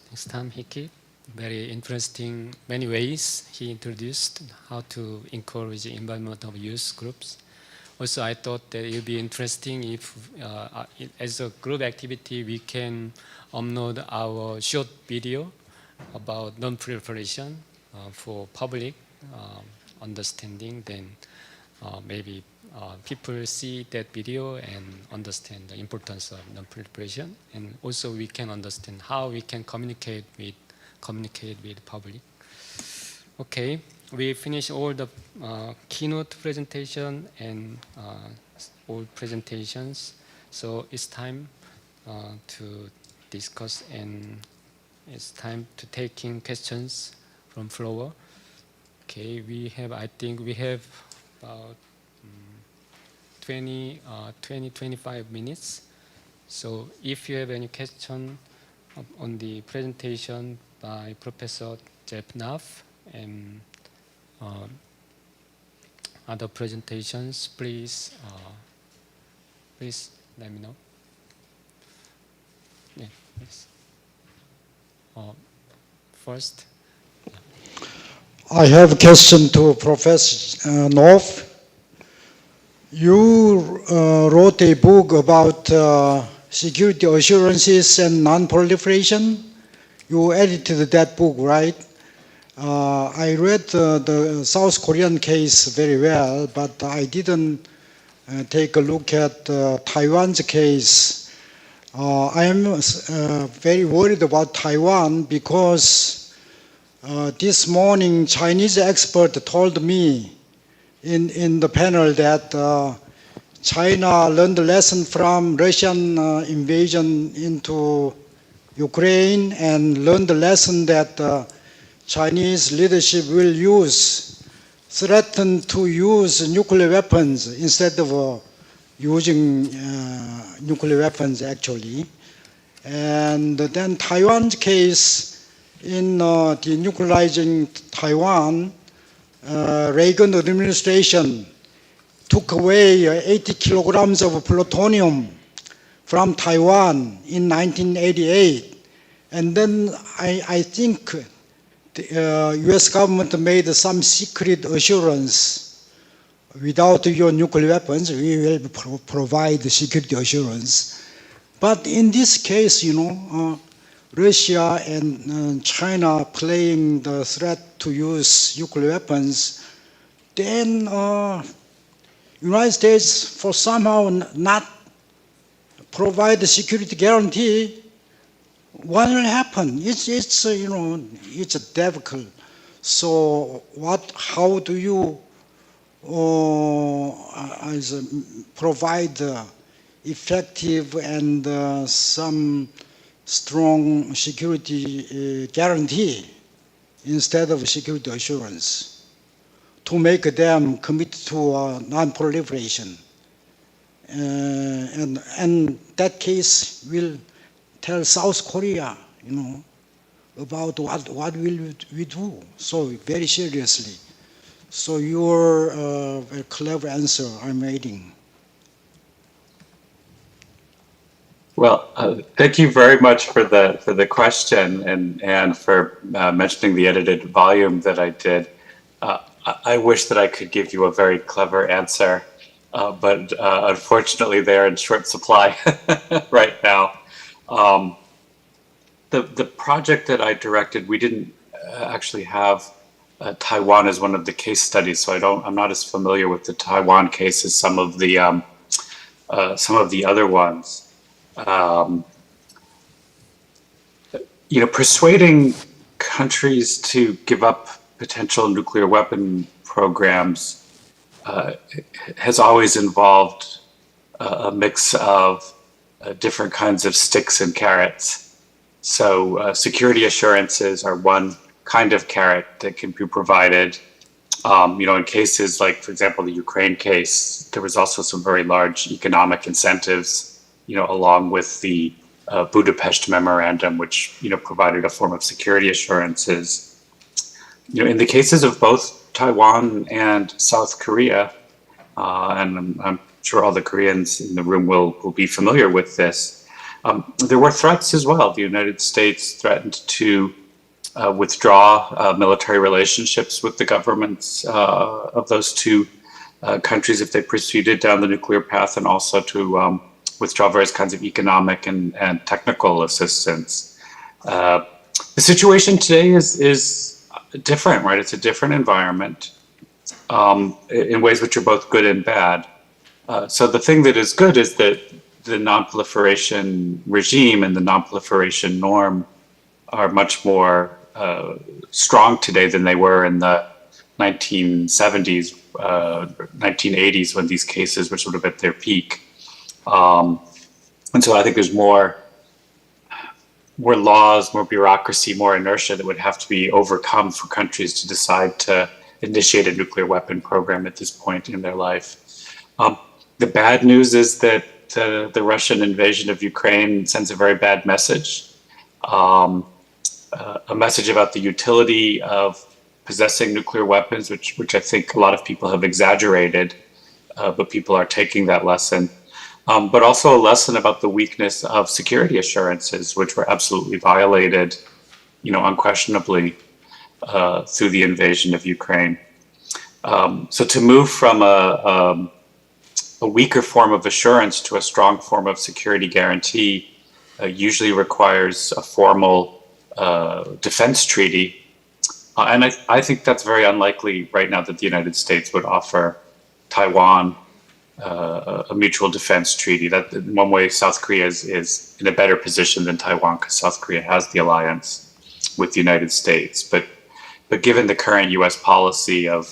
Speaker 15: Thanks, Tom Hickey. Very interesting, many ways he introduced how to encourage the involvement of youth groups. Also, I thought that it would be interesting if, as a group activity, we can upload our short video about non-proliferation for public understanding. Then maybe people see that video and understand the importance of non-proliferation, and also we can understand how we can communicate with public. Okay, we finished all the keynote presentation and all presentations. So it's time to discuss, and it's time to take in questions from floor. Okay, I think we have about 25 minutes. So if you have any question on the presentation by Professor Jeff Knopf and other presentations, please let me know. Yeah, please. First.
Speaker 10: I have a question to Professor Knopf. You wrote a book about security assurances and non-proliferation. You edited that book, right? I read the South Korean case very well, but I didn't take a look at Taiwan's case. I am very worried about Taiwan because this morning Chinese expert told me in the panel that China learned a lesson from Russian invasion into Ukraine and learned the lesson that Chinese leadership will threaten to use nuclear weapons instead of using nuclear weapons actually. And then Taiwan's case in denuclearizing Taiwan, Reagan administration took away 80 kilograms of plutonium from Taiwan in 1988. And then I think the US government made some secret assurance: without your nuclear weapons, we will provide security assurance. But in this case, Russia and China playing the threat to use nuclear weapons, then United States for somehow not provide the security guarantee, what will happen? It's difficult. So how do you provide effective and some strong security guarantee instead of security assurance to make them commit to non-proliferation? And that case will tell South Korea, about what will we do, so very seriously. So your a clever answer I'm waiting.
Speaker 14: Well, thank you very much for the question and for mentioning the edited volume that I did. I wish that I could give you a very clever answer, but unfortunately they're in short supply right now. The project that I directed, we didn't actually have Taiwan as one of the case studies, so I'm not as familiar with the Taiwan case as some of the other ones. Persuading countries to give up potential nuclear weapon programs has always involved a mix of different kinds of sticks and carrots. So security assurances are one kind of carrot that can be provided. In cases like, for example, the Ukraine case, there was also some very large economic incentives, along with the Budapest Memorandum, which, provided a form of security assurances. In the cases of both Taiwan and South Korea, and I'm sure all the Koreans in the room will be familiar with this, there were threats as well. The United States threatened to withdraw military relationships with the governments of those two countries if they proceeded down the nuclear path, and also to withdraw various kinds of economic and technical assistance. The situation today is different, right? It's a different environment in ways which are both good and bad. So the thing that is good is that the non-proliferation regime and the non-proliferation norm are much more strong today than they were in the 1970s, 1980s, when these cases were sort of at their peak. And so I think there's more laws, more bureaucracy, more inertia that would have to be overcome for countries to decide to initiate a nuclear weapon program at this point in their life. The bad news is that the Russian invasion of Ukraine sends a very bad message. A message about the utility of possessing nuclear weapons, which I think a lot of people have exaggerated, but people are taking that lesson. But also a lesson about the weakness of security assurances, which were absolutely violated, unquestionably, through the invasion of Ukraine. So to move from a weaker form of assurance to a strong form of security guarantee usually requires a formal defense treaty. And I think that's very unlikely right now that the United States would offer Taiwan a mutual defense treaty. That in one way, South Korea is in a better position than Taiwan, because South Korea has the alliance with the United States. But given the current U.S. policy of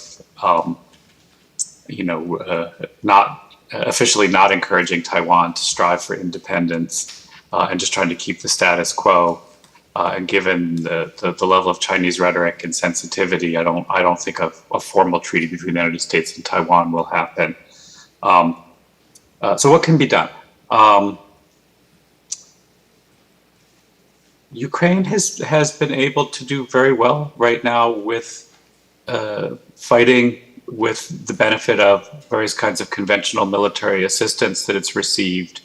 Speaker 14: not officially not encouraging Taiwan to strive for independence and just trying to keep the status quo, and given the level of Chinese rhetoric and sensitivity, I don't think a formal treaty between the United States and Taiwan will happen. So what can be done? Ukraine has been able to do very well right now with fighting with the benefit of various kinds of conventional military assistance that it's received.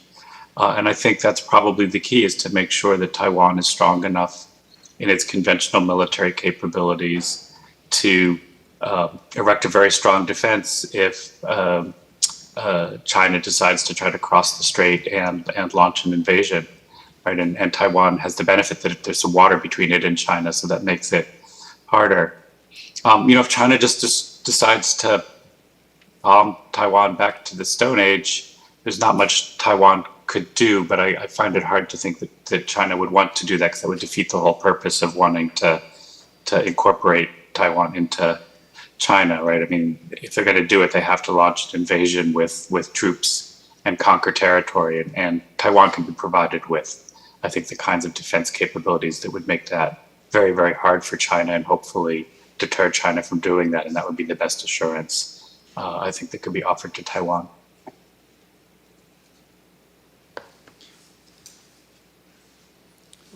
Speaker 14: And I think that's probably the key, is to make sure that Taiwan is strong enough in its conventional military capabilities to erect a very strong defense if China decides to try to cross the strait and launch an invasion, right? And Taiwan has the benefit that there's some water between it and China, so that makes it harder. If China just decides to bomb Taiwan back to the Stone Age, there's not much Taiwan could do, but I find it hard to think that China would want to do that, because that would defeat the whole purpose of wanting to incorporate Taiwan into China, right? I mean, if they're going to do it, they have to launch an invasion with troops and conquer territory, and Taiwan can be provided with, I think, the kinds of defense capabilities that would make that very, very hard for China, and hopefully deter China from doing that, and that would be the best assurance, I think, that could be offered to Taiwan.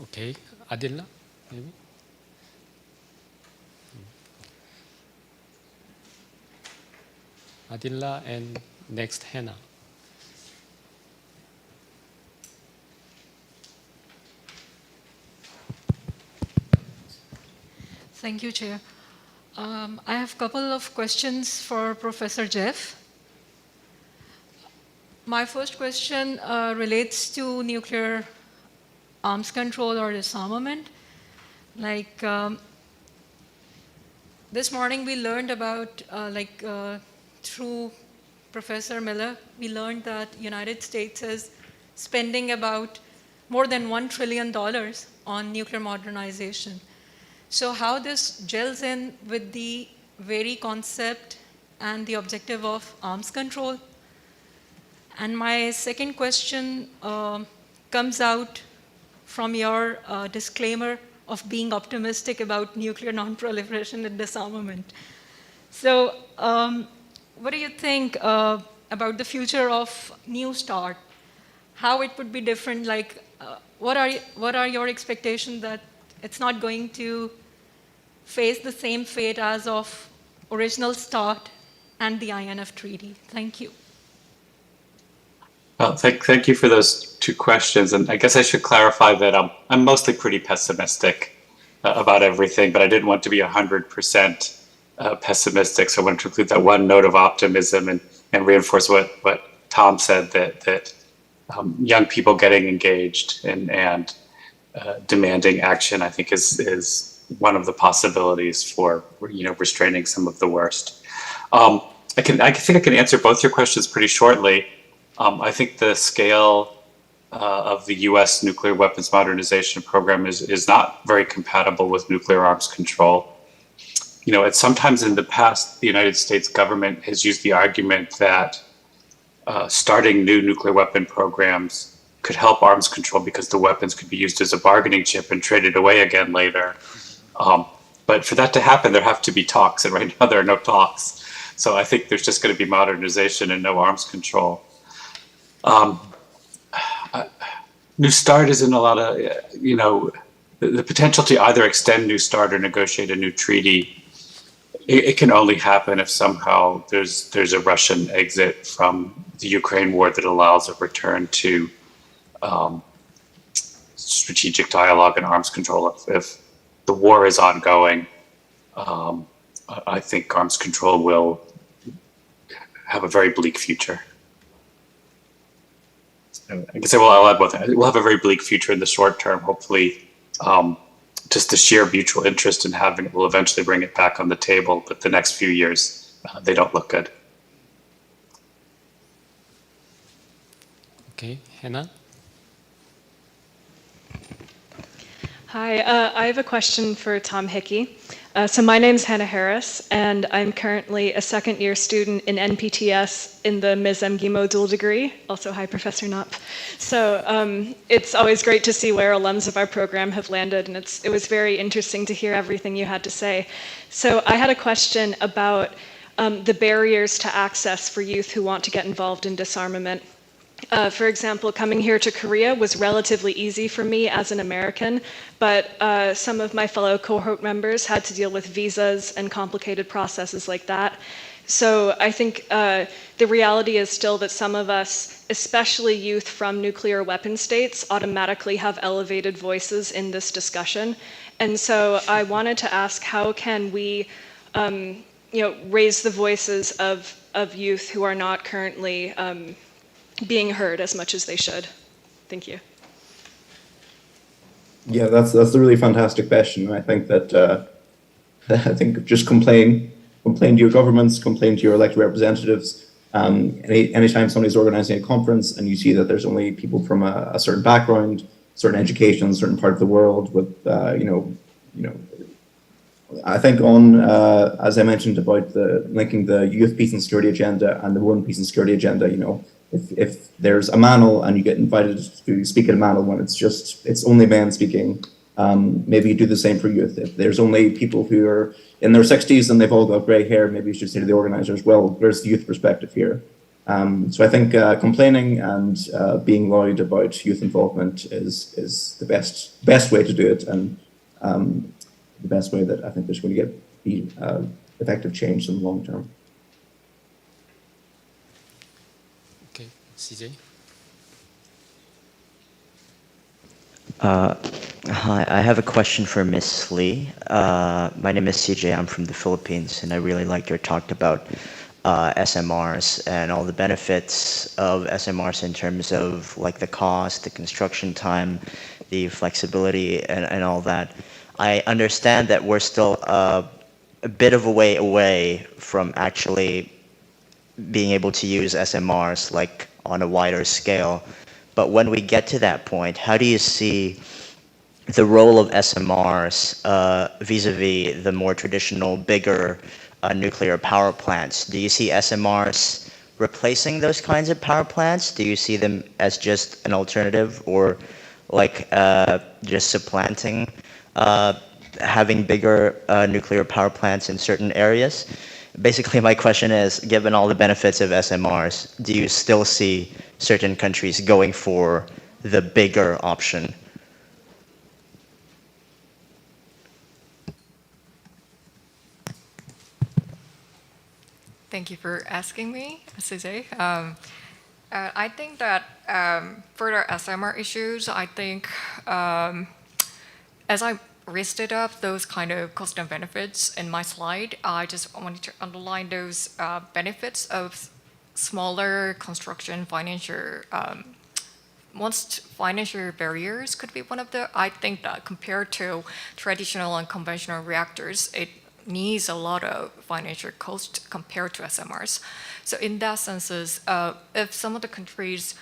Speaker 15: Okay, Adila, maybe? Adila, and next Hannah.
Speaker 19: Thank you, Chair. I have a couple of questions for Professor Jeff. My first question relates to nuclear arms control or disarmament. Like this morning we learned about, through Professor Miller, we learned that United States is spending about more than $1 trillion on nuclear modernization. So how this gels in with the very concept and the objective of arms control? And my second question comes out from your disclaimer of being optimistic about nuclear non-proliferation and disarmament. So what do you think about the future of New START? How it would be different? Like, what are your expectations that it's not going to face the same fate as of original START and the INF Treaty? Thank you.
Speaker 14: Well, thank you for those two questions. And I guess I should clarify that I'm mostly pretty pessimistic about everything, but I didn't want to be 100% pessimistic. So I wanted to include that one note of optimism and reinforce what Tom said, that young people getting engaged and demanding action, I think, is one of the possibilities for restraining some of the worst. I think I can answer both your questions pretty shortly. I think the scale of the U.S. nuclear weapons modernization program is not very compatible with nuclear arms control. Sometimes in the past, the United States government has used the argument that starting new nuclear weapon programs could help arms control because the weapons could be used as a bargaining chip and traded away again later. But for that to happen, there have to be talks, and right now there are no talks. So I think there's just going to be modernization and no arms control. New START is in a lot of, the potential to either extend New START or negotiate a new treaty. It can only happen if somehow there's a Russian exit from the Ukraine war that allows a return to strategic dialogue and arms control. If the war is ongoing, I think arms control will have a very bleak future. I guess I'll add both. We'll have a very bleak future in the short term. Hopefully, just the sheer mutual interest in having it will eventually bring it back on the table. But the next few years, they don't look good.
Speaker 15: Okay, Hannah?
Speaker 8: Hi, I have a question for Tom Hickey. So my name's Hannah Harris, and I'm currently a second-year student in NPTS in the Ms. MGIMO dual degree. Also, hi, Professor Knopp. So it's always great to see where alums of our program have landed, and it was very interesting to hear everything you had to say. So I had a question about the barriers to access for youth who want to get involved in disarmament. For example, coming here to Korea was relatively easy for me as an American, but some of my fellow cohort members had to deal with visas and complicated processes like that. So I think the reality is still that some of us, especially youth from nuclear weapon states, automatically have elevated voices in this discussion. And so I wanted to ask, how can we raise the voices of youth who are not currently being heard as much as they should? Thank you.
Speaker 18: Yeah, that's a really fantastic question. I think that I think just complain to your governments, complain to your elected representatives. Anytime somebody's organizing a conference and you see that there's only people from a certain background, certain education, certain part of the world with I think as I mentioned about linking the youth peace and security agenda and the women peace and security agenda, if there's a manel and you get invited to speak at a manel when it's only men speaking, maybe you do the same for youth. If there's only people who are in their 60s and they've all got gray hair, maybe you should say to the organizers, well, there's the youth perspective here. So I think complaining and being loud about youth involvement is the best way to do it, and the best way that I think there's going to be effective change in the long term.
Speaker 15: Okay, CJ.
Speaker 9: Hi, I have a question for Ms. Lee. My name is CJ. I'm from the Philippines, and I really like your talk about SMRs and all the benefits of SMRs in terms of like the cost, the construction time, the flexibility, and all that. I understand that we're still a bit of a way away from actually being able to use SMRs like on a wider scale. But when we get to that point, how do you see the role of SMRs vis-a-vis the more traditional, bigger nuclear power plants? Do you see SMRs replacing those kinds of power plants? Do you see them as just an alternative, or like just supplanting having bigger nuclear power plants in certain areas? Basically, my question is, given all the benefits of SMRs, do you still see certain countries going for the bigger option?
Speaker 17: Thank you for asking me, Suze. I think that for the SMR issues, I think as I listed up those kind of cost and benefits in my slide, I just wanted to underline those benefits of smaller construction financial barriers could be one of the, I think that compared to traditional and conventional reactors, it needs a lot of financial cost compared to SMRs. So in that sense, if some of the countries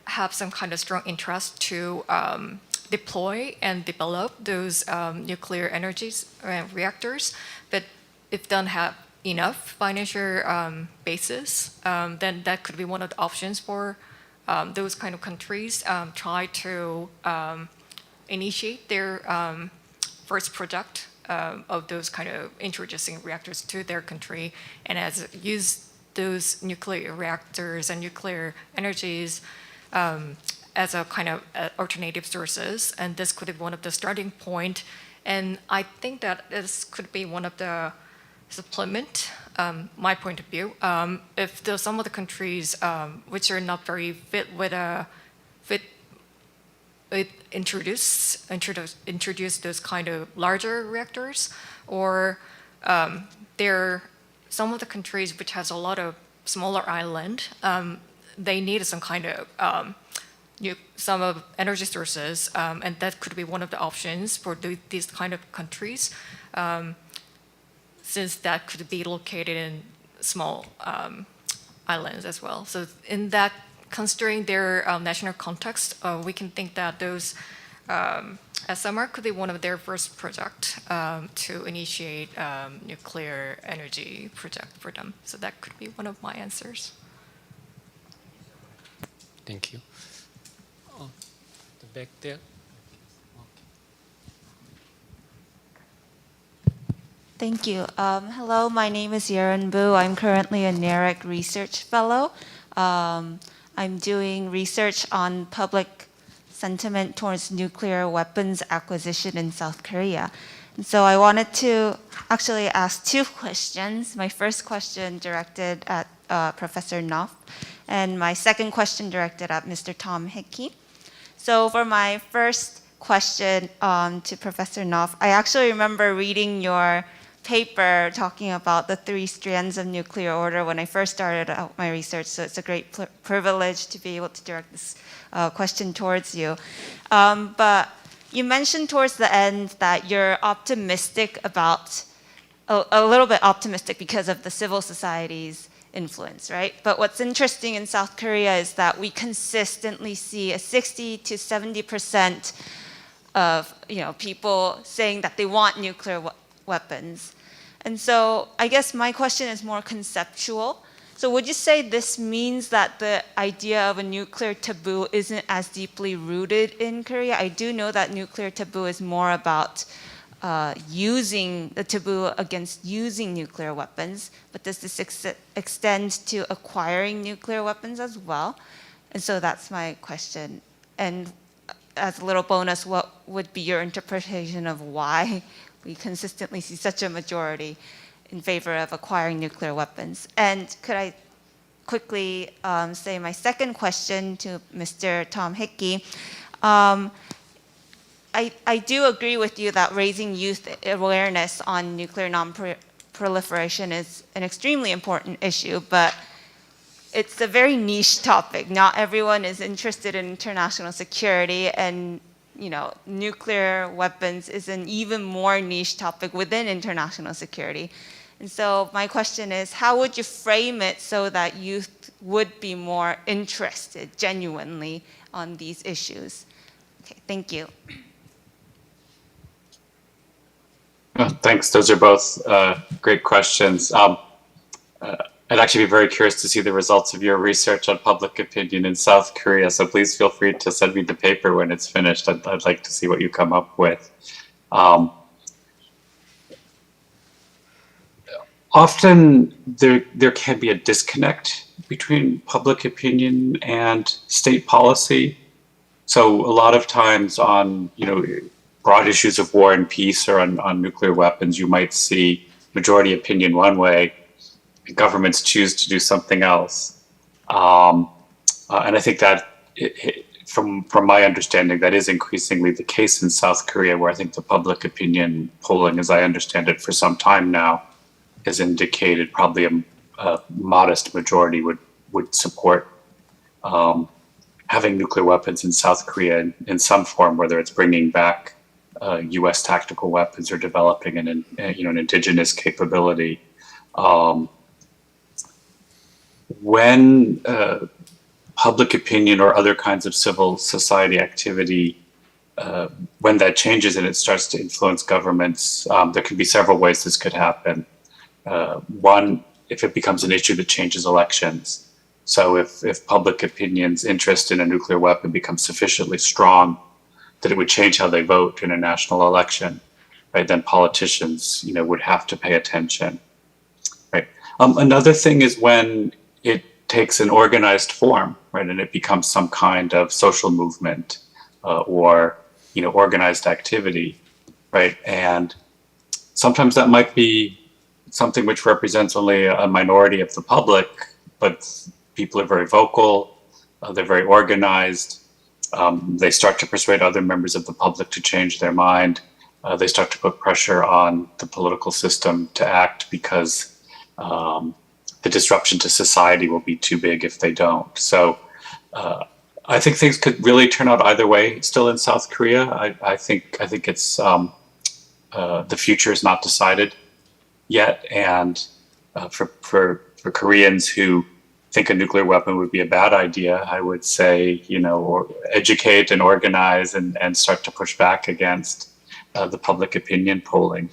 Speaker 17: have some kind of strong interest to deploy and develop those nuclear energy reactors, but if don't have enough financial basis, then that could be one of the options for those kind of countries try to initiate their first project of those kind of introducing reactors to their country, and as use those nuclear reactors and nuclear energies as a kind of alternative sources, and this could be one of the starting point. And I think that this could be one of the supplement, my point of view. If there's some of the countries which are not very fit with introduce those kind of larger reactors, or there some of the countries which has a lot of smaller island, they need some kind of some of energy sources, and that could be one of the options for these kind of countries, since that could be located in small islands as well. So in that, considering their national context, we can think that those SMR could be one of their first project to initiate nuclear energy project for them. So that could be one of my answers.
Speaker 15: Thank you. Oh, the back there.
Speaker 20: Thank you. Hello, my name is Yeren Bu. I'm currently a NEREC research fellow. I'm doing research on public sentiment towards nuclear weapons acquisition in South Korea. And so I wanted to actually ask two questions. My first question directed at Professor Knopf, and my second question directed at Mr. Tom Hickey. So for my first question to Professor Knopf, I actually remember reading your paper talking about the 3 strands of nuclear order when I first started out my research, so it's a great privilege to be able to direct this question towards you. But you mentioned towards the end that you're optimistic about, a little bit optimistic because of the civil society's influence, right? But what's interesting in South Korea is that we consistently see a 60 to 70% of people saying that they want nuclear weapons. And so I guess my question is more conceptual. So would you say this means that the idea of a nuclear taboo isn't as deeply rooted in Korea? I do know that nuclear taboo is more about using the taboo against using nuclear weapons, but does this extend to acquiring nuclear weapons as well? And so that's my question. And as a little bonus, what would be your interpretation of why we consistently see such a majority in favor of acquiring nuclear weapons? And could I quickly say my second question to Mr. Tom Hickey? I do agree with you that raising youth awareness on nuclear non-proliferation is an extremely important issue, but it's a very niche topic. Not everyone is interested in international security, and nuclear weapons is an even more niche topic within international security. And so my question is, how would you frame it so that youth would be more interested genuinely on these issues? Okay, thank you.
Speaker 14: Thanks. Those are both great questions. I'd actually be very curious to see the results of your research on public opinion in South Korea, so please feel free to send me the paper when it's finished. I'd like to see what you come up with. Often there can be a disconnect between public opinion and state policy. So a lot of times on broad issues of war and peace or on nuclear weapons, you might see majority opinion one way, and governments choose to do something else. And I think that from my understanding, that is increasingly the case in South Korea, where I think the public opinion polling, as I understand it for some time now, has indicated probably a modest majority would support having nuclear weapons in South Korea in some form, whether it's bringing back U.S. tactical weapons or developing an indigenous capability. When public opinion or other kinds of civil society activity, when that changes and it starts to influence governments, there can be several ways this could happen. One, if it becomes an issue that changes elections. So if public opinion's interest in a nuclear weapon becomes sufficiently strong that it would change how they vote in a national election, right? Then politicians, would have to pay attention, right? Another thing is when it takes an organized form, right, and it becomes some kind of social movement or organized activity, right? And sometimes that might be something which represents only a minority of the public, but people are very vocal, they're very organized. They start to persuade other members of the public to change their mind. They start to put pressure on the political system to act because the disruption to society will be too big if they don't. So I think things could really turn out either way still in South Korea. I think it's the future is not decided yet. And for Koreans who think a nuclear weapon would be a bad idea, I would say, or educate and organize and start to push back against the public opinion polling.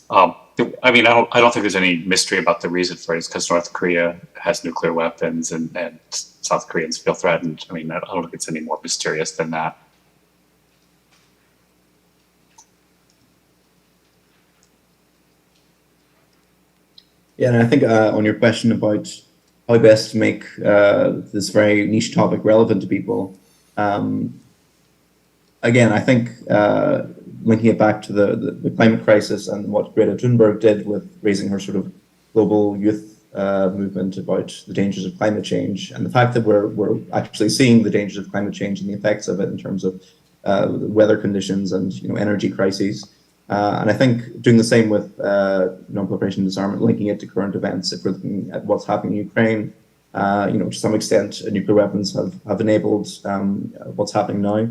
Speaker 14: I don't think there's any mystery about the reason for it. It's because North Korea has nuclear weapons and South Koreans feel threatened. I don't think it's any more mysterious than that.
Speaker 18: Yeah, and I think on your question about how best to make this very niche topic relevant to people, again, I think linking it back to the climate crisis and what Greta Thunberg did with raising her sort of global youth movement about the dangers of climate change, and the fact that we're actually seeing the dangers of climate change and the effects of it in terms of weather conditions and energy crises. And I think doing the same with non-proliferation and disarmament, linking it to current events, if we're looking at what's happening in Ukraine, to some extent, nuclear weapons have enabled what's happening now.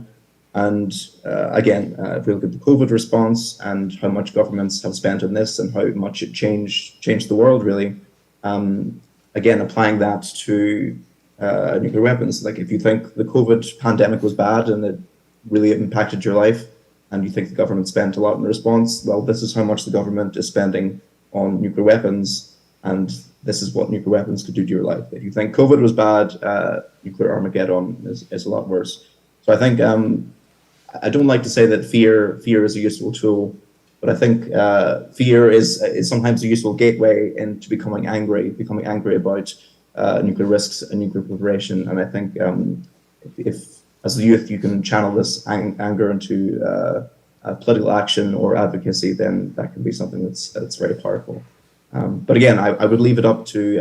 Speaker 18: And again, if we look at the COVID response and how much governments have spent on this and how much it changed the world, really, again, applying that to nuclear weapons. Like if you think the COVID pandemic was bad and it really impacted your life, and you think the government spent a lot in response, well, this is how much the government is spending on nuclear weapons, and this is what nuclear weapons could do to your life. If you think COVID was bad, nuclear Armageddon is a lot worse. So I think I don't like to say that fear is a useful tool, but I think fear is sometimes a useful gateway into becoming angry about nuclear risks and nuclear proliferation. And I think if as a youth you can channel this anger into political action or advocacy, then that can be something that's very powerful. But again, I would leave it up to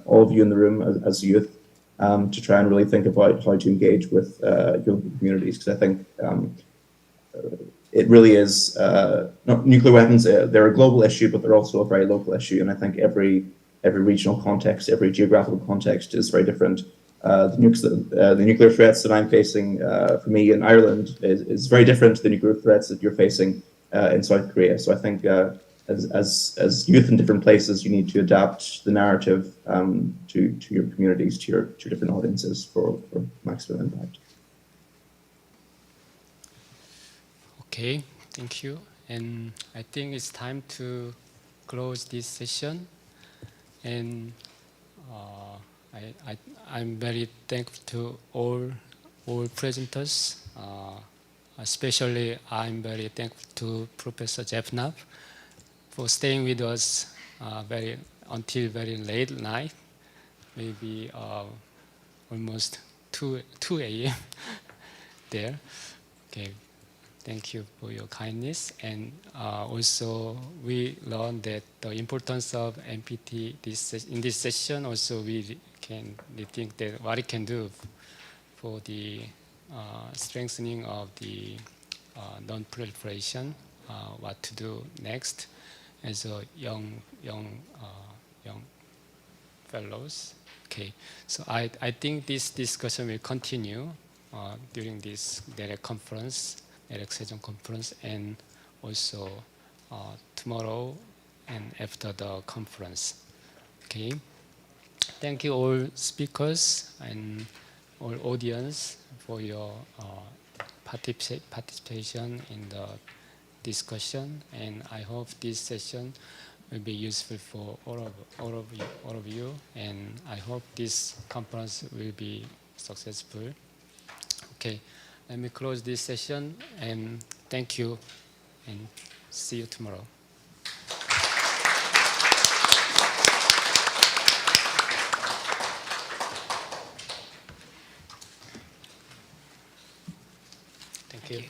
Speaker 18: all of you in the room as youth to try and really think about how to engage with young communities, because I think it really is nuclear weapons. They're a global issue, but they're also a very local issue, and I think every regional context, every geographical context is very different. The nuclear threats that I'm facing for me in Ireland is very different to the nuclear threats that you're facing in South Korea. So I think as youth in different places, you need to adapt the narrative to your communities, to your different audiences for maximum impact.
Speaker 15: Okay, thank you. And I think it's time to close this session. And I'm very thankful to all presenters. Especially, I'm very thankful to Professor Jeff Knapp for staying with us until very late night, maybe almost 2 a.m. there. Okay, thank you for your kindness. And also, we learned that the importance of NPT in this session. Also, we can think that what it can do for the strengthening of the non-proliferation, what to do next as a young fellows. Okay, so I think this discussion will continue during this NEREC-Sejong conference, and also tomorrow and after the conference. Okay. Thank you all speakers and all audience for your participation in the discussion, and I hope this session will be useful for all of you, and I hope this conference will be successful. Okay, let me close this session, and thank you, and see you tomorrow. Thank you.